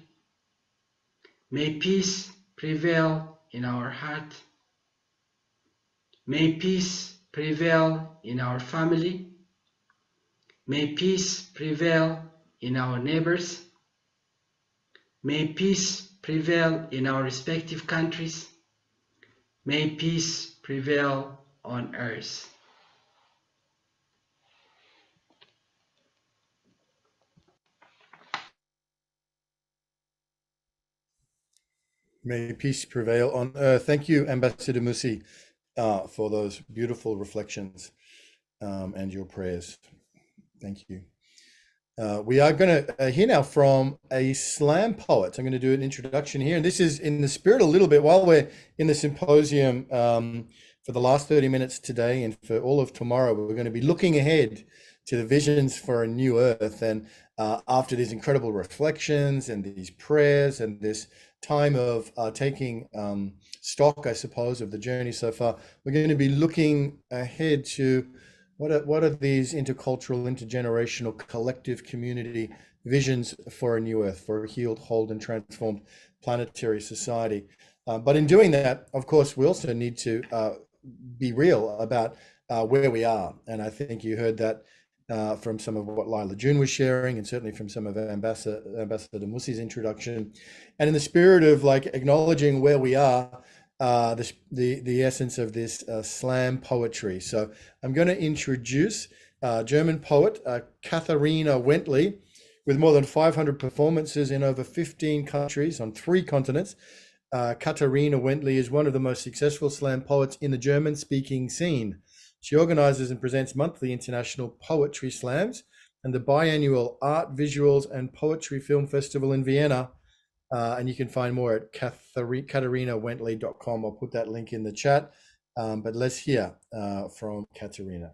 May peace prevail in our heart. May peace prevail in our family. May peace prevail in our neighbors. May peace prevail in our respective countries. May peace prevail on earth. May peace prevail on earth. Thank you, Ambassador Musi, for those beautiful reflections and your prayers. Thank you. We are going to hear now from a slam poet. I'm going to do an introduction here. And this is in the spirit a little bit while we're in the symposium for the last 30 minutes today and for all of tomorrow. We're going to be looking ahead to the visions for a new earth. And after these incredible reflections and these prayers and this time of taking stock, I suppose, of the journey so far, we're going to be looking ahead to what are these intercultural, intergenerational, collective community visions for a new earth, for a healed, whole, and transformed planetary society. But in doing that, of course, we also need to be real about where we are. And I think you heard that from some of what Lila June was sharing, and certainly from some of Ambassador Musi's introduction. And in the spirit of like acknowledging where we are, the essence of this slam poetry. So I'm going to introduce German poet Katharina Wendtley, with more than 500 performances in over 15 countries on 3 continents. Katharina Wendtley is one of the most successful slam poets in the German-speaking scene. She organizes and presents monthly international poetry slams and the biannual Art, Visuals and Poetry Film Festival in Vienna. And you can find more at KatharinaWendtley.com. I'll put that link in the chat. But let's hear from Katharina.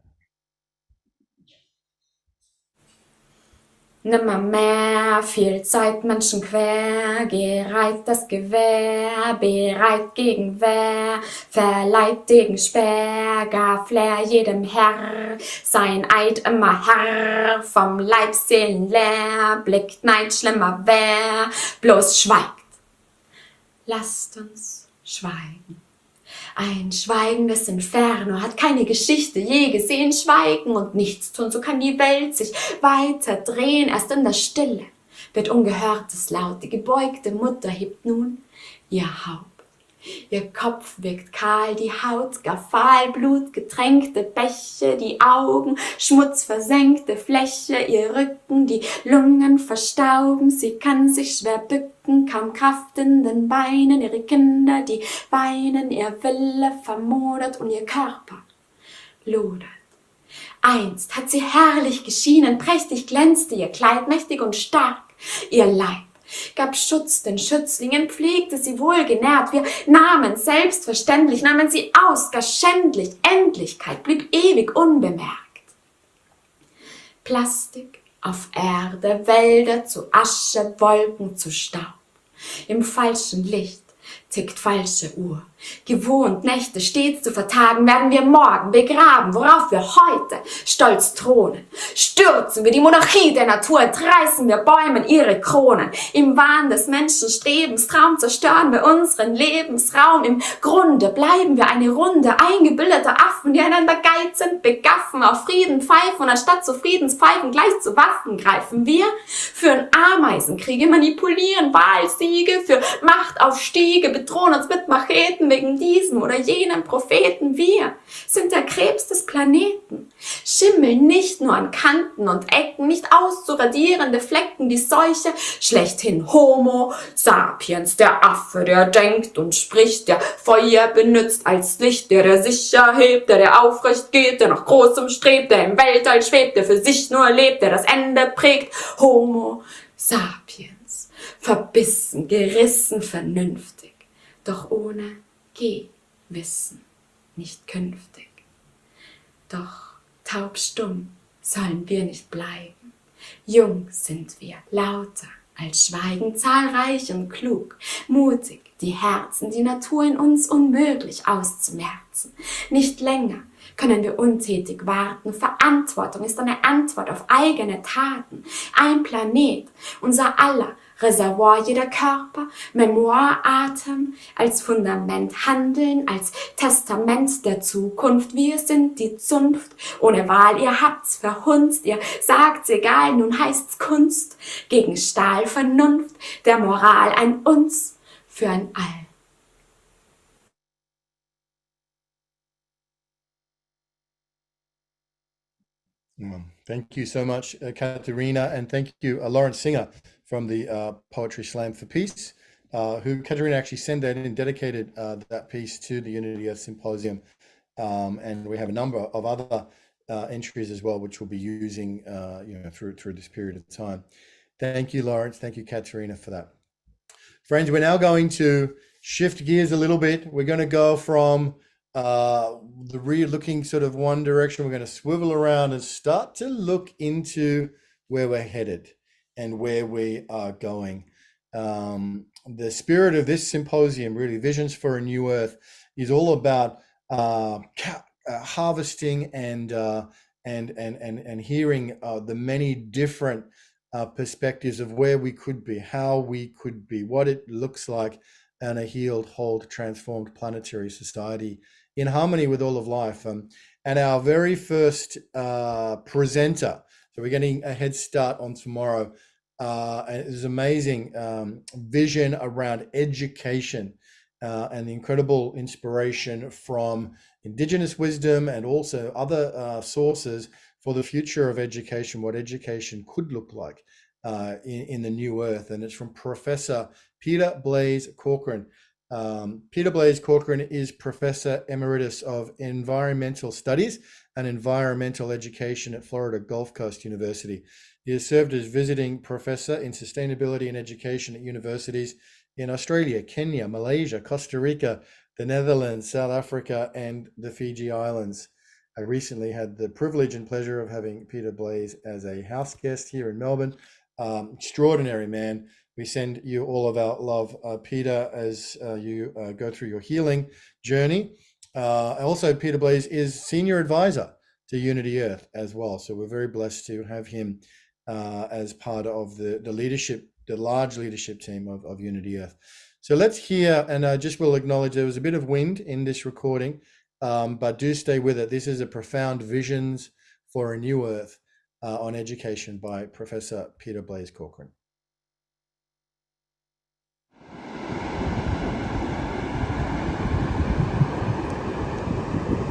Nimmermehr viel Zeit Menschen quer, gereiht das Gewehr, bereit gegen Wehr, verleiht Degen Speer, gar Flair jedem Herr, sein Eid immer Herr, vom Leib Seelen leer, blickt Neid schlimmer wer, bloß schweigt. Lasst uns schweigen. Ein schweigendes Inferno hat keine Geschichte je gesehen. Schweigen und nichts tun, so kann die Welt sich weiter drehen. Erst in der Stille wird Ungehörtes laut. Die gebeugte Mutter hebt nun ihr Haupt. Ihr Kopf wirkt kahl, die Haut gar fahl, blutgetränkte Bäche, die Augen, schmutzversenkte Fläche, ihr Rücken, die Lungen verstauben, sie kann sich schwer bücken, kaum Kraft in den Beinen, ihre Kinder, die weinen, ihr Wille vermodert und ihr Körper lodert. Einst hat sie herrlich geschienen, prächtig glänzte ihr Kleid, mächtig und stark ihr Leib. Gab Schutz den Schützlingen, pflegte sie wohlgenährt. Wir nahmen selbstverständlich, nahmen sie aus, gar schändlich. Endlichkeit blieb ewig unbemerkt. Plastik auf Erde, Wälder zu Asche, Wolken zu Staub. Im falschen Licht tickt falsche Uhr. Gewohnt, Nächte stets zu vertagen, werden wir morgen begraben, worauf wir heute stolz thronen. Stürzen wir die Monarchie der Natur, entreißen wir Bäumen ihre Kronen. Im Wahn des Menschenstrebens, Traum zerstören wir unseren Lebensraum. Im Grunde bleiben wir eine Runde eingebildeter Affen, die einander geizend begaffen, auf Frieden pfeifen und anstatt zu Friedenspfeifen gleich zu Waffen greifen. Wir führen Ameisen Kreisen, Kriege manipulieren, Wahlsiege für Machtaufstiege, bedrohen uns mit Macheten wegen diesem oder jenem Propheten. Wir sind der Krebs des Planeten, schimmeln nicht nur an Kanten und Ecken, nicht auszuradierende Flecken, die Seuche, schlechthin Homo sapiens, der Affe, der denkt und spricht, der Feuer benutzt als Licht, der sicher hebt, der aufrecht geht, der nach Großem strebt, der im Weltall schwebt, der für sich nur lebt, der das Ende prägt. Homo sapiens, verbissen, gerissen, vernünftig, doch ohne Gewissen, nicht künftig. Doch taubstumm sollen wir nicht bleiben, jung sind wir, lauter als Schweigen, zahlreich und klug, mutig, die Herzen, die Natur in uns unmöglich auszumerzen. Nicht länger können wir untätig warten. Verantwortung ist eine Antwort auf eigene Taten. Ein Planet, unser aller Reservoir, jeder Körper, Memoir, Atem, als Fundament Handeln, als Testament der Zukunft. Wir sind die Zunft, ohne Wahl, ihr habt's verhunzt, ihr sagt's egal, nun heißt's Kunst, gegen Stahl, Vernunft, der Moral, ein Uns für ein All. Thank you so much, Katharina, and thank you, Lawrence Singer from the Poetry Slam for Peace, who Katharina actually sent that in, dedicated that piece to the Unity Earth Symposium, and we have a number of other entries as well, which we'll be using, through this period of time. Thank you, Lawrence. Thank you, Katharina, for that. Friends, we're now going to shift gears a little bit. We're going to go from the looking sort of one direction. We're going to swivel around and start to look into where we're headed and where we are going. The spirit of this symposium, really, Visions for a New Earth, is all about harvesting and hearing the many different perspectives of where we could be, how we could be, what it looks like in a healed, whole, transformed planetary society in harmony with all of life. And our very first presenter, so we're getting a head start on tomorrow, and it is amazing vision around education and the incredible inspiration from Indigenous wisdom and also other sources for the future of education, what education could look like in the new earth. And it's from Professor Peter Blaise Corcoran. Peter Blaise Corcoran is Professor Emeritus of Environmental Studies and Environmental Education at Florida Gulf Coast University. He has served as visiting professor in sustainability and education at universities in Australia, Kenya, Malaysia, Costa Rica, the Netherlands, South Africa, and the Fiji Islands. I recently had the privilege and pleasure of having Peter Blaise as a house guest here in Melbourne. Extraordinary man. We send you all of our love, Peter, as you go through your healing journey. Also, Peter Blaise is senior advisor to Unity Earth as well. So we're very blessed to have him as part of the leadership, the large leadership team of Unity Earth. So let's hear, and I just will acknowledge there was a bit of wind in this recording, but do stay with it. This is a profound Visions for a New Earth on education by Professor Peter Blaise Corcoran.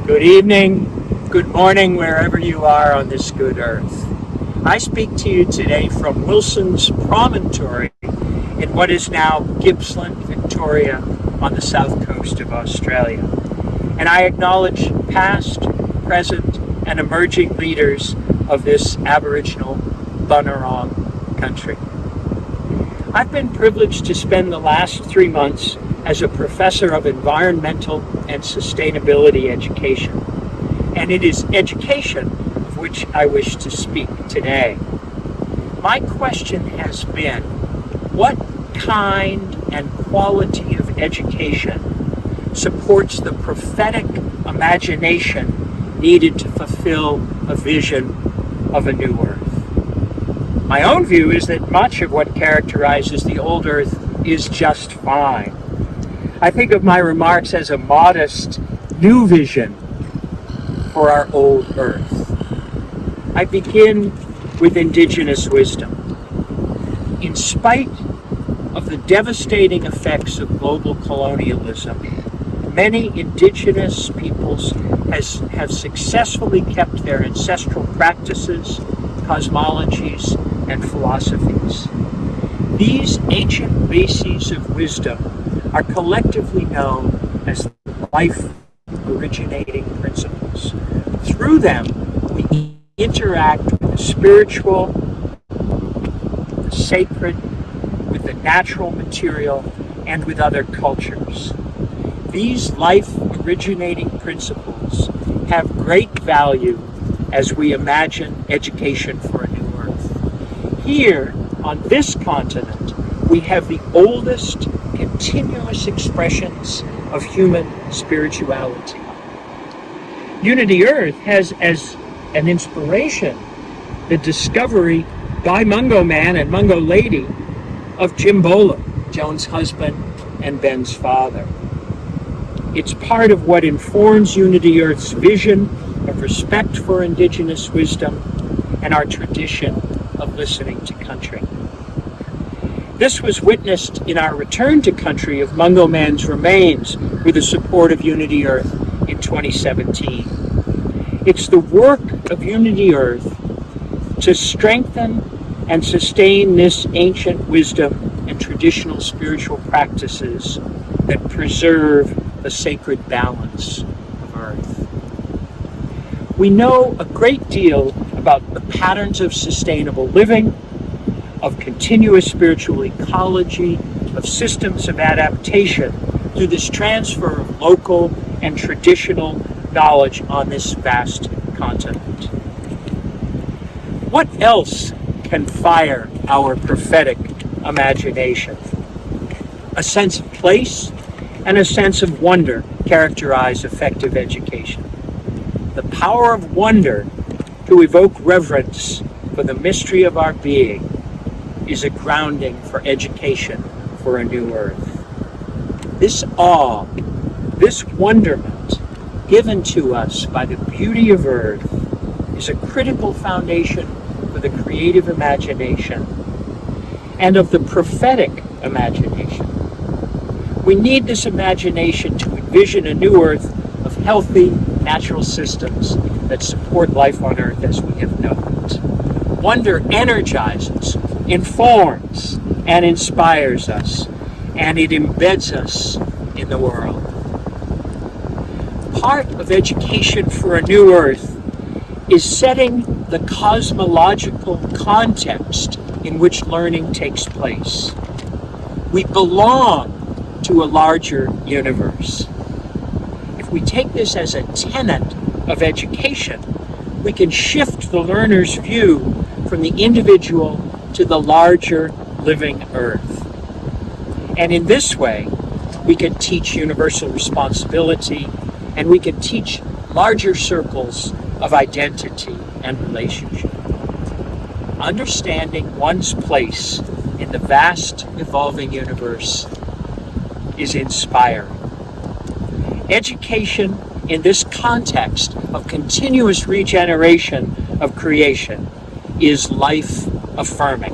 Good evening, good morning, wherever you are on this good earth. I speak to you today from Wilson's Promontory in what is now Gippsland, Victoria, on the south coast of Australia. And I acknowledge past, present, and emerging leaders of this Aboriginal Bunurong country. I've been privileged to spend the last 3 months as a professor of environmental and sustainability education. And it is education of which I wish to speak today. My question has been, what kind and quality of education supports the prophetic imagination needed to fulfill a vision of a new earth? My own view is that much of what characterizes the old earth is just fine. I think of my remarks as a modest new vision for our old earth. I begin with Indigenous wisdom. in spite of the devastating effects of global colonialism, many indigenous peoples have successfully kept their ancestral practices, cosmologies, and philosophies. These ancient bases of wisdom are collectively known as life originating principles. Through them, we interact with the spiritual, the sacred, with the natural material, and with other cultures. These life originating principles have great value as we imagine education for a new earth. Here, on this continent, we have the oldest continuous expressions of human spirituality. Unity Earth has as an inspiration the discovery by Mungo Man and Mungo Lady of Jimbola, Joan's husband and Ben's father. It's part of what informs Unity Earth's vision of respect for indigenous wisdom and our tradition of listening to country. This was witnessed in our return to country of Mungo Man's remains with the support of Unity Earth in 2017. It's the work of Unity Earth to strengthen and sustain this ancient wisdom and traditional spiritual practices that preserve the sacred balance of Earth. We know a great deal about the patterns of sustainable living, of continuous spiritual ecology, of systems of adaptation through this transfer of local and traditional knowledge on this vast continent. What else can fire our prophetic imagination? A sense of place and a sense of wonder characterize effective education. The power of wonder to evoke reverence for the mystery of our being is a grounding for education for a new earth. This awe, this wonderment given to us by the beauty of earth is a critical foundation for the creative imagination and of the prophetic imagination. We need this imagination to envision a new earth of healthy natural systems that support life on earth as we have known it. Wonder energizes, informs, and inspires us, and it embeds us in the world. Part of education for a new earth is setting the cosmological context in which learning takes place. We belong to a larger universe. If we take this as a tenet of education, we can shift the learner's view from the individual to the larger living earth. And in this way, we can teach universal responsibility, and we can teach larger circles of identity and relationship. Understanding one's place in the vast evolving universe is inspiring. Education in this context of continuous regeneration of creation is life affirming.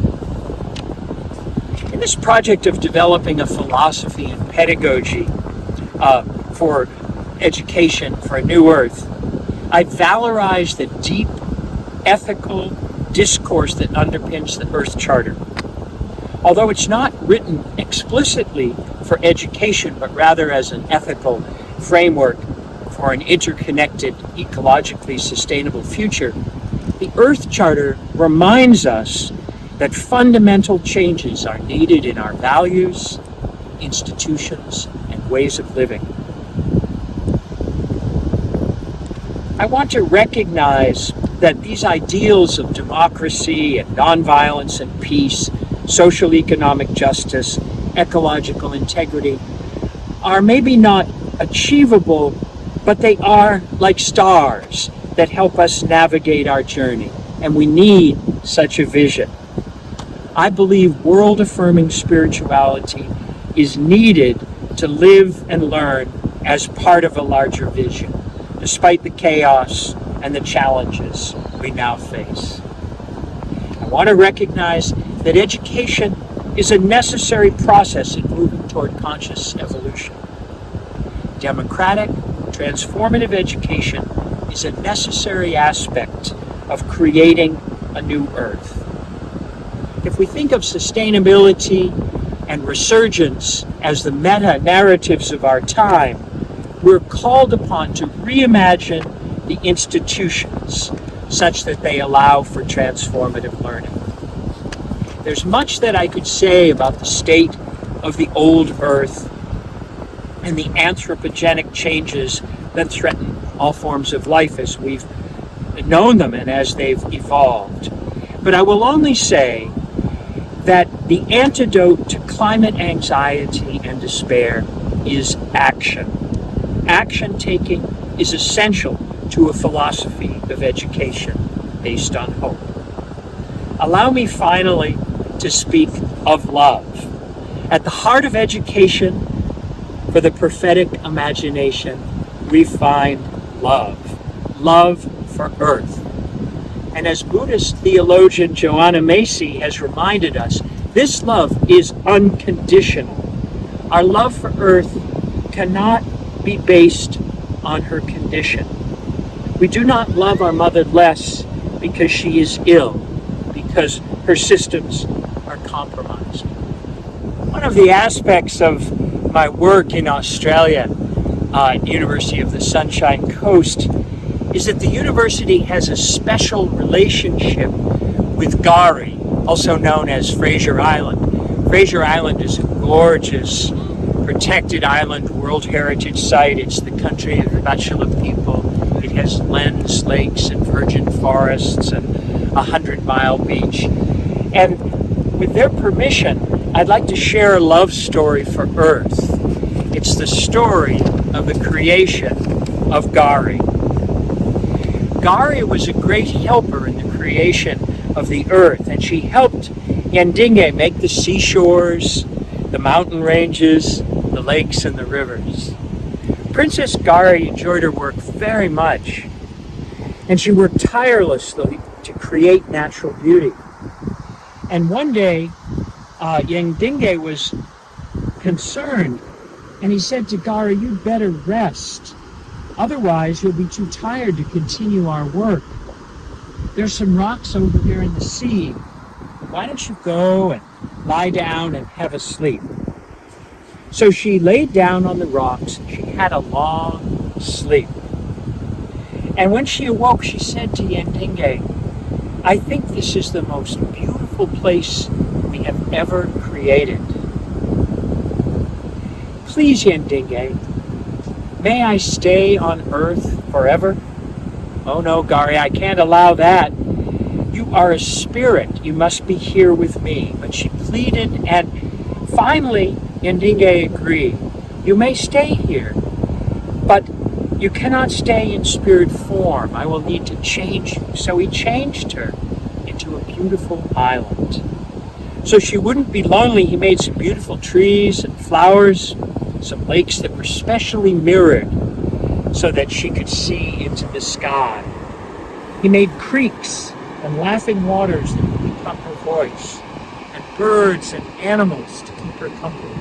In this project of developing a philosophy and pedagogy for education for a new earth, I valorize the deep ethical discourse that underpins the Earth Charter. Although it's not written explicitly for education, but rather as an ethical framework for an interconnected, ecologically sustainable future, the Earth Charter reminds us that fundamental changes are needed in our values, institutions, and ways of living. I want to recognize that these ideals of democracy and nonviolence and peace, social economic justice, ecological integrity are maybe not achievable, but they are like stars that help us navigate our journey, and we need such a vision. I believe world-affirming spirituality is needed to live and learn as part of a larger vision, despite the chaos and the challenges we now face. I want to recognize that education is a necessary process in moving toward conscious evolution. Democratic, transformative education is a necessary aspect of creating a new earth. If we think of sustainability and resurgence as the meta-narratives of our time, we're called upon to reimagine the institutions such that they allow for transformative learning. There's much that I could say about the state of the old earth and the anthropogenic changes that threaten all forms of life as we've known them and as they've evolved. But I will only say that the antidote to climate anxiety and despair is action. Action taking is essential to a philosophy of education based on hope. Allow me finally to speak of love. At the heart of education for the prophetic imagination, we find love. Love for earth. And as Buddhist theologian Joanna Macy has reminded us, this love is unconditional. Our love for earth cannot be based on her condition. We do not love our mother less because she is ill, because her systems are compromised. One of the aspects of my work in Australia at University of the Sunshine Coast is that the university has a special relationship with Gari, also known as Fraser Island. Fraser Island is a gorgeous, protected island World Heritage Site. It's the country of the Bachelor people. It has glens, lakes, and virgin forests, and a 100-mile beach. And with their permission, I'd like to share a love story for Earth. It's the story of the creation of Gari. Gari was a great helper in the creation of the earth, and she helped Yandinge make the seashores, the mountain ranges, the lakes, and the rivers. Princess Gari enjoyed her work very much, and she worked tirelessly to create natural beauty. And one day, Yandinge was concerned, and he said to Gari, "You'd better rest. Otherwise, you'll be too tired to continue our work. There's some rocks over here in the sea. Why don't you go and lie down and have a sleep?" So she laid down on the rocks and she had a long sleep. And when she awoke, she said to Yandinge, "I think this is the most beautiful place we have ever created. Please, Yandinge, may I stay on Earth forever?" "Oh no, Gari, I can't allow that. You are a spirit. You must be here with me." But she pleaded, and finally Yandinge agreed. "You may stay here, but you cannot stay in spirit form. I will need to change you." So he changed her into a beautiful island. So she wouldn't be lonely, he made some beautiful trees and flowers, some lakes that were specially mirrored so that she could see into the sky. He made creeks and laughing waters that would become her voice, and birds and animals to keep her company.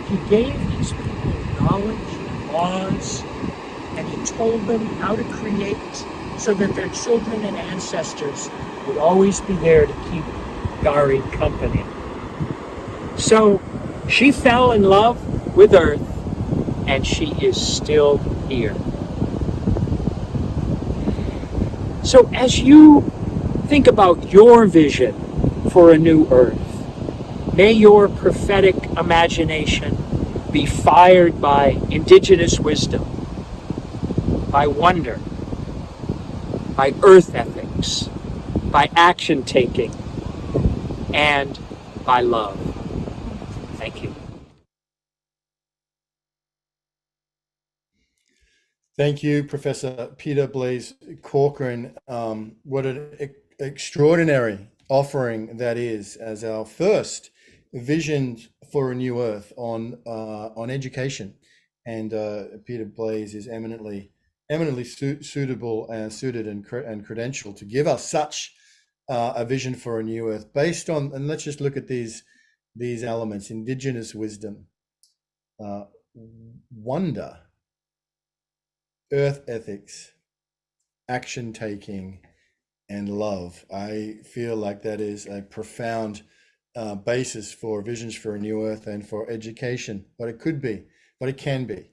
He gave these people knowledge and laws, and he told them how to create so that their children and ancestors would always be there to keep Gari company. So she fell in love with Earth, and she is still here. So as you think about your vision for a new Earth, may your prophetic imagination be fired by indigenous wisdom, by wonder, by earth ethics, by action taking, and by love. Thank you. Thank you, Professor Peter Blaise Corcoran. What an extraordinary offering that is as our first vision for a new earth on education. And Peter Blaise is eminently suitable and suited and credentialed to give us such a vision for a new earth based on, and let's just look at these these elements: indigenous wisdom, wonder, earth ethics, action taking, and love. I feel like that is a profound basis for Visions for a New Earth and for education, what it could be, what it can be.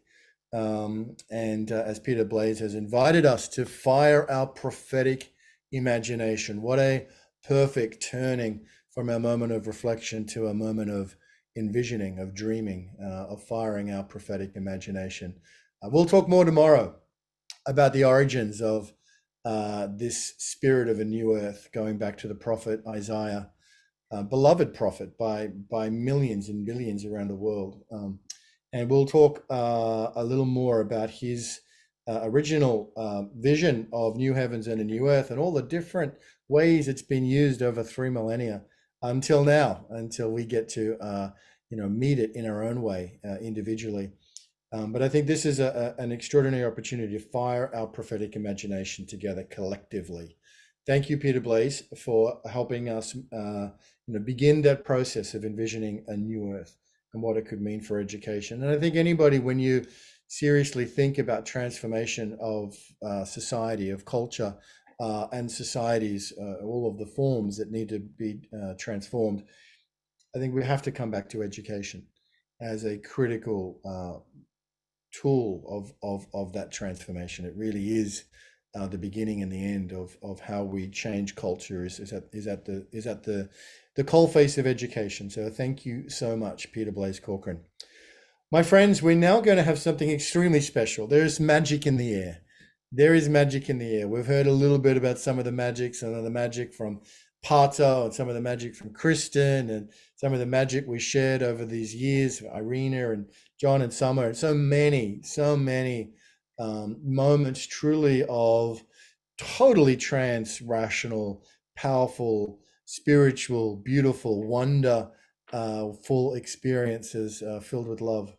As Peter Blaise has invited us to fire our prophetic imagination, what a perfect turning from our moment of reflection to a moment of envisioning, of dreaming, of firing our prophetic imagination. We'll talk more tomorrow about the origins of this spirit of a new earth, going back to the prophet Isaiah, beloved prophet by millions and billions around the world. And we'll talk a little more about his original vision of new heavens and a new earth, and all the different ways it's been used over 3 millennia until now, until we get to meet it in our own way individually. But I think this is an extraordinary opportunity to fire our prophetic imagination together collectively. Thank you, Peter Blaise, for helping us begin that process of envisioning a new earth and what it could mean for education. And I think anybody, when you seriously think about transformation of society, of culture, and societies, all of the forms that need to be transformed, I think we have to come back to education as a critical tool of that transformation. It really is the beginning and the end of how we change culture is at the coalface of education. So thank you so much, Peter Blaise Corcoran. My friends, we're now going to have something extremely special. There's magic in the air. There is magic in the air. We've heard a little bit about some of the magic, some of the magic from Pato, and some of the magic from Kristen, and some of the magic we shared over these years, Irina and John and Summer, and so many moments truly of totally trans-rational, powerful, spiritual, beautiful, wonder, full experiences filled with love.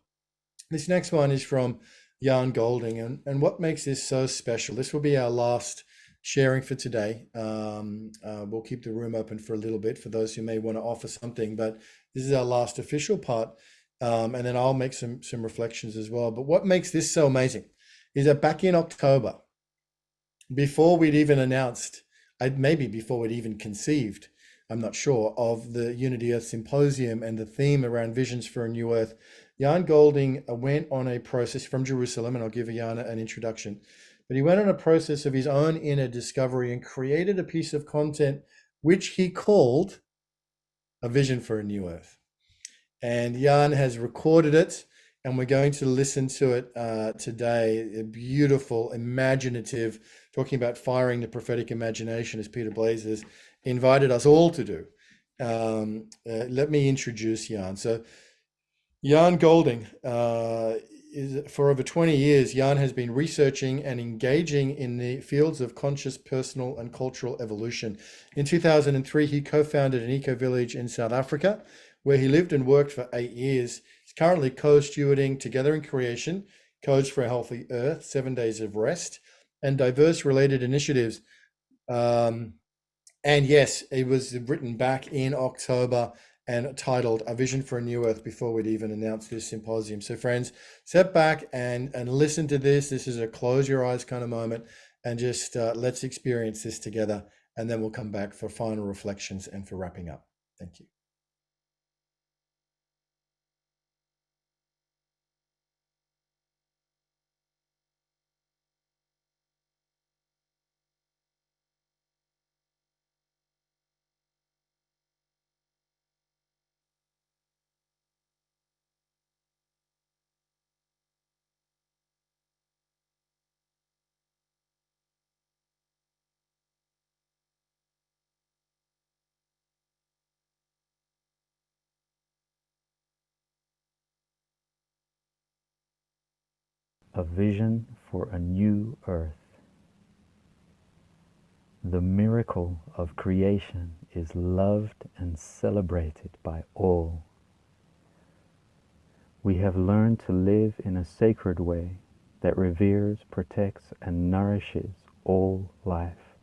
This next one is from Jan Golding, and what makes this so special, this will be our last sharing for today. We'll keep the room open for a little bit for those who may want to offer something, but this is our last official part, and then I'll make some reflections as well. But what makes this so amazing is that back in October, before we'd even announced, maybe before we'd even conceived, I'm not sure, of the Unity Earth Symposium and the theme around Visions for a New Earth, Jan Golding went on a process from Jerusalem, and I'll give Jan an introduction, but he went on a process of his own inner discovery and created a piece of content which he called A Vision for a New Earth. And Jan has recorded it, and we're going to listen to it today. A beautiful, imaginative, talking about firing the prophetic imagination, as Peter Blaise has invited us all to do. Let me introduce Jan. So Jan Golding, for over 20 years, Jan has been researching and engaging in the fields of conscious, personal, and cultural evolution. In 2003, he co-founded an eco-village in South Africa, where he lived and worked for 8 years. He's currently co-stewarding Together in Creation, Codes for a Healthy Earth, 7 Days of Rest, and diverse related initiatives. And yes, it was written back in October and titled A Vision for a New Earth before we'd even announced this symposium. So friends, sit back and listen to this. This is a close your eyes kind of moment, and just let's experience this together, and then we'll come back for final reflections and for wrapping up. Thank you. A vision for a new earth. The miracle of creation is loved and celebrated by all. We have learned to live in a sacred way that reveres, protects, and nourishes all life.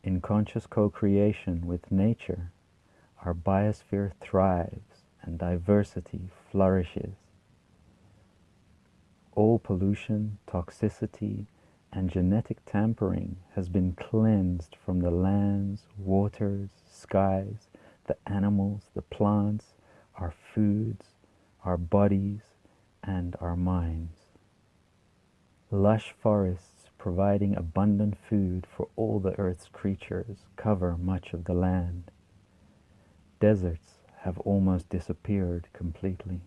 In conscious co-creation with nature, our biosphere thrives and diversity flourishes. All pollution, toxicity, and genetic tampering has been cleansed from the lands, waters, skies, the animals, the plants, our foods, our bodies, and our minds. Lush forests providing abundant food for all the earth's creatures cover much of the land. Deserts have almost disappeared completely.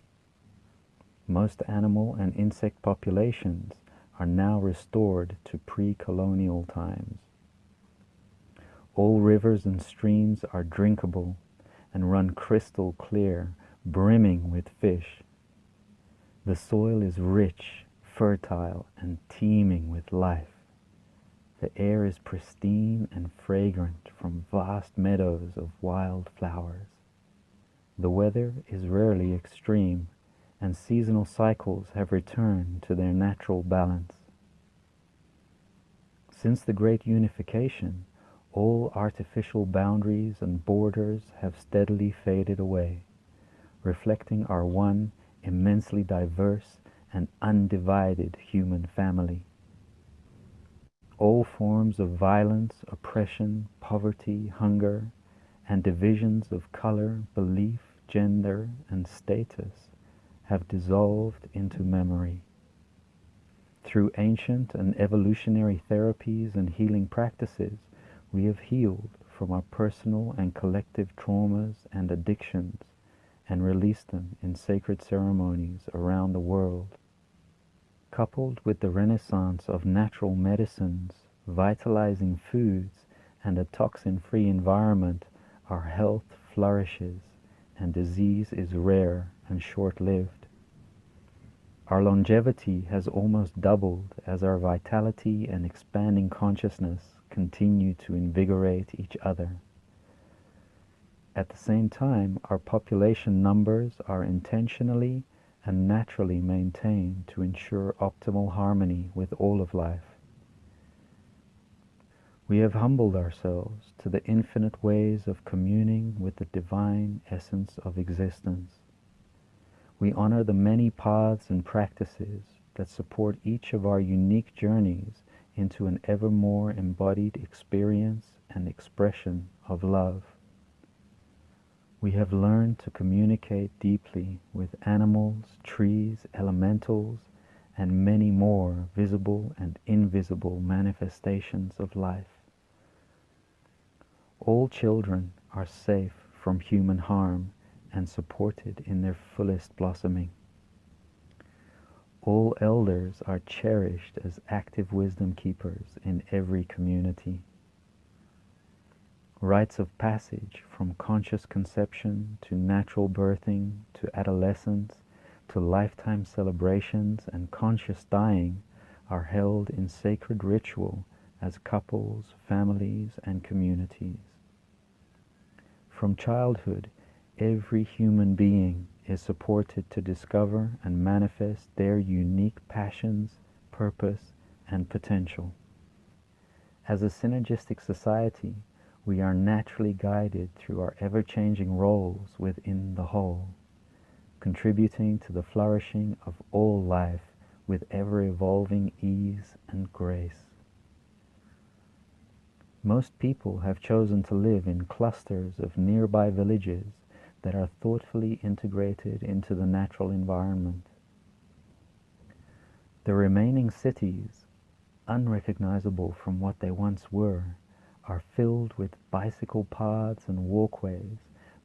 Most animal and insect populations are now restored to pre-colonial times. All rivers and streams are drinkable and run crystal clear, brimming with fish. The soil is rich, fertile, and teeming with life. The air is pristine and fragrant from vast meadows of wild flowers. The weather is rarely extreme, and seasonal cycles have returned to their natural balance. Since the Great Unification, all artificial boundaries and borders have steadily faded away, reflecting our one immensely diverse and undivided human family. All forms of violence, oppression, poverty, hunger, and divisions of color, belief, gender, and status have dissolved into memory. Through ancient and evolutionary therapies and healing practices, we have healed from our personal and collective traumas and addictions and released them in sacred ceremonies around the world. Coupled with the renaissance of natural medicines, vitalizing foods, and a toxin-free environment, our health flourishes and disease is rare and short-lived. Our longevity has almost doubled as our vitality and expanding consciousness continue to invigorate each other. At the same time, our population numbers are intentionally and naturally maintained to ensure optimal harmony with all of life. We have humbled ourselves to the infinite ways of communing with the divine essence of existence. We honor the many paths and practices that support each of our unique journeys into an ever more embodied experience and expression of love. We have learned to communicate deeply with animals, trees, elementals, and many more visible and invisible manifestations of life. All children are safe from human harm and supported in their fullest blossoming. All elders are cherished as active wisdom keepers in every community. Rites of passage from conscious conception to natural birthing to adolescence to lifetime celebrations and conscious dying are held in sacred ritual as couples, families, and communities. From childhood, every human being is supported to discover and manifest their unique passions, purpose, and potential. As a synergistic society, we are naturally guided through our ever-changing roles within the whole, contributing to the flourishing of all life with ever-evolving ease and grace. Most people have chosen to live in clusters of nearby villages that are thoughtfully integrated into the natural environment. The remaining cities, unrecognizable from what they once were, are filled with bicycle paths and walkways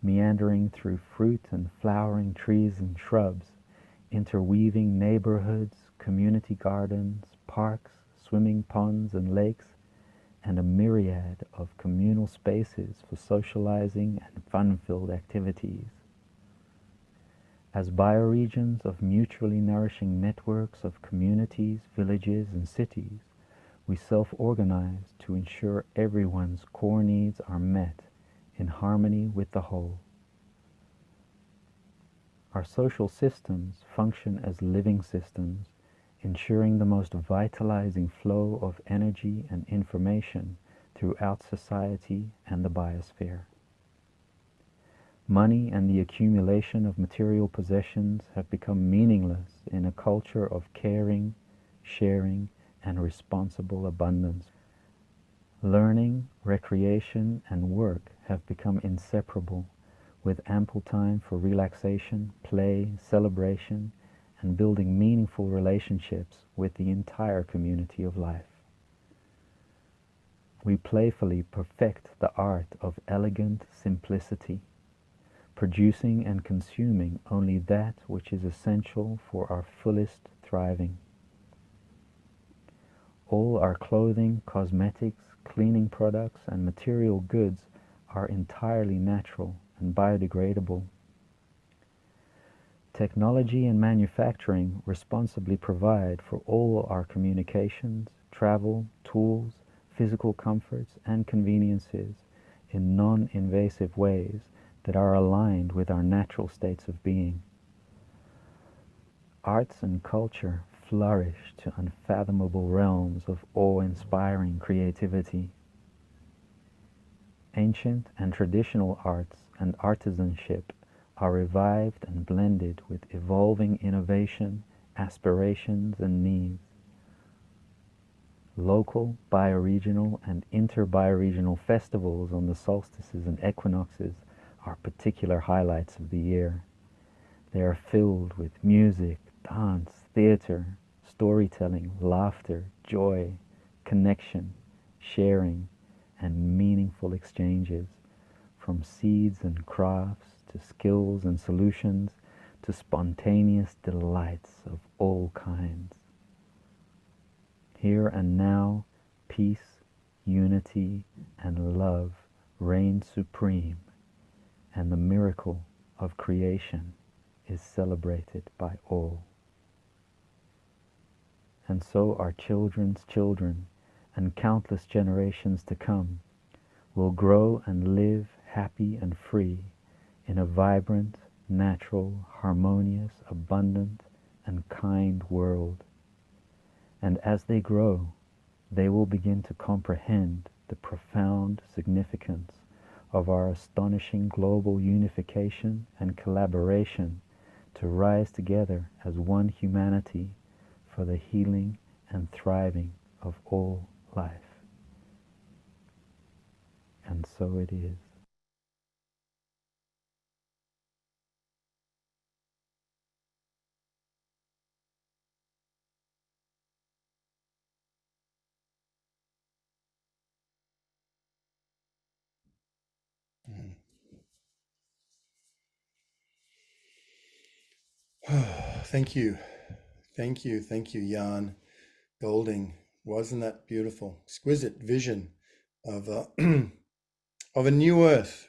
meandering through fruit and flowering trees and shrubs, interweaving neighborhoods, community gardens, parks, swimming ponds and lakes, and a myriad of communal spaces for socializing and fun-filled activities. As bioregions of mutually nourishing networks of communities, villages, and cities, we self-organize to ensure everyone's core needs are met in harmony with the whole. Our social systems function as living systems, ensuring the most vitalizing flow of energy and information throughout society and the biosphere. Money and the accumulation of material possessions have become meaningless in a culture of caring, sharing, and responsible abundance. Learning, recreation, and work have become inseparable, with ample time for relaxation, play, celebration, and building meaningful relationships with the entire community of life. We playfully perfect the art of elegant simplicity, producing and consuming only that which is essential for our fullest thriving. All our clothing, cosmetics, cleaning products, and material goods are entirely natural and biodegradable. Technology and manufacturing responsibly provide for all our communications, travel, tools, physical comforts, and conveniences in non-invasive ways that are aligned with our natural states of being. Arts and culture flourish to unfathomable realms of awe-inspiring creativity. Ancient and traditional arts and artisanship are revived and blended with evolving innovation, aspirations, and needs. Local, bioregional, and inter-bioregional festivals on the solstices and equinoxes are particular highlights of the year. They are filled with music, dance, theater, storytelling, laughter, joy, connection, sharing, and meaningful exchanges, from seeds and crafts to skills and solutions to spontaneous delights of all kinds. Here and now, peace, unity, and love reign supreme, and the miracle of creation is celebrated by all. And so our children's children and countless generations to come will grow and live happy and free in a vibrant, natural, harmonious, abundant, and kind world. And as they grow, they will begin to comprehend the profound significance of our astonishing global unification and collaboration to rise together as one humanity for the healing and thriving of all life. And so it is. Thank you. Thank you. Thank you, Jan Golding. Wasn't that beautiful? Exquisite vision of of a new earth.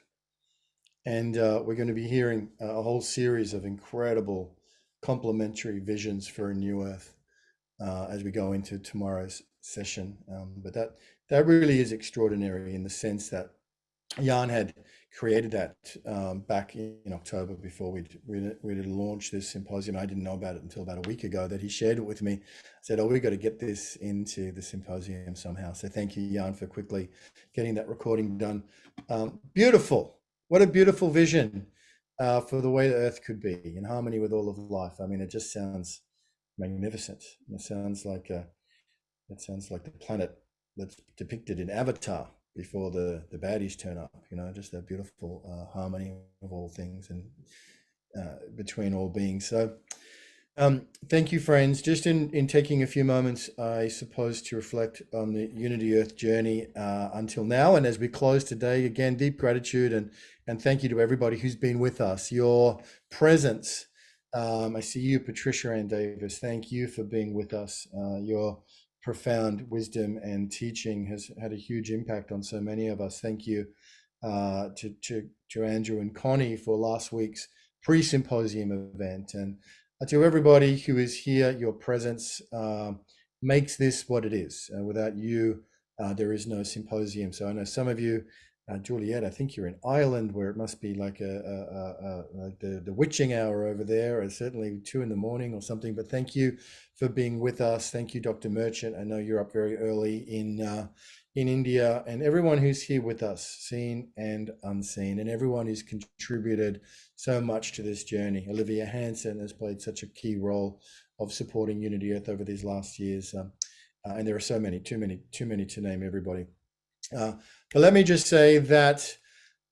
And we're going to be hearing a whole series of incredible complementary visions for a new earth as we go into tomorrow's session. But that really is extraordinary in the sense that Jan had created that back in October before we'd launched this symposium. I didn't know about it until about a week ago that he shared it with me. I said, oh, we got to get this into the symposium somehow. So thank you, Jan, for quickly getting that recording done. Beautiful. What a beautiful vision for the way the Earth could be in harmony with all of life. I mean, it just sounds magnificent. It sounds like the planet that's depicted in Avatar before the baddies turn up, just that beautiful harmony of all things and between all beings. So thank you, friends. Just in taking a few moments, I suppose, to reflect on the Unity Earth journey until now. And as we close today, again, deep gratitude and thank you to everybody who's been with us. Your presence, I see you, Patricia Ann Davis. Thank you for being with us. Your profound wisdom and teaching has had a huge impact on so many of us. Thank you to Andrew and Connie for last week's pre-symposium event. And to everybody who is here, your presence makes this what it is. Without you, there is no symposium. So I know some of you, Juliet, I think you're in Ireland, where it must be like the witching hour over there, or certainly 2 a.m. or something. But thank you for being with us. Thank you, Dr. Merchant. I know you're up very early in in India, and everyone who's here with us, seen and unseen, and everyone who's contributed so much to this journey. Olivia Hansen has played such a key role of supporting Unity Earth over these last years. And there are so many, too many to name everybody. But let me just say that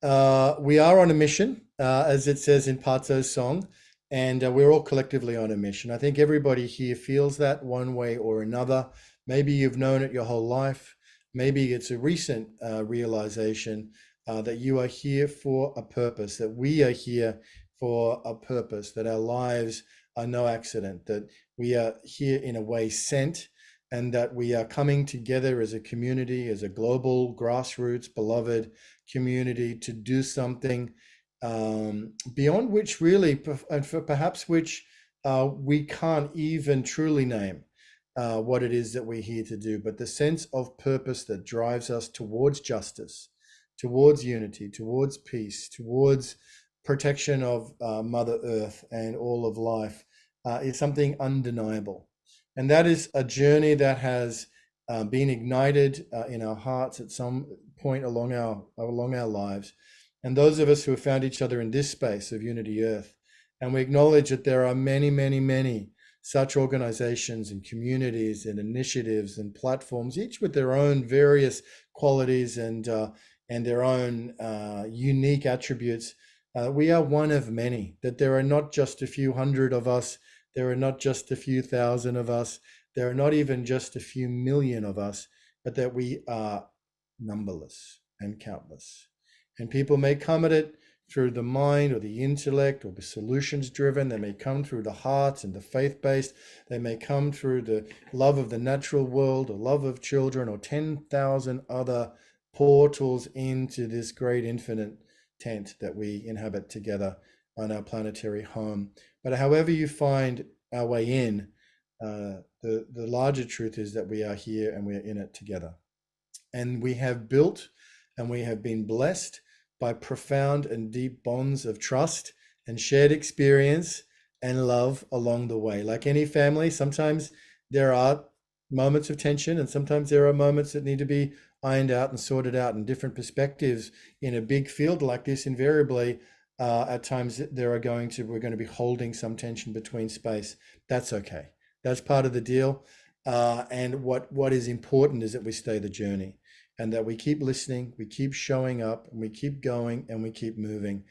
we are on a mission, as it says in Pato's song, and we're all collectively on a mission. I think everybody here feels that one way or another. Maybe you've known it your whole life. Maybe it's a recent realization that you are here for a purpose, that we are here for a purpose, that our lives are no accident, that we are here in a way sent, and that we are coming together as a community, as a global grassroots beloved community to do something beyond which really, and for perhaps which we can't even truly name what it is that we're here to do, but the sense of purpose that drives us towards justice, towards unity, towards peace, towards protection of Mother Earth and all of life is something undeniable. And that is a journey that has been ignited in our hearts at some point along our lives. And those of us who have found each other in this space of Unity Earth, and we acknowledge that there are many, many, many such organizations and communities and initiatives and platforms, each with their own various qualities and their own unique attributes. We are one of many, that there are not just a few hundred of us, there are not just a few thousand of us, there are not even just a few million of us, but that we are numberless and countless. And people may come at it through the mind or the intellect or the solutions driven. They may come through the heart and the faith-based. They may come through the love of the natural world or love of children or 10,000 other portals into this great infinite tent that we inhabit together on our planetary home. But however you find our way in, the larger truth is that we are here and we are in it together. And we have built and we have been blessed by profound and deep bonds of trust and shared experience and love along the way. Like any family, sometimes there are moments of tension and sometimes there are moments that need to be ironed out and sorted out, and different perspectives in a big field like this. Invariably, at times we're going to be holding some tension between space. That's okay. That's part of the deal. And what is important is that we stay the journey, and that we keep listening, we keep showing up, and we keep going, and we keep moving.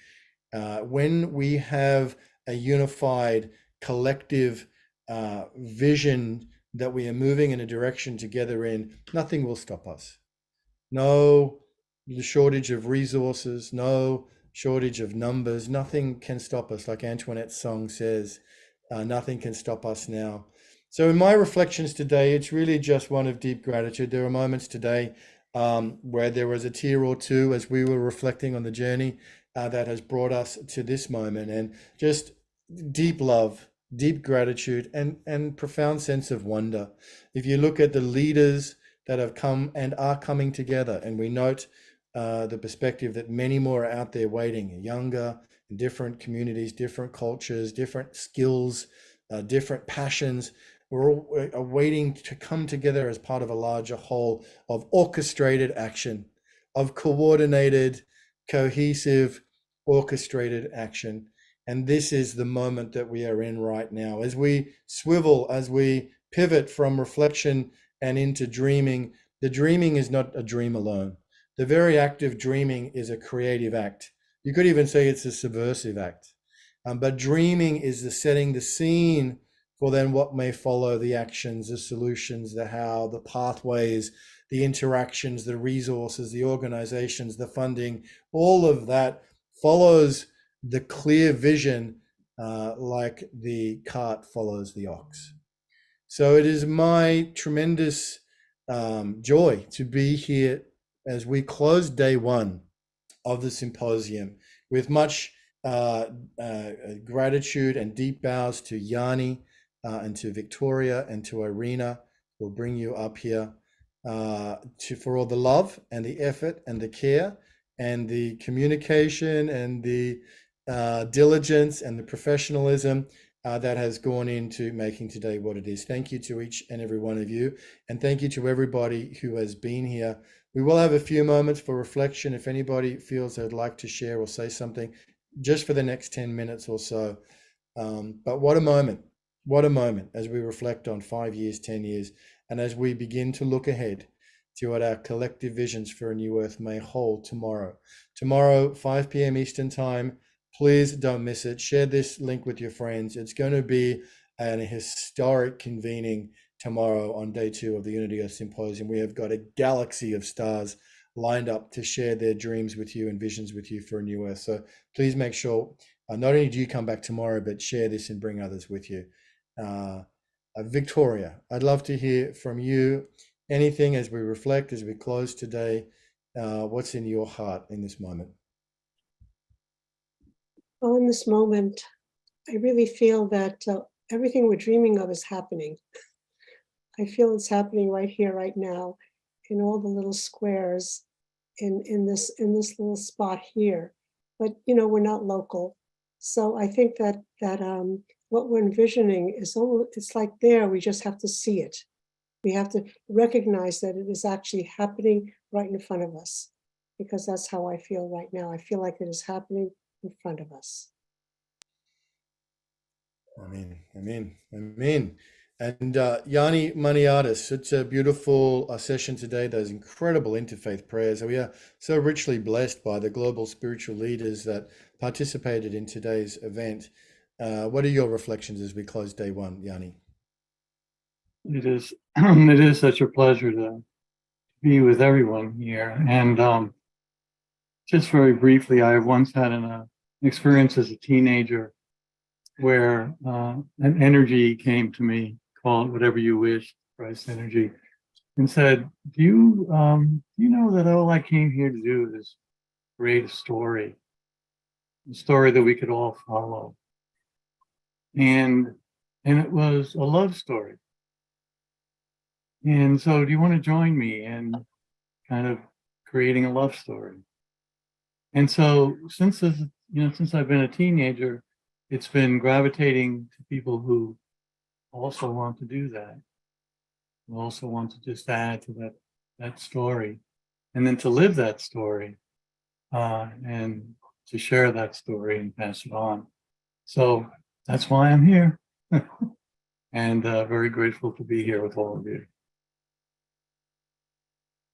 When we have a unified collective vision that we are moving in a direction together in, nothing will stop us. No shortage of resources, no shortage of numbers, nothing can stop us. Like Antoinette's song says, nothing can stop us now. So in my reflections today, it's really just one of deep gratitude. There are moments today where there was a tear or two as we were reflecting on the journey that has brought us to this moment, and just deep love, deep gratitude, and profound sense of wonder. If you look at the leaders that have come and are coming together, and we note the perspective that many more are out there waiting, younger, in different communities, different cultures, different skills, different passions. We're all waiting to come together as part of a larger whole of orchestrated action, of coordinated, cohesive, orchestrated action. And this is the moment that we are in right now. As we swivel, as we pivot from reflection and into dreaming, the dreaming is not a dream alone. The very act of dreaming is a creative act. You could even say it's a subversive act. But dreaming is the setting the scene for then what may follow, the actions, the solutions, the how, the pathways, the interactions, the resources, the organizations, the funding. All of that follows the clear vision like the cart follows the ox. So it is my tremendous joy to be here as we close day one of the symposium with much gratitude and deep bows to Yanni and to Victoria and to Irina. We'll bring you up here for all the love and the effort and the care and the communication and the diligence and the professionalism that has gone into making today what it is. Thank you to each and every one of you, and thank you to everybody who has been here We will have a few moments for reflection if anybody feels they'd like to share or say something, just for the next 10 minutes or so. But what a moment as we reflect on 5 years, 10 years, and as we begin to look ahead to what our collective visions for a new earth may hold tomorrow. Tomorrow, 5 p.m. Eastern time. Please don't miss it. Share this link with your friends. It's going to be an historic convening tomorrow on day 2 of the Unity Earth Symposium. We have got a galaxy of stars lined up to share their dreams with you and visions with you for a new earth. So please make sure not only do you come back tomorrow, but share this and bring others with you. Victoria, I'd love to hear from you. Anything as we reflect, as we close today, what's in your heart in this moment? Well, in this moment, I really feel that everything we're dreaming of is happening. I feel it's happening right here, right now, in all the little squares in this little spot here. But we're not local, so I think that what we're envisioning is it's like there. We just have to see it. We have to recognize that it is actually happening right in front of us, because that's how I feel right now. I feel like it is happening in front of us. Amen, amen, amen. And Yanni Maniatis, such a beautiful session today, those incredible interfaith prayers. We are so richly blessed by the global spiritual leaders that participated in today's event. What are your reflections as we close day 1, Yanni? It is such a pleasure to be with everyone here. And just very briefly, I once had an experience as a teenager where an energy came to me, call it whatever you wish, Christ energy, and said, do you know that all I came here to do is create a story that we could all follow. And it was a love story. And so do you want to join me in kind of creating a love story? And so since I've been a teenager, it's been gravitating to people who also want to do that, who also want to just add to that story, and then to live that story, and to share that story and pass it on. So that's why I'm here, and very grateful to be here with all of you.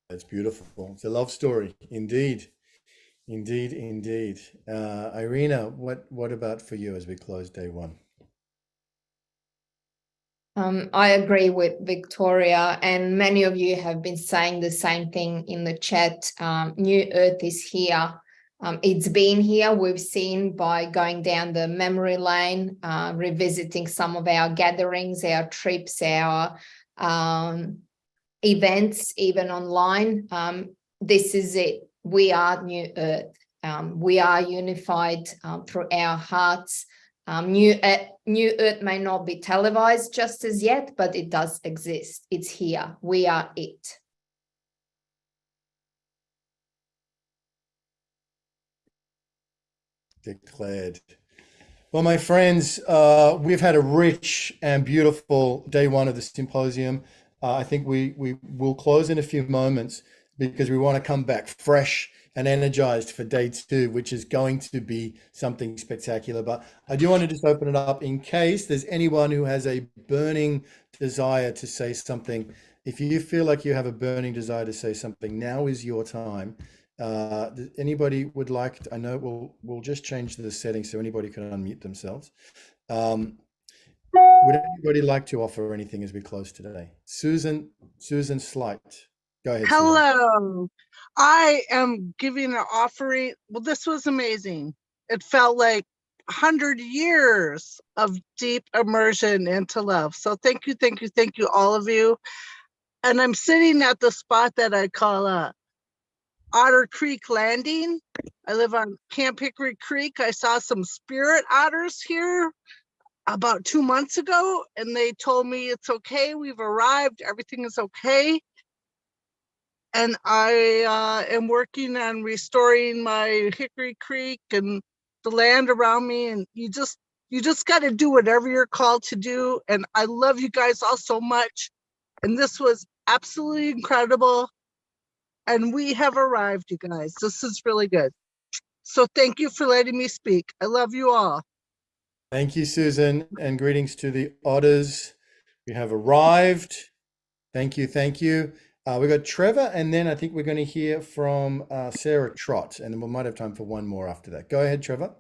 That's beautiful. It's a love story, indeed. Indeed, indeed. Irina, what about for you as we close day 1? I agree with Victoria, and many of you have been saying the same thing in the chat. New Earth is here. It's been here. We've seen by going down the memory lane, revisiting some of our gatherings, our trips, our events, even online. This is it. We are New Earth. We are unified through our hearts. New Earth may not be televised just as yet, but it does exist. It's here. We are it. Declared. Well, my friends, we've had a rich and beautiful day 1 of the symposium. I think we will close in a few moments because we want to come back fresh and energized for day 2, which is going to be something spectacular. But I do want to just open it up in case there's anyone who has a burning desire to say something. If you feel like you have a burning desire to say something, now is your time. Anybody would like to, I know we'll just change the settings so anybody can unmute themselves. Would anybody like to offer anything as we close today? Susan Slight. Go ahead. Hello. Susan. I am giving an offering. Well, this was amazing. It felt like 100 years of deep immersion into love. So thank you, all of you. And I'm sitting at the spot that I call Otter Creek Landing. I live on Camp Hickory Creek. I saw some spirit otters here about 2 months ago, and they told me it's okay. We've arrived. Everything is okay. And I am working on restoring my Hickory Creek and the land around me. And you just got to do whatever you're called to do. And I love you guys all so much. And this was absolutely incredible. And we have arrived, you guys. This is really good. So thank you for letting me speak. I love you all. Thank you, Susan, and greetings to the otters. We have arrived. Thank you, thank you. We've got Trevor, and then I think we're going to hear from Sarah Trott, and then we might have time for one more after that. Go ahead, Trevor.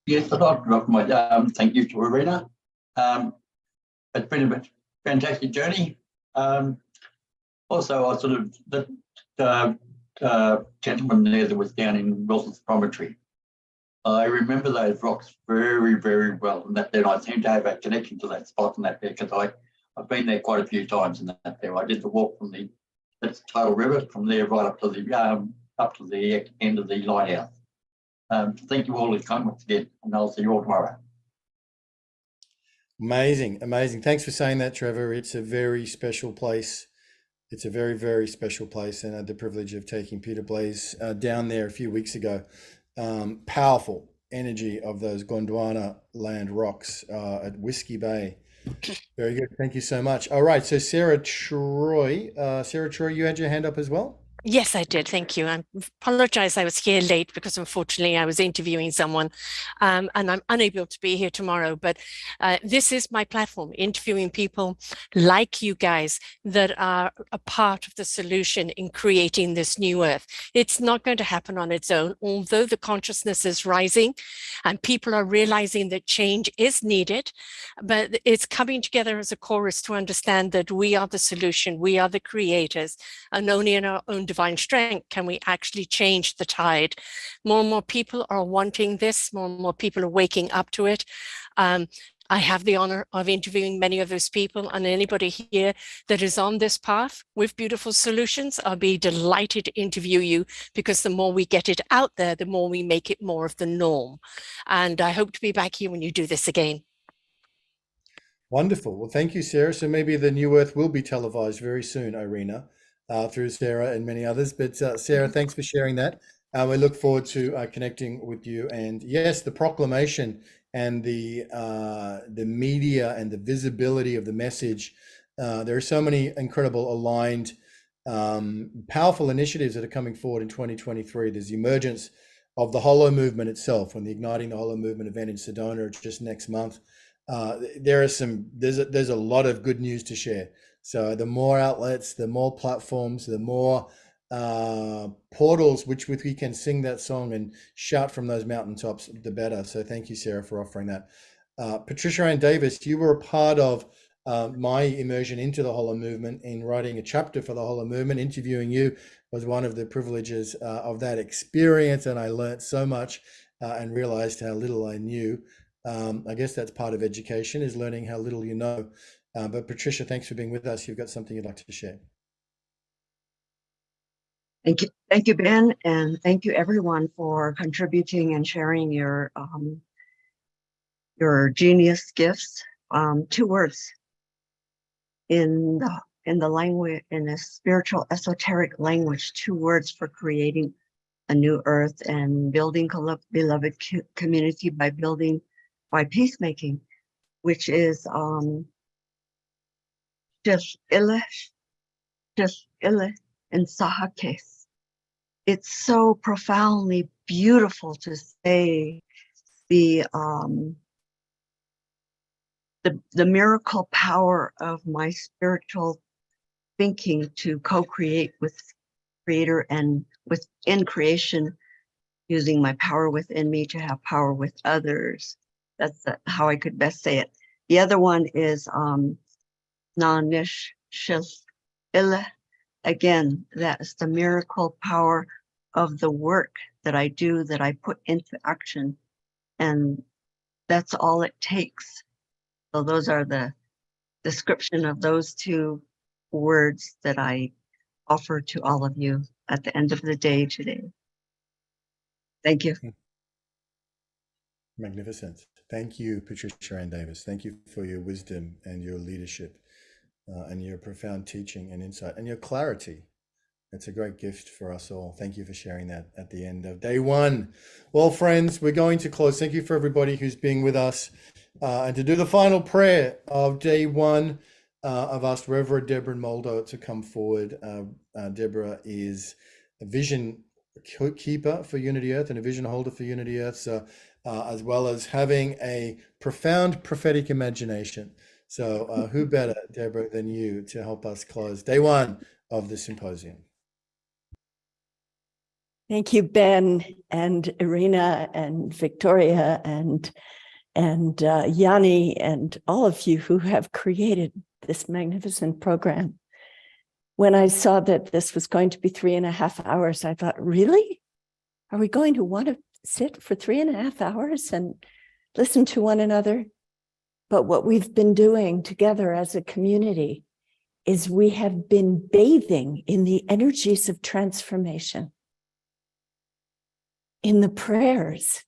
Yes, I'd like to offer my thank you to Arena. It's been a fantastic journey. Also, I sort of, the gentleman there that was down in Wilson's Promontory, I remember those rocks very, very well, and that then I seem to have a connection to that spot and that there, because I've been there quite a few times, and that there I did the walk from that's Tidal River, from there right up to the end of the lighthouse. Thank you all for coming once again, and I'll see you all tomorrow. Amazing, amazing. Thanks for saying that, Trevor. It's a very special place. It's a very, very special place, and I had the privilege of taking Peter Blaze down there a few weeks ago. Powerful energy of those Gondwana land rocks at Whiskey Bay. Very good. Thank you so much. All right. So Sarah Troy, you had your hand up as well? Yes, I did. Thank you. I apologize I was here late because unfortunately I was interviewing someone and I'm unable to be here tomorrow. But this is my platform, interviewing people like you guys that are a part of the solution in creating this new earth. It's not going to happen on its own, although the consciousness is rising and people are realizing that change is needed, but it's coming together as a chorus to understand that we are the solution, we are the creators, and only in our own divine strength can we actually change the tide. More and more people are wanting this, more and more people are waking up to it. I have the honor of interviewing many of those people, and anybody here that is on this path with beautiful solutions, I'll be delighted to interview you, because the more we get it out there, the more we make it more of the norm. And I hope to be back here when you do this again. Wonderful. Well, thank you, Sarah. So maybe the New Earth will be televised very soon, Irina, through Sarah and many others. But Sarah, thanks for sharing that. We look forward to connecting with you. And yes, the proclamation and the media and the visibility of the message. There are so many incredible aligned, powerful initiatives that are coming forward in 2023. There's the emergence of the Hollow Movement itself, and the Igniting the Hollow Movement event in Sedona just next month. There's a lot of good news to share. So the more outlets, the more platforms, the more portals which we can sing that song and shout from those mountaintops, the better. So thank you, Sarah, for offering that. Patricia Ann Davis, you were a part of my immersion into the Hollow Movement in writing a chapter for the Hollow Movement. Interviewing you was one of the privileges of that experience, and I learned so much and realized how little I knew. I guess that's part of education, is learning how little you know. But Patricia, thanks for being with us. You've got something you'd like to share. Thank you, Ben, and thank you everyone for contributing and sharing your genius gifts. 2 words in the language, in a spiritual esoteric language, 2 words for creating a new earth and building beloved community by peacemaking, which is just ille and sahakes. It's so profoundly beautiful to say the miracle power of my spiritual thinking to co-create with Creator and within creation, using my power within me to have power with others. That's how I could best say it. The other one is Nanish Shil Ille. Again, that is the miracle power of the work that I do, that I put into action. And that's all it takes. So those are the description of those 2 words that I offer to all of you at the end of the day today. Thank you. Magnificent. Thank you, Patricia Ann Davis. Thank you for your wisdom and your leadership and your profound teaching and insight and your clarity. It's a great gift for us all. Thank you for sharing that at the end of day 1. Well, friends, we're going to close. Thank you for everybody who's being with us. And to do the final prayer of day 1, I've asked Reverend Deborah Moldo to come forward. Deborah is a vision keeper for Unity Earth and a vision holder for Unity Earth, so as well as having a profound prophetic imagination. So who better, Deborah, than you to help us close day one of the symposium? Thank you, Ben and Irina and Victoria and Yanni and all of you who have created this magnificent program. When I saw that this was going to be 3.5 hours, I thought, really? Are we going to want to sit for 3.5 hours and listen to one another? But what we've been doing together as a community is we have been bathing in the energies of transformation, in the prayers,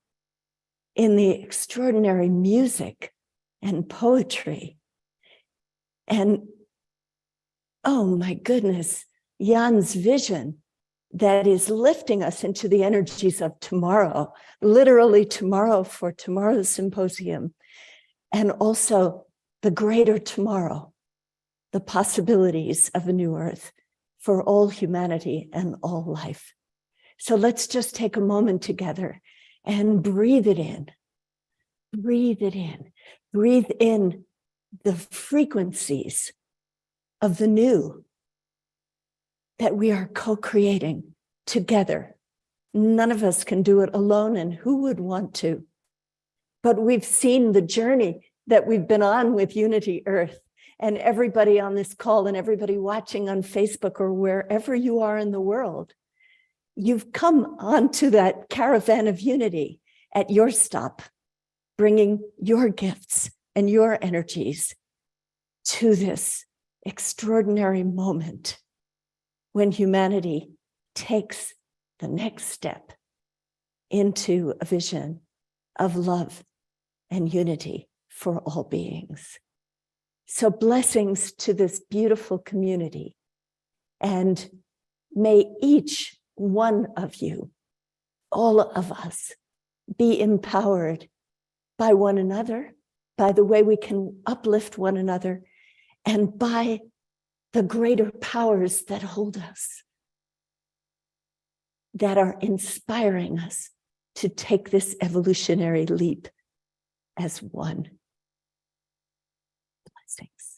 in the extraordinary music and poetry. And oh my goodness, Jan's vision that is lifting us into the energies of tomorrow, literally tomorrow for tomorrow's symposium, and also the greater tomorrow, the possibilities of a new earth for all humanity and all life. So let's just take a moment together and breathe it in. Breathe it in. Breathe in the frequencies of the new that we are co-creating together. None of us can do it alone, and who would want to? But we've seen the journey that we've been on with Unity Earth, and everybody on this call and everybody watching on Facebook or wherever you are in the world. You've come onto that caravan of unity at your stop, bringing your gifts and your energies to this extraordinary moment when humanity takes the next step into a vision of love and unity for all beings. So blessings to this beautiful community, and may each one of you, all of us, be empowered by one another, by the way we can uplift one another, and by the greater powers that hold us, that are inspiring us to take this evolutionary leap as one. Blessings.